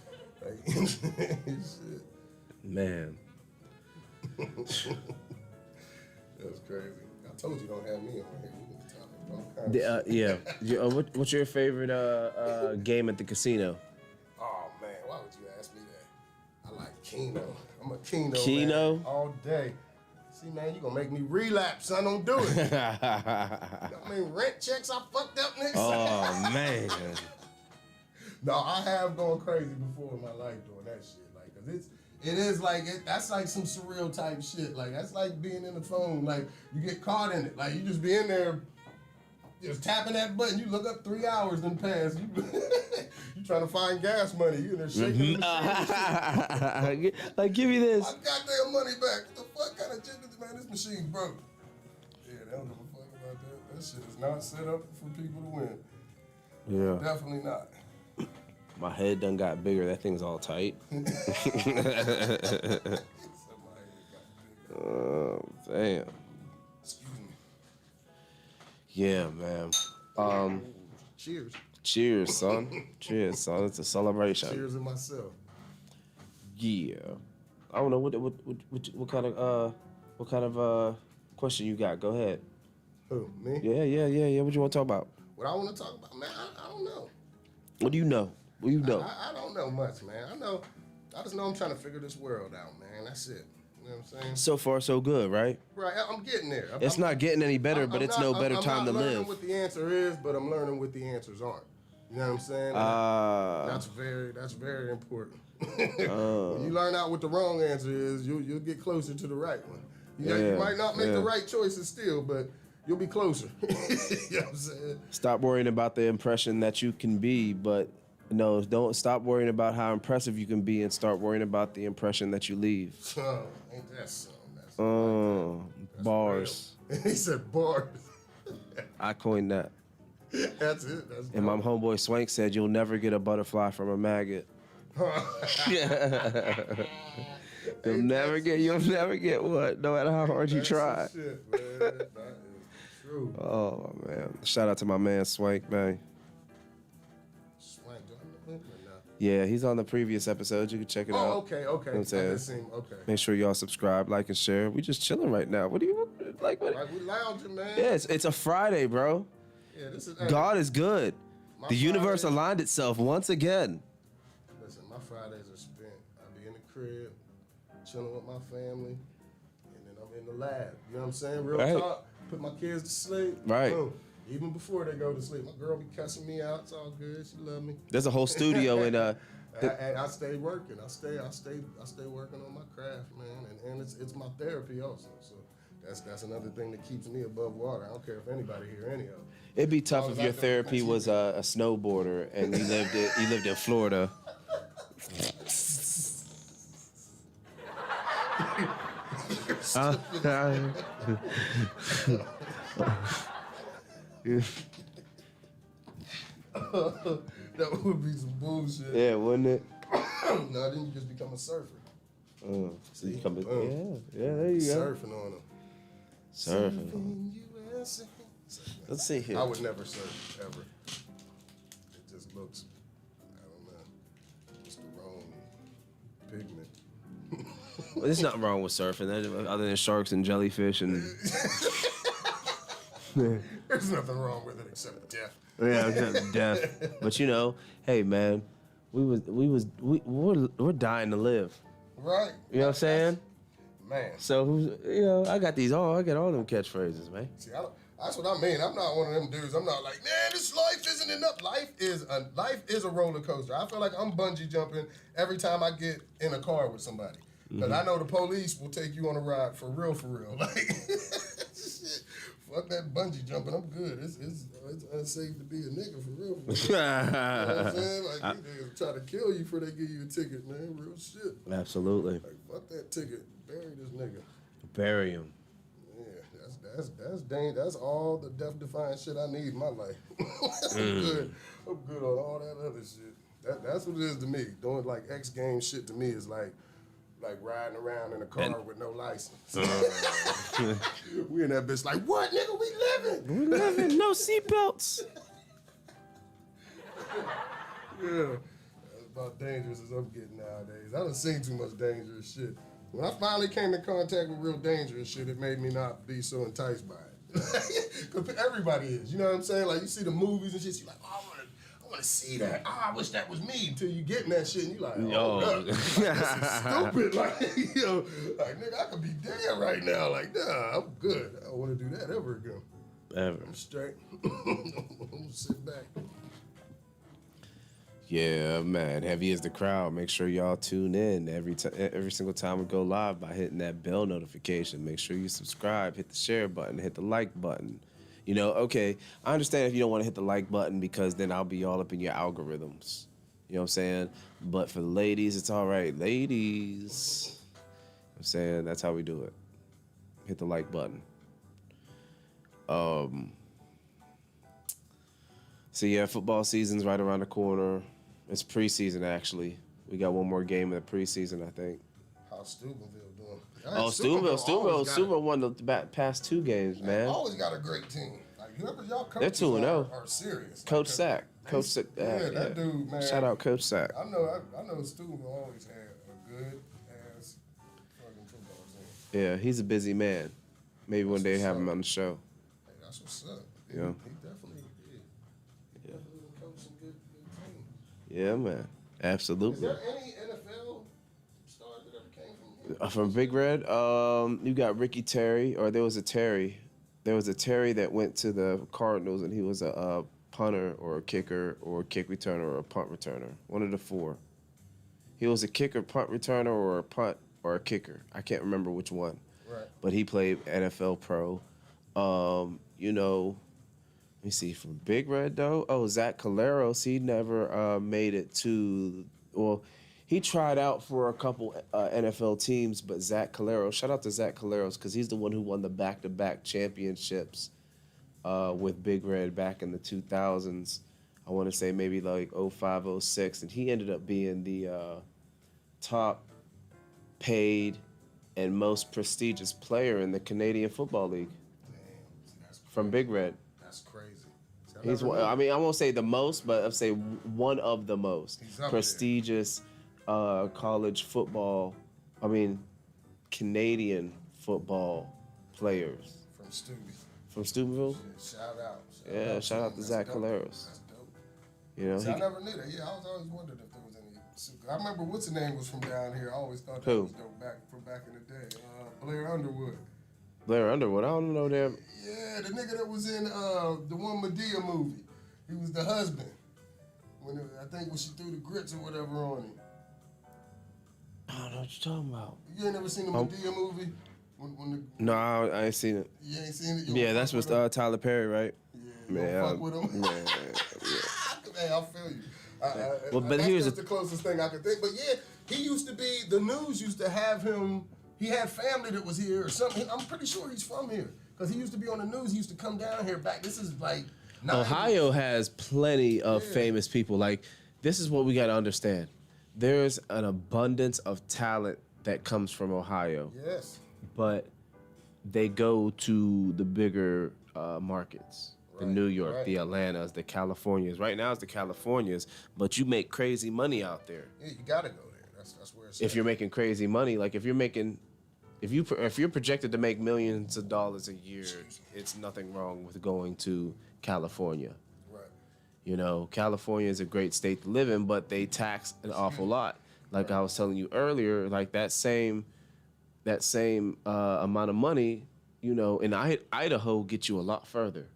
Like, shit. Man. That's crazy. I told you don't have me on here. Yeah. What's your favorite game at the casino? Oh man, why would you ask me that? I like Keno. I'm a Keno. Keno? Man, all day. See, man, you gonna make me relapse. Son, don't do it. I mean, rent checks I fucked up next. Oh man. No, I have gone crazy before in my life doing that shit. Like, cause It is like that's like some surreal type shit. Like that's like being in the phone. Like you get caught in it. Like you just be in there, just tapping that button. You look up 3 hours then pass. You trying to find gas money. You in there shaking the machine. Like give me this. My goddamn money back. What the fuck kind of shit is man? This machine broke. Yeah, they don't give a fuck about that. That shit is not set up for people to win. Yeah. Definitely not. My head done got bigger. That thing's all tight. Oh, damn. Excuse me. Yeah, man. Cheers. Cheers, son. Cheers, son. It's a celebration. Cheers to myself. Yeah. I don't know what kind of question you got. Go ahead. Who, me? Yeah. What you want to talk about? What I want to talk about, man, I don't know. What do you know? What do you know? I don't know much, man. I just know I'm trying to figure this world out, man. That's it. You know what I'm saying? So far, so good, right? Right, I'm getting there. It's not getting any better, but it's no better time to I'm not live. learning what the answer is, but I'm learning what the answers aren't. You know what I'm saying? That's very important. When you learn out what the wrong answer is, you'll get closer to the right one. You might not make the right choices still, but you'll be closer. You know what I'm saying? Stop worrying about the impression that you can be, but no, don't stop worrying about how impressive you can be and start worrying about the impression that you leave. Oh, ain't that something? That's Bars. real. He said bars. I coined that. That's it. That's And my homeboy Swank said, "You'll never get a butterfly from a maggot." You'll never get what, no matter how hard you try. Shit, man. That is true. Oh man! Shout out to my man Swank, man. Swank, do I know him or not? Yeah, he's on the previous episode. You can check it out. Oh, okay. You know what I'm I saying? did see him. Okay. Make sure y'all subscribe, like, and share. We just chilling right now. What do you like? What? Like we lounging, man. Yeah, it's a Friday, bro. Yeah, this is. God is good. My The universe Fridays- aligned itself once again. Listen, my Fridays are spent. I be in the crib, chilling with my family, and then I'm in the lab. You know what I'm saying? Real Right. talk. Put my kids to sleep. Right. Boom. Even before they go to sleep, my girl be cussing me out. It's all good. She love me. There's a whole studio in And I stay working. I stay working on my craft, man. And it's my therapy also. So that's another thing that keeps me above water. I don't care if anybody hear any of it. It'd be tough As long if as I your don't therapy mess was with a snowboarder and you lived in Florida. That would be some bullshit. Yeah, wouldn't it? No, then you just become a surfer. So you come, Boom. yeah, there you go. Surfing on them. Surfing. In USA. Let's see here. I would never surf, ever. It just looks, I don't know, it's the wrong pigment. Well, there's nothing wrong with surfing, other than sharks and jellyfish and There's nothing wrong with it except death. yeah, just death. But you know, hey man, we're dying to live. Right. You know what I'm saying? Man. So I got all them catchphrases, man. See, that's what I mean. I'm not one of them dudes. I'm not like, man, this life isn't enough. Life is a roller coaster. I feel like I'm bungee jumping every time I get in a car with somebody. Because I know the police will take you on a ride for real. Like, shit, fuck that bungee jumping. I'm good. It's unsafe to be a nigga for real. You know what I'm saying? Like, these niggas try to kill you before they give you a ticket, man. Real shit. Absolutely. Like, fuck that ticket. Bury this nigga. Bury him. Yeah, that's dang. That's all the death-defying shit I need in my life. I'm good on all that other shit. That's what it is to me. Doing like X Games shit to me is like riding around in a car with no license. We in that bitch like, what nigga? We living. No seatbelts. Yeah, that's about dangerous as I'm getting nowadays. I done seen too much dangerous shit. When I finally came in contact with real dangerous shit, it made me not be so enticed by it. Because everybody is, you know what I'm saying? Like, you see the movies and shit, you're like, oh, I want to see that. Oh, I wish that was me. Until you get in that shit and you're like, oh, this is stupid. Like, like, nigga, I could be dead right now. Like, nah, I'm good. I don't want to do that ever again. Ever. I'm straight. I'm gonna sit back. Yeah, man. Heavy is the crowd. Make sure y'all tune in every single time we go live by hitting that bell notification. Make sure you subscribe, hit the share button, hit the like button. You know, okay, I understand if you don't want to hit the like button because then I'll be all up in your algorithms. You know what I'm saying? But for the ladies, it's all right. Ladies, you know what I'm saying, that's how we do it. Hit the like button. So yeah, football season's right around the corner. It's preseason, actually. We got one more game in the preseason, I think. How's Steubenville doing? Oh, Steubenville won the past 2 games, man. Always got a great team. Like whoever y'all coaches They're 2-0. are serious. Coach like, Sack. that dude, man. Shout out Coach Sack. I know Steubenville always had a good ass fucking football team. Yeah, he's a busy man. Maybe one day have him on the show. Hey, that's what's up. Yeah. He definitely did. Yeah. Definitely coached some good teams. Yeah, man. Absolutely. Is there any NFL stars that ever came from here? From Big Red, you got Ricky Terry, or there was a Terry. There was a Terry that went to the Cardinals, and he was a punter or a kicker or a kick returner or a punt returner. One of the 4. He was a kicker, punt returner, or a punt or a kicker. I can't remember which one. Right. But he played NFL pro. You know, let me see, from Big Red, though. Oh, Zach Caleros, he never made it to, well, he tried out for a couple NFL teams, but Zach Caleros, shout out to Zach Caleros, because he's the one who won the back-to-back championships with Big Red back in the 2000s. I want to say maybe like 05, 06, and he ended up being the top paid and most prestigious player in the Canadian Football League. Damn, that's From Big Red. That's crazy. He's one, I mean, I won't say the most, but I'll say one of the most prestigious college football, Canadian football players. From Steubenville. From Steubenville? Shout out. Shout out to Zach Caleros. That's dope. You know, See, I never knew that. Yeah, I was always wondered if there was any. I remember what's his name was from down here. I always thought that was dope back in the day. Blair Underwood. Blair Underwood. I don't know them. Yeah, the nigga that was in the one Medea movie. He was the husband. I think when she threw the grits or whatever on him. I don't know what you're talking about. You ain't never seen the Medea movie? No, I ain't seen it. You ain't seen it? Yeah, that's with Tyler Perry, right? Yeah, you don't fuck with him? Man, Hey, I feel you. but that's here's just the closest thing I could think. But yeah, he used to be, the news used to have him, he had family that was here or something. I'm pretty sure he's from here. Because he used to be on the news. He used to come down here back. This is like... Ohio has plenty of famous people. Like, this is what we got to understand. There's an abundance of talent that comes from Ohio. Yes. But they go to the bigger markets. The New York, the Atlantas, the Californias. Right now it's the Californias, but you make crazy money out there. Yeah, you got to go there. That's where it's If you're making crazy money, like if you're projected to make millions of dollars a year, it's nothing wrong with going to California. Right. You know, California is a great state to live in, but they tax an awful lot. Like I was telling you earlier, like that same amount of money, you know, in Idaho gets you a lot further.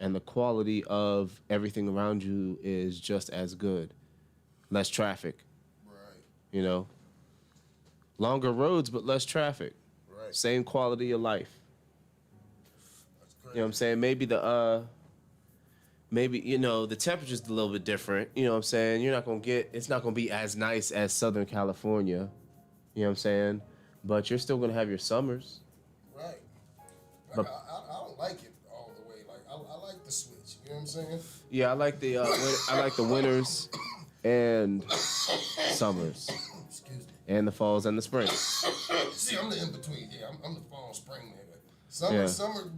And the quality of everything around you is just as good. Less traffic. Right. You know? Longer roads, but less traffic. Right. Same quality of life. That's great. You know what I'm saying? Maybe, you know, the temperature's a little bit different. You know what I'm saying? It's not going to be as nice as Southern California. You know what I'm saying? But you're still going to have your summers. Right. But, I don't like it all the way. Like, I like the switch. You know what I'm saying? Yeah, I like the winters and summers. Excuse me. And the falls and the springs. See, I'm the in-between. Yeah, I'm the fall, spring nigga. Summer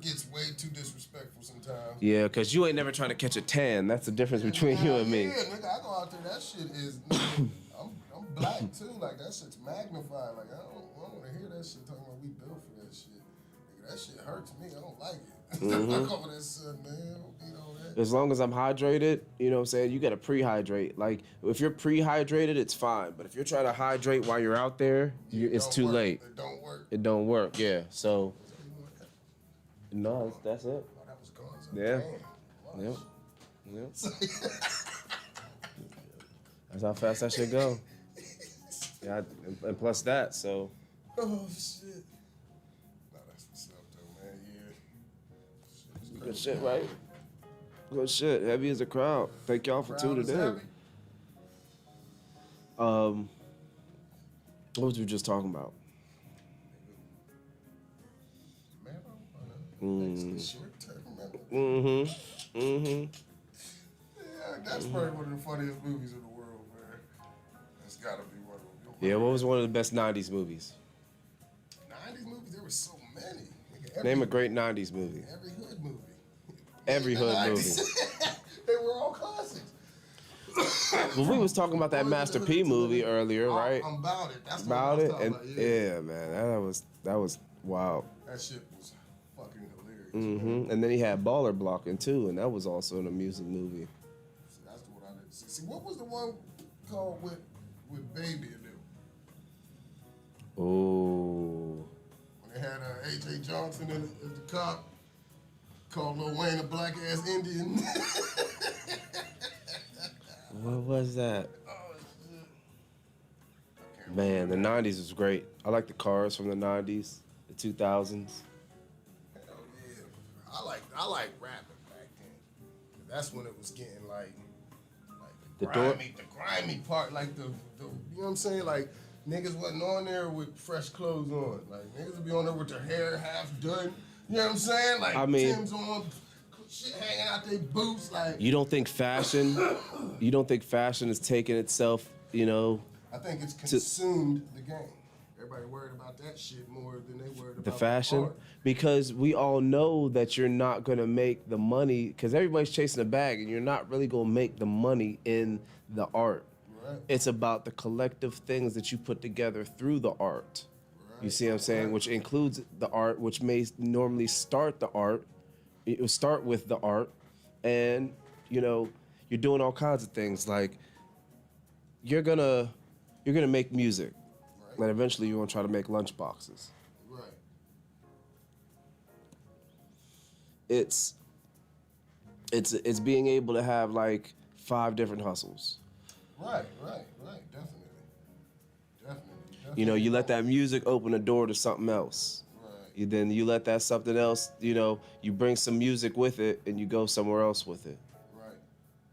gets way too disrespectful sometimes. Yeah, because you ain't never trying to catch a tan. That's the difference between you and me. Yeah, nigga, I go out there, that shit is, nigga, I'm black too. Like, that shit's magnified. Like, I don't want to hear that shit talking about we built for that shit. Nigga, that shit hurts me. I don't like it. Fuck over that sun, man. You know that. As long as I'm hydrated, you know what I'm saying, you got to pre-hydrate. Like, if you're pre-hydrated, it's fine. But if you're trying to hydrate while you're out there, it's too late. It don't work. It don't work, yeah. So, no, that's it. Oh, that was gone. So Yeah. damn. Yep. That's how fast that shit go. Yeah, and plus that, so. Oh, shit. Nah, that's what's up, though, man. Yeah. Good shit, right? Good shit. Heavy as a crowd. Thank y'all for tuning in. What was we just talking about? Man, I don't know. Next short term memory. Mm-hmm. Yeah, that's probably one of the funniest movies in the world, man. That's gotta be one of them. Yeah, what was one of the best 90s movies? 90s movies, there were so many. Nigga, Name a great 90s movie. Every hood movie. Every hood movie. They were all classics. Well, we was talking about that Master P movie earlier, right? I'm about it. That's About what it, I was and talking about. Yeah. yeah, man, that was wild. That shit was fucking hilarious. Mm-hmm. And then he had Baller Blocking too, and that was also an amusing movie. See, that's what I didn't see. See, what was the one called with Baby in there? Oh. When they had A.J. Johnson as the cop, called Lil Wayne a black ass Indian. What was that? Oh shit! Man, the 90s was great. I like the cars from the 90s, the 2000s. Hell yeah! I like rapping back then. That's when it was getting like The the grimy part, like the you know what I'm saying? Like niggas wasn't on there with fresh clothes on. Like niggas would be on there with their hair half done. You know what I'm saying? Like I mean, Tim's on, shit hanging out their boots. Like you don't think fashion is taking itself, you know? I think it's consumed the game. Everybody worried about that shit more than they worried about The fashion, art. because we all know that you're not gonna make the money, because everybody's chasing a bag, and you're not really gonna make the money in the art. Right. It's about the collective things that you put together through the art. You see what I'm saying? Which includes the art, which may normally start the art. It will start with the art, and you know you're doing all kinds of things. Like you're gonna make music, Right. and eventually you're gonna try to make lunch boxes. Right. It's being able to have like 5 different hustles. Right. Definitely. You know, you let that music open the door to something else. Right. Then you let that something else, you know, you bring some music with it and you go somewhere else with it. Right.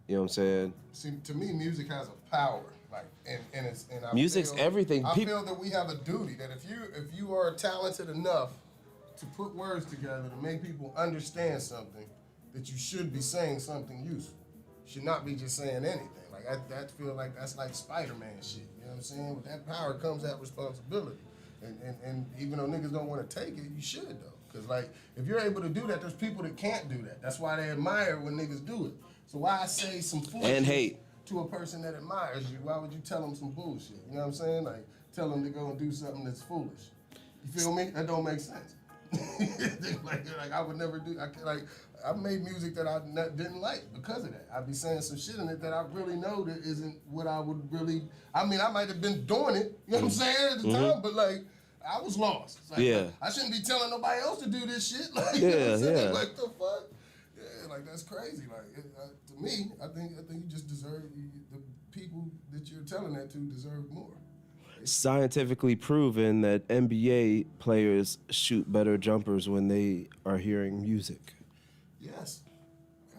You know what I'm saying? See, to me, music has a power. Like, and I Music's feel, everything. I feel that we have a duty that if you are talented enough to put words together to make people understand something, that you should be saying something useful. You should not be just saying anything. Like that feel like that's like Spider-Man shit. You know what I'm saying? With that power comes that responsibility. And even though niggas don't want to take it, you should though. Cause like if you're able to do that, there's people that can't do that. That's why they admire when niggas do it. So why I say some foolishness And hate to a person that admires you? Why would you tell them some bullshit? You know what I'm saying? Like tell them to go and do something that's foolish. You feel me? That don't make sense. like I would never do. I made music that I didn't like because of that. I'd be saying some shit in it that I really know that isn't what I would really. I mean, I might have been doing it. You know what I'm saying at the time, but like I was lost. Like, Yeah. I shouldn't be telling nobody else to do this shit. Like, Yeah, you know what I'm saying? yeah. Like the fuck. Yeah, like that's crazy. Like to me, I think you just deserve the people that you're telling that to deserve more. scientifically proven that NBA players shoot better jumpers when they are hearing music. Yes,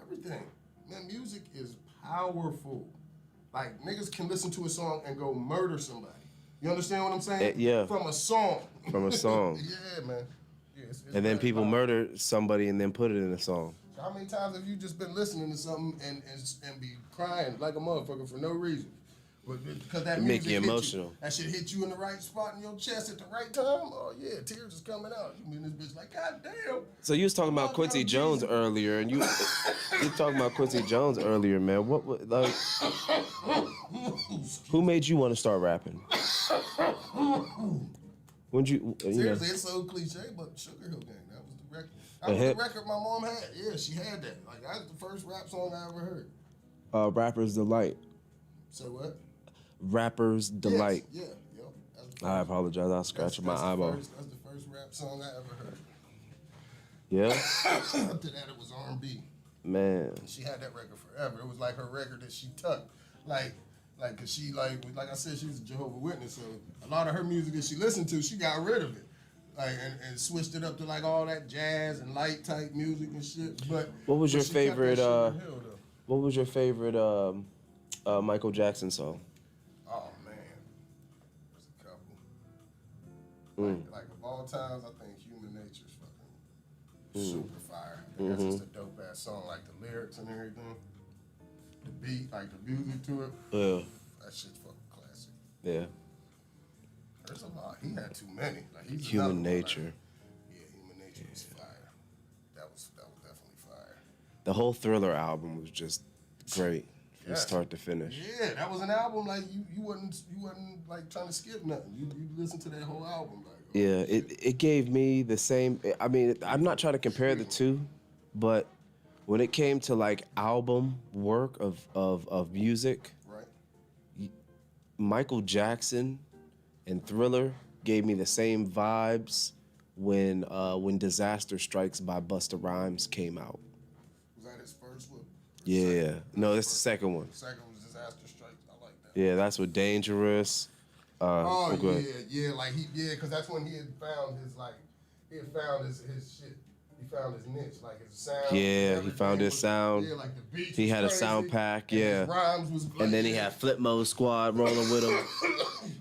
everything. Man, music is powerful. Like, niggas can listen to a song and go murder somebody. You understand what I'm saying? Yeah. From a song. From a song. Yeah, man. Yeah, it's And then very people powerful. murder somebody and then put it in a song. How many times have you just been listening to something and be crying like a motherfucker for no reason? Because that It make music you hit emotional. That shit hit you in the right spot in your chest at the right time. Oh yeah, tears is coming out. You mean this bitch like, God damn. So you was talking about Quincy Jones earlier, and you talking about Quincy Jones earlier, man. What like? Who made you want to start rapping? When you know? Seriously, it's so cliche, but Sugar Hill Gang, that was the record. That was the record my mom had. Yeah, she had that. Like, that was the first rap song I ever heard. Rapper's Delight. So what? Rapper's Delight. Yes, yeah, yep. That's the first, I apologize. I was scratching my eyeball. That's the first rap song I ever heard. Yeah, After that, it was R&B. man. She had that record forever. It was like her record that she tucked. Like Like, cause she like I said, she was a Jehovah's Witness, so a lot of her music that she listened to, she got rid of it, like and switched it up to like all that jazz and light type music and shit. But What was your she kept that favorite? shit on the hill, though. What was your favorite Michael Jackson song? Oh man, there's a couple. Like of all times, I think Human Nature's fucking super fire. I think that's just a dope ass song. Like the lyrics and everything, the beat, like the music to it. Yeah. That shit's fucking classic. Yeah. There's a lot. He had too many. Like he's Human Nature. Yeah, Human Nature was fire. That was definitely fire. The whole Thriller album was just great from Yeah. start to finish. Yeah, that was an album like you wasn't like trying to skip nothing. You listened to that whole album like. Oh, Yeah, shit. it gave me the same. I mean, I'm not trying to compare the two, but when it came to like album work of music, Right. Michael Jackson and Thriller gave me the same vibes when Disaster Strikes by Busta Rhymes came out. Was that his first one? Yeah, no, that's the second one. The second was Disaster Strikes. I like that. Yeah, that's with Dangerous. Oh good. yeah, like because that's when he had found his shit. He found his niche, like his sound. Yeah, he found his sound. Yeah, like the beats. He was had a crazy, sound pack, and yeah. his rhymes was And then he had Flip Mode Squad rolling with him.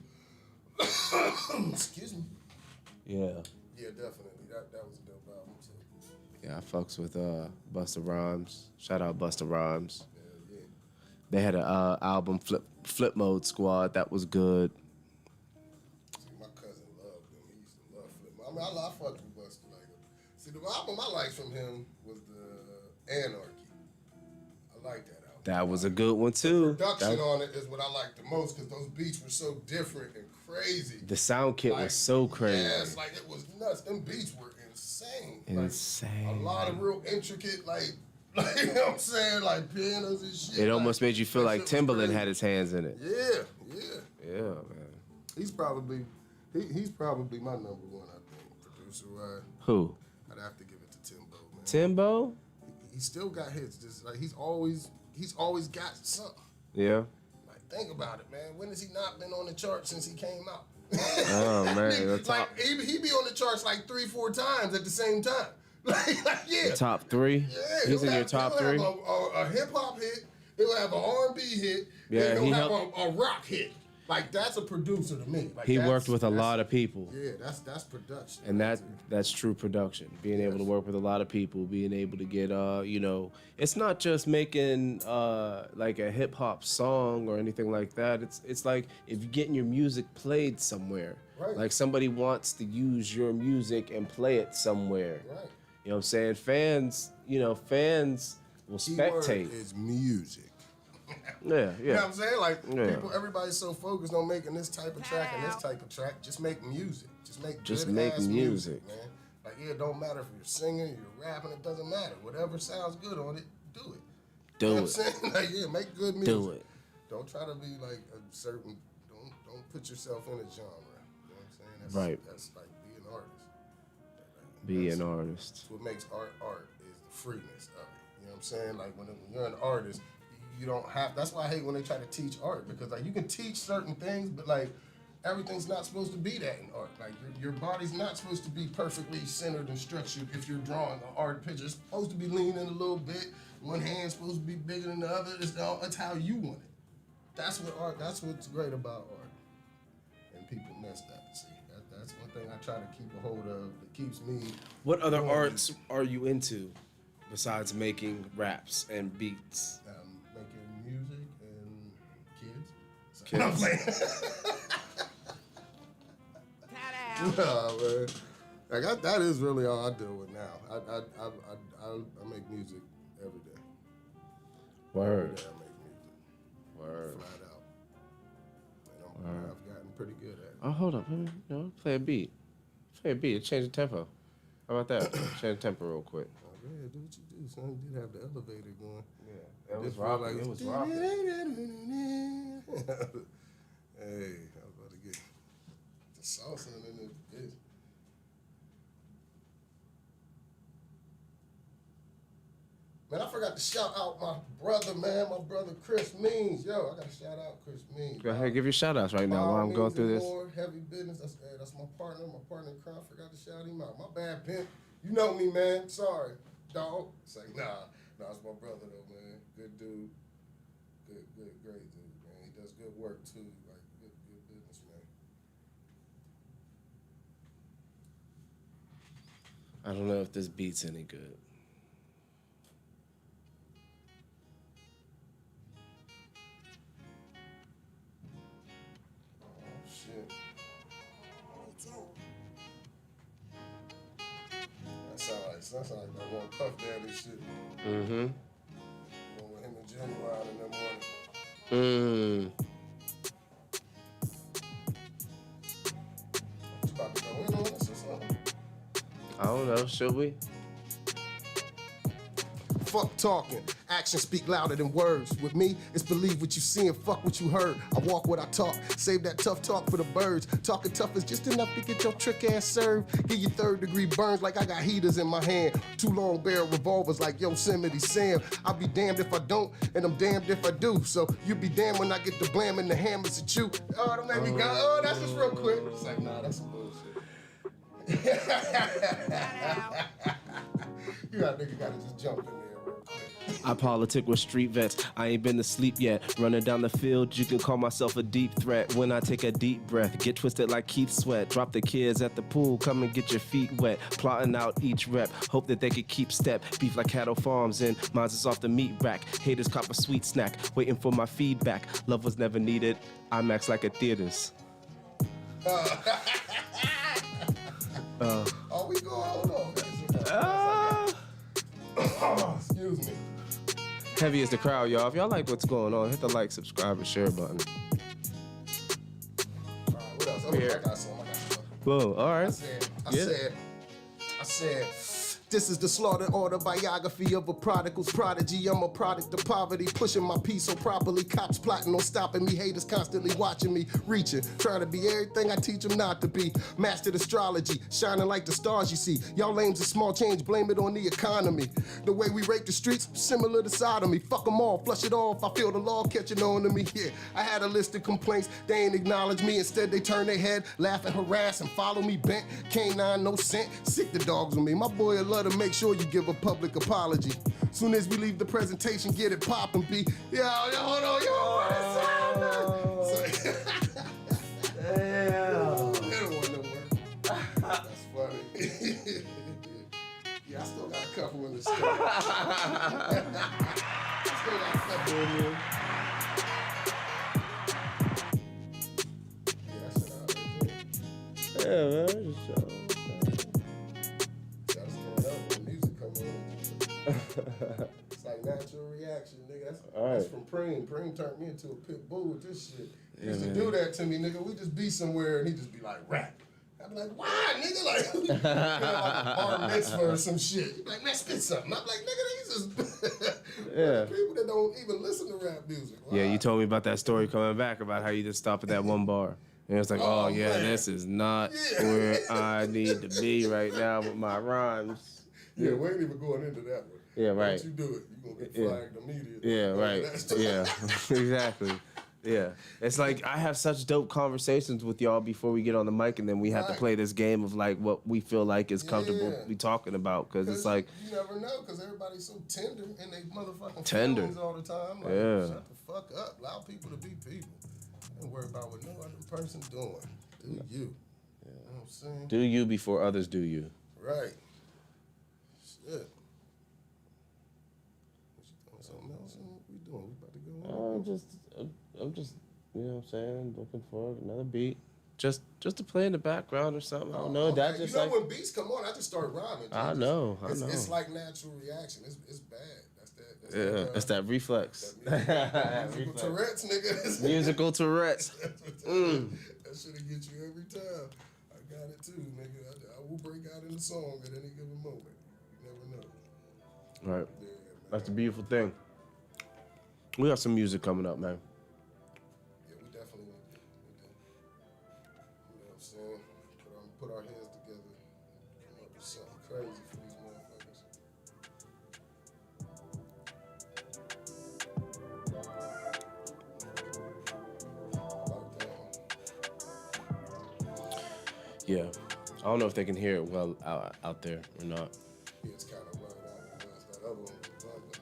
Excuse me. Yeah. Yeah, definitely. That was a dope album too. Yeah, I fucks with Busta Rhymes. Shout out Busta Rhymes. Yeah. They had an album Flip Mode Squad that was good. See, my cousin loved him. He used to love Flip. I mean, I fucked with Busta. Like, see, the album I liked from him was the Anarchy. I like that album. That was a good one too. Production on it is what I liked the most because those beats were so different and crazy. The sound kit was so crazy. Yes, like it was nuts. Them beats were insane. Insane. Like, a lot of real intricate, like you know what I'm saying, like pianos and shit. It almost made you feel that like shit was Timbaland crazy. had his hands in it. Yeah. Yeah, man. He's probably my number one, I think, producer. Who? I'd have to give it to Timbo, man. Timbo? He still got hits. Just like he's always got something. Yeah. Like think about it, man. When has he not been on the chart since he came out? Oh man, the top, Like he be on the charts like 3-4 times at the same time. like yeah. top three? Yeah, He's he'll in your have- top he'll three? have a hip hop hit. He'll have an R&B hit. Yeah, and he he'll have helped- a rock hit. Like that's a producer to me. Like, He that's- worked with a that's- lot of people. Yeah, that's production. And that's true production. Being able to work with a lot of people, being able to get it's not just making like a hip hop song or anything like that. It's like if you're getting your music played somewhere. Right. Like somebody wants to use your music and play it somewhere. Right. You know what I'm saying? Fans will Keyword spectate. is music. Yeah, You know what yeah. I'm saying? Like Yeah. everybody's so focused on making this type of track and this type of track. Just make music. Just make Just good make ass music. man. Like it don't matter if you're singing, you're rapping. It doesn't matter. Whatever sounds good on it, do it. You know Do what I'm it. saying? Like yeah, make good music. Do it. Don't try to be like a certain. Don't put yourself in a genre. You know what I'm saying? That's, Right. That's like be an artist. Be That's- an artist. That's what makes art is the freeness of it. You know what I'm saying? Like when you're an artist, you don't have. That's why I hate when they try to teach art because like you can teach certain things, but like everything's not supposed to be that in art. Like your body's not supposed to be perfectly centered and structured. If you're drawing an art picture, it's supposed to be leaning a little bit. One hand's supposed to be bigger than the other. It's how you want it. That's what art. That's what's great about art. And people miss that. See, that's one thing I try to keep a hold of that keeps me. What other going. arts are you into besides making raps and beats? Making music and kids. Kids. I'm playing. Pat out. Nah, man. Like that is really all I deal with now. I make music every day. Every Word. day I make music. Word. Flat out. And I've gotten pretty good at it. Oh, hold up. Play a beat. Play a beat. Change the tempo. How about that? Change the tempo real quick. Oh, yeah, do what you do, son. You did have the elevator going. Yeah, it was This feel rocking. like It it's- was rocking. Hey, I was about to get the sauce in this bitch. Man, I forgot to shout out my brother, man. My brother Chris Means. Yo, I got to shout out Chris Means. Go ahead, give your shout outs right now while I'm going through this. More heavy business. That's my partner in crime. I forgot to shout him out. My bad, pimp. You know me, man. Sorry, dog. It's like, nah, it's my brother though, man. Good dude. Great dude, man. He does good work too. Like good business, man. I don't know if this beat's any good. That sounds like that one Puff Daddy shit. Mm-hmm. With him and Genuine in that morning. You about to go in on this or something? I don't know. Should we? Fuck talking. Actions speak louder than words. With me, it's believe what you see and fuck what you heard. I walk what I talk. Save that tough talk for the birds. Talking tough is just enough to get your trick ass served. Get your third degree burns like I got heaters in my hand. 2 long barrel revolvers like Yosemite Sam. I'll be damned if I don't, and I'm damned if I do. So you be damned when I get the blam and the hammers at you. Oh, don't make me go. Oh, that's just real quick. It's like, nah, that's some bullshit. You got nigga gotta just jump in there. I politic with street vets. I ain't been to sleep yet. Running down the field, you can call myself a deep threat. When I take a deep breath, get twisted like Keith Sweat. Drop the kids at the pool, come and get your feet wet. Plotting out each rep, hope that they could keep step. Beef like cattle farms and mine's is off the meat rack. Haters cop a sweet snack, waiting for my feedback. Love was never needed. IMAX like at theaters. Oh, we go hold on. Excuse me. Heavy as the crowd, y'all. If y'all like what's going on, hit the like, subscribe, and share button. All right, what else? I got some. Whoa, all right. I said, this is the slaughter autobiography of a prodigal's prodigy. I'm a product of poverty, pushing my piece so properly. Cops plotting on stopping me, haters constantly watching me, reaching, trying to be everything I teach them not to be. Mastered astrology, shining like the stars you see. Y'all lames a small change, blame it on the economy. The way we rape the streets, similar to sodomy. Fuck them all, flush it off, I feel the law catching on to me. Yeah, I had a list of complaints, they ain't acknowledge me. Instead they turn their head, laugh and harass and follow me bent. Canine, no scent, sick the dogs with me. My boy will love to make sure you give a public apology. Soon as we leave the presentation, get it poppin', B. Yo, hold on, Damn. They don't want no work. That's funny. Yeah, I still got a couple in the store. Still got a couple in here. Yeah, that shit out right there. Yeah, man. It's like natural reaction, nigga. All right. That's from Preem. Preem turned me into a pit bull with this shit. He Yeah, used to man. do that to me, nigga. We just be somewhere and he just be like, rap. I'd be like, why, nigga? Like, you know, like a bar mitzvah or some shit. He'd be like, man, spit something. I'm like, nigga, these is Yeah. people that don't even listen to rap music. Wow. Yeah, you told me about that story coming back about how you just stopped at that one bar. And it's like, oh yeah, man. this is not where I need to be right now with my rhymes. Yeah, we ain't even going into that one. Yeah, right. Once you do it, you're going to get flagged immediately. Yeah, right. That's Yeah, exactly. Yeah. It's like I have such dope conversations with y'all before we get on the mic, and then we have to play this game of like what we feel like is comfortable Yeah. we talking about, because it's like you never know, because everybody's so tender and they motherfucking Tender. feelings all the time. Like, Yeah. shut the fuck up. Allow people to be people. Don't worry about what no other person's doing. Do you. You know what I'm saying? do you before others do you. Right. Shit. What you doing? Something else? What we doing? We about to go on? I'm just, you know what I'm saying, looking for another beat. Just to play in the background or something. I don't know. Okay. That just you know like when beats come on, I just start rhyming. I know. It's like natural reaction. It's bad. That's It's that reflex. musical Tourette's, nigga. Musical Tourette's. That shit'll get you every time. I got it too, nigga. I will break out in the song at any given moment. You never know. Right. Yeah, man. That's the beautiful thing. We got some music coming up, man. Yeah, we definitely will. We do. You know what I'm saying? Put our heads together and come up with something crazy for these motherfuckers. Yeah. I don't know if they can hear it well out there or not. Yeah, it's kind of running out because that other one was bubbling.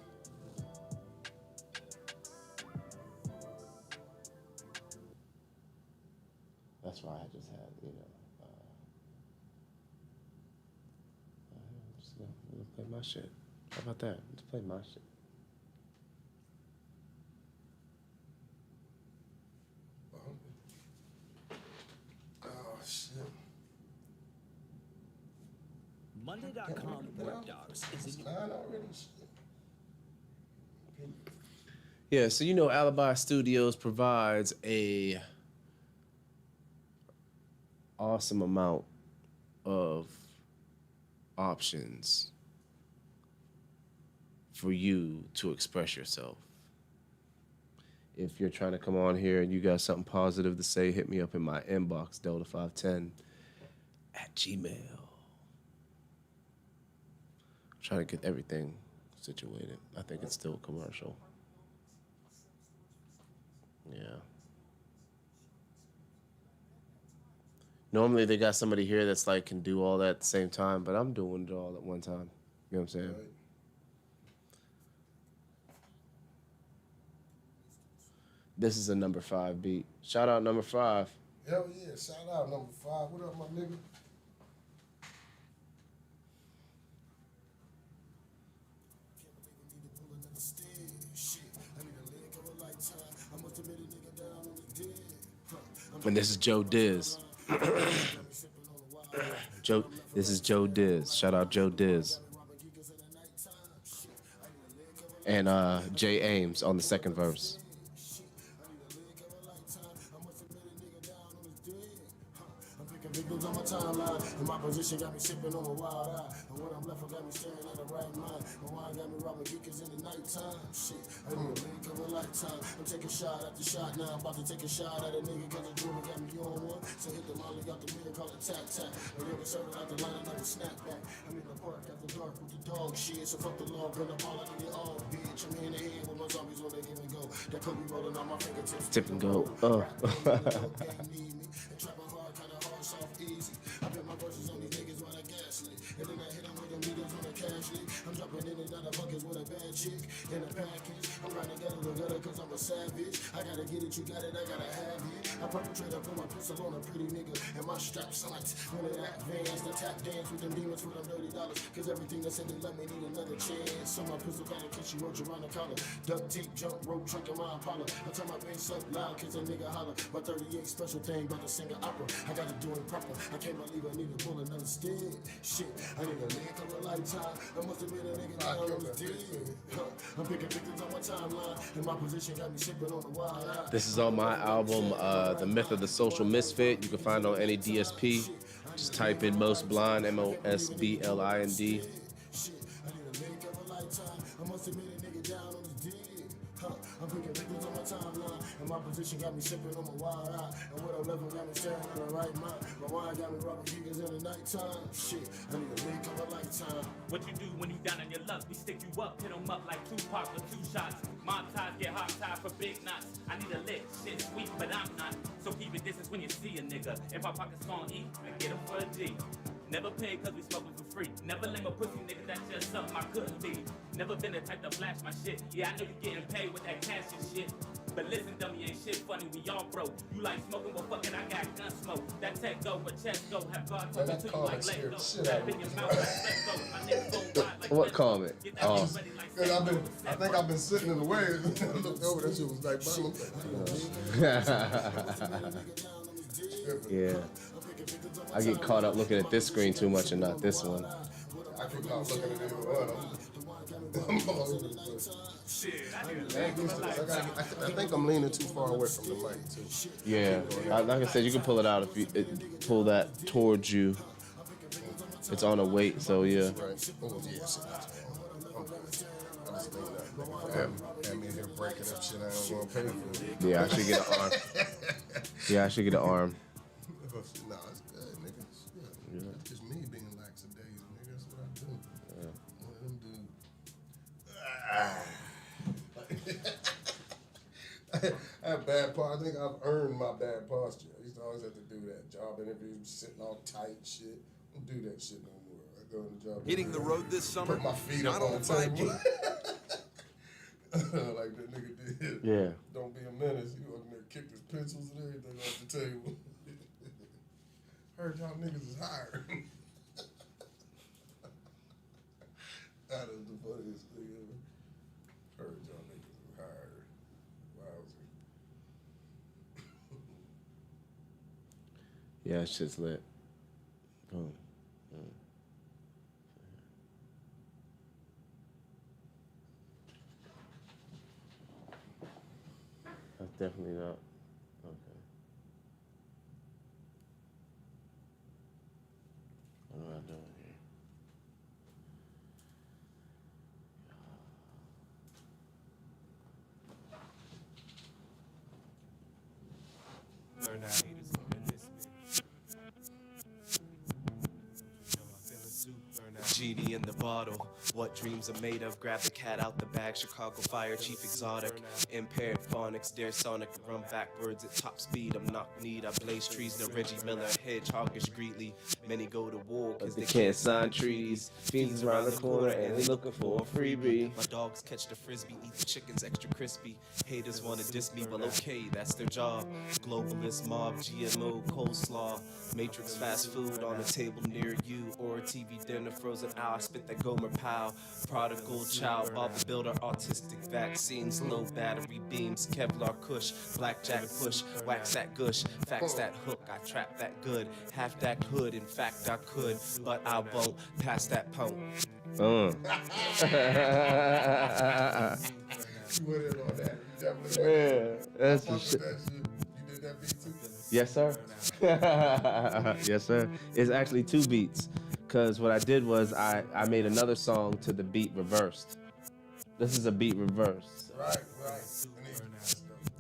That's why I just had, I'm just gonna play my shit. How about that? Let's play my shit. Oh, shit. Monday.com Web Docs is It's in 9 already? Shit. Yeah, so Alibi Studios provides a awesome amount of options for you to express yourself. If you're trying to come on here and you got something positive to say, hit me up in my inbox, DelTha510 @gmail. I'm trying to get everything situated. I think it's still commercial. Yeah. Normally they got somebody here that's like can do all that at the same time, but I'm doing it all at one time. You know what I'm saying? Right. This is a number 5 beat. Shout out number 5. Hell yeah. Shout out number 5. What up, my nigga? And this is Joe Diz. This is Joe Diz. Shout out Joe Diz. And Jay Ames on the second verse. Victims on my timeline, and my position got me sipping on a wild eye. And what I'm left for got me staring at the right mind. My wine got me robbing geekers in the nighttime. Shit, I need a link of a lifetime. I'm taking shot after shot now. I'm about to take a shot at a nigga cause the drummer got me on one. So hit the molly out the mirror, call it tap-tap. And never serve out the line, I never snap back. I'm in the park after dark with the dog shit. So fuck the law, burn up all I need it all, bitch. I'm in the hand with my zombies when they give and go. That could be rolling on my fingertips. Tip and go. Soft, easy. I bet my verses on these niggas while I gaslit. And then I hit them with them niggas on the cash lit. I'm dropping in and out of buckets with a bad chick in a package. I'm riding gutter to gutter cause I'm a savage. I gotta get it, you got it, I gotta have it. I perpetrate, I put my pistol on a pretty nigga. And my straps on it. When it advance, the tap dance with them demons for them dirty dollars. Cause everything that's in it let me need another chance. So my pistol got in case she wrote you around the collar. Duck deep, jump rope, truck in my Impala. I turn my bass up loud cause a nigga holler. My 38 special thing about to sing an opera. I gotta do it proper. I can't believe I need to pull another stick. Shit, I need a link of a lifetime. I must have been a nigga down on the dead. I'm picking victims on my timeline. And my position got me sipping on the wild eye. This is on my album, The Myth of the Social Misfit. You can find it on any DSP. Just type in Most Blind, MOSBLIND. Shit, I need a link of a lifetime. I must have been a nigga down on the dead. I'm picking victims on my timeline. And my position got me sipping on my wild eye. And what I left got me staring at the right mind. My wine got me robbing niggas in the nighttime. Shit, I need a link of a lifetime. What you do when you down on your luck? We stick you up, hit 'em up like Tupac with 2 shots. Mob ties get hot tied for big knots. I need a lick, shit sweet, but I'm not. So keep a distance when you see a nigga. If my pockets gon' eat, I get 'em for a G. Never pay cause we smoking for free. Never lame a pussy nigga, that's just something I couldn't be. Never been the type to flash my shit. Yeah, I know you getting paid with that cash and shit. But listen, dummy, ain't shit funny, we all broke. You like smoking, well fucking I got gun smoke. That tech go, but chest go, have God talking to you like let go. That in your mouth, let go. My niggas gon' ride like What comment? Oh. Cause I think I've been sitting in the way. I looked over, that shit was like, Yeah. I get caught up looking at this screen too much and not this one. I keep not looking at it. I think I'm leaning too far away from the mic too. Yeah. Like I said, you can pull it out if you pull that towards you. It's on a weight, so yeah. Right. Oh, yes. Had me here breaking up shit I don't want to pay for. Yeah, I should get an arm. Yeah, I should get an arm. Nah, it's good, nigga. It's good. It's just me being lackadaisical, nigga. That's what I do. Yeah. One of them dudes. I have bad posture. I think I've earned my bad posture. I used to always have to do that. Job interviews, sitting all tight shit. I don't do that shit no more. I go in the job. Hitting the road this summer, Put my feet not up on on the the 5G. table. Like that nigga did. Yeah. Don't be a menace. He was in there, kicked his pencils and everything off the table. Heard y'all niggas is hired. That is the funniest thing ever. Heard y'all niggas is hired. Wowzy. Yeah, that shit's lit. Boom. That's definitely not. Okay. What am I doing here? Learn how haters learn this bit. Genie in the bottle. What dreams are made of? Grab the cat out the bag. Chicago Fire, Chief Exotic. Impaired phonics, dare Sonic to run backwards at top speed. I'm knock need. I blaze trees. No Reggie Miller, hedgehoggish greedly. Many go to war cause they can't sign treaties. Fiends around the corner and they looking for a freebie. My dogs catch the frisbee, eat the chickens extra crispy. Haters wanna diss me, well okay, that's their job. Globalist mob, GMO, coleslaw. Matrix fast food on a table near you. Or a TV dinner, frozen hour, spit that Gomer Pow. Prodigal child, Bob the Builder, autistic vaccines, low battery beams, Kevlar Kush, blackjack push, wax that gush, facts that hook, I trap that good, half that hood, in fact I could, but I won't pass that punk. You went in on that. You definitely went in. That's I some fuck shit. with that shit. You did that beat too? Yes, sir. Yes, sir. It's actually 2 beats. Because what I did was I made another song to the beat reversed. This is a beat reverse. Right.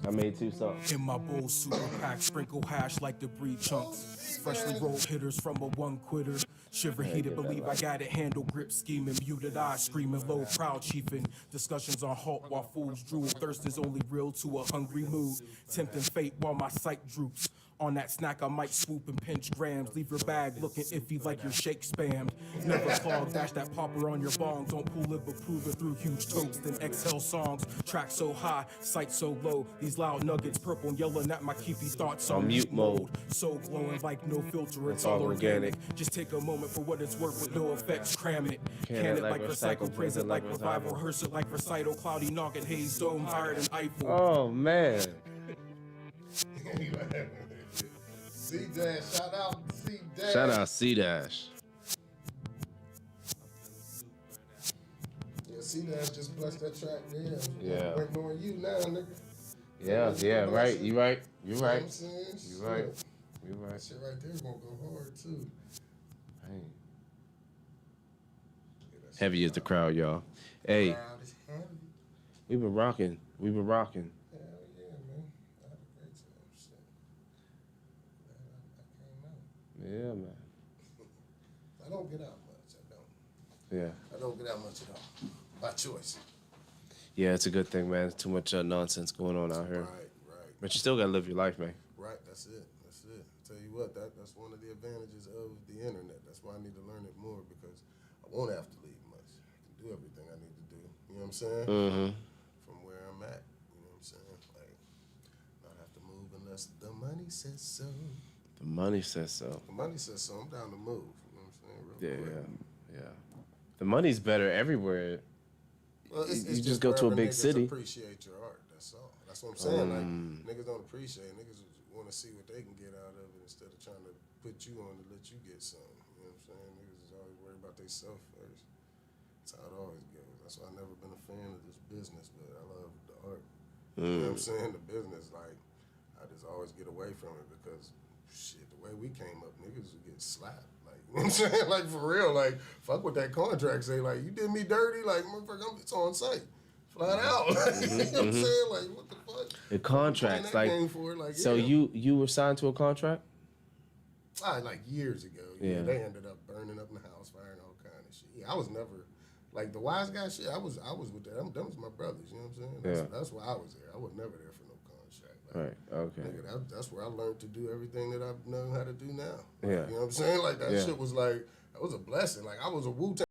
I made 2 songs. In my bowl, super pack, sprinkle hash like debris chunks. Freshly rolled hitters from a one quitter. Shiver heated, believe I got it, handle grip scheming. Muted eyes, screaming low, proud chiefing. Discussions on halt while fools drool. Thirst is only real to a hungry mood. Tempting fate while my sight droops. On that snack, I might swoop and pinch grams. Leave your bag looking iffy like your shake spammed. Never clog, dash that popper on your bong. Don't pull it, but prove it through huge toast. Then exhale songs, track so high, sight so low. These loud nuggets, purple and yelling at my keepy thoughts on mute mode. So glowing like no filter, it's all organic. Just take a moment for what it's worth with no effects, cram it. Can it like recycle, praise it like revival, rehearse it like recital. Cloudy noggin, haze dome, higher than Eiffel. Oh, man. C-Dash, shout out C-Dash. Shout out C-Dash. Yeah, C-Dash just blessed that track there. Yeah. Waiting on you now, nigga. Yeah, right. You right. You You know right. what I'm saying? You right. Shit. You That right. shit right there gonna go hard, too. Hey. Yeah, that shit Heavy is the crowd, y'all. Hey, crowd is heavy. we've been rocking. We've been rocking. Hell yeah, man. I had a great time. Shit. Glad I came out. Yeah, man. I don't get out much. I don't. Yeah. I don't get out much at all. By choice. Yeah, it's a good thing, man. Too much nonsense going on out here. Right. But you still gotta live your life, man. Right, that's it. Tell you what, that's one of the advantages of the internet. That's why I need to learn it more, because I won't have to leave much. I can do everything I need to do. You know what I'm saying? Mm-hmm. From where I'm at. You know what I'm saying? Like, not have to move unless the money says so. The money says so. The money says so. I'm down to move. You know what I'm saying? Real quick. Yeah. The money's better everywhere. Well, it's You just go to a wherever big niggas city. Appreciate your art. That's all. That's what I'm saying. Like, niggas don't appreciate. Niggas want to see what they can get out of it instead of trying to put you on to let you get some. You know what I'm saying? Niggas is always worried about themselves first. That's how it always goes. That's why I've never been a fan of this business, but I love the art. You know what I'm saying? The business, like, I just always get away from it because, shit, the way we came up, niggas would get slapped. Like, you know what I'm saying? Like, for real, like, fuck what that contract say. Like, you did me dirty, like, motherfucker, it's on site. Flat out. You know what I'm saying? Like, what the fuck? The contracts, like, so yeah. you were signed to a contract? Like years ago. Yeah. They ended up burning up the house, firing all kind of shit. Yeah, I was never, like, the wise guy shit, I was with that. Them was my brothers, you know what I'm saying? That's why I was there. I was never there for no contract. Right. Okay. Nigga, that's where I learned to do everything that I know how to do now. Yeah. You know what I'm saying? Like that Yeah. shit was like, that was a blessing. Like I was a Wu-Tang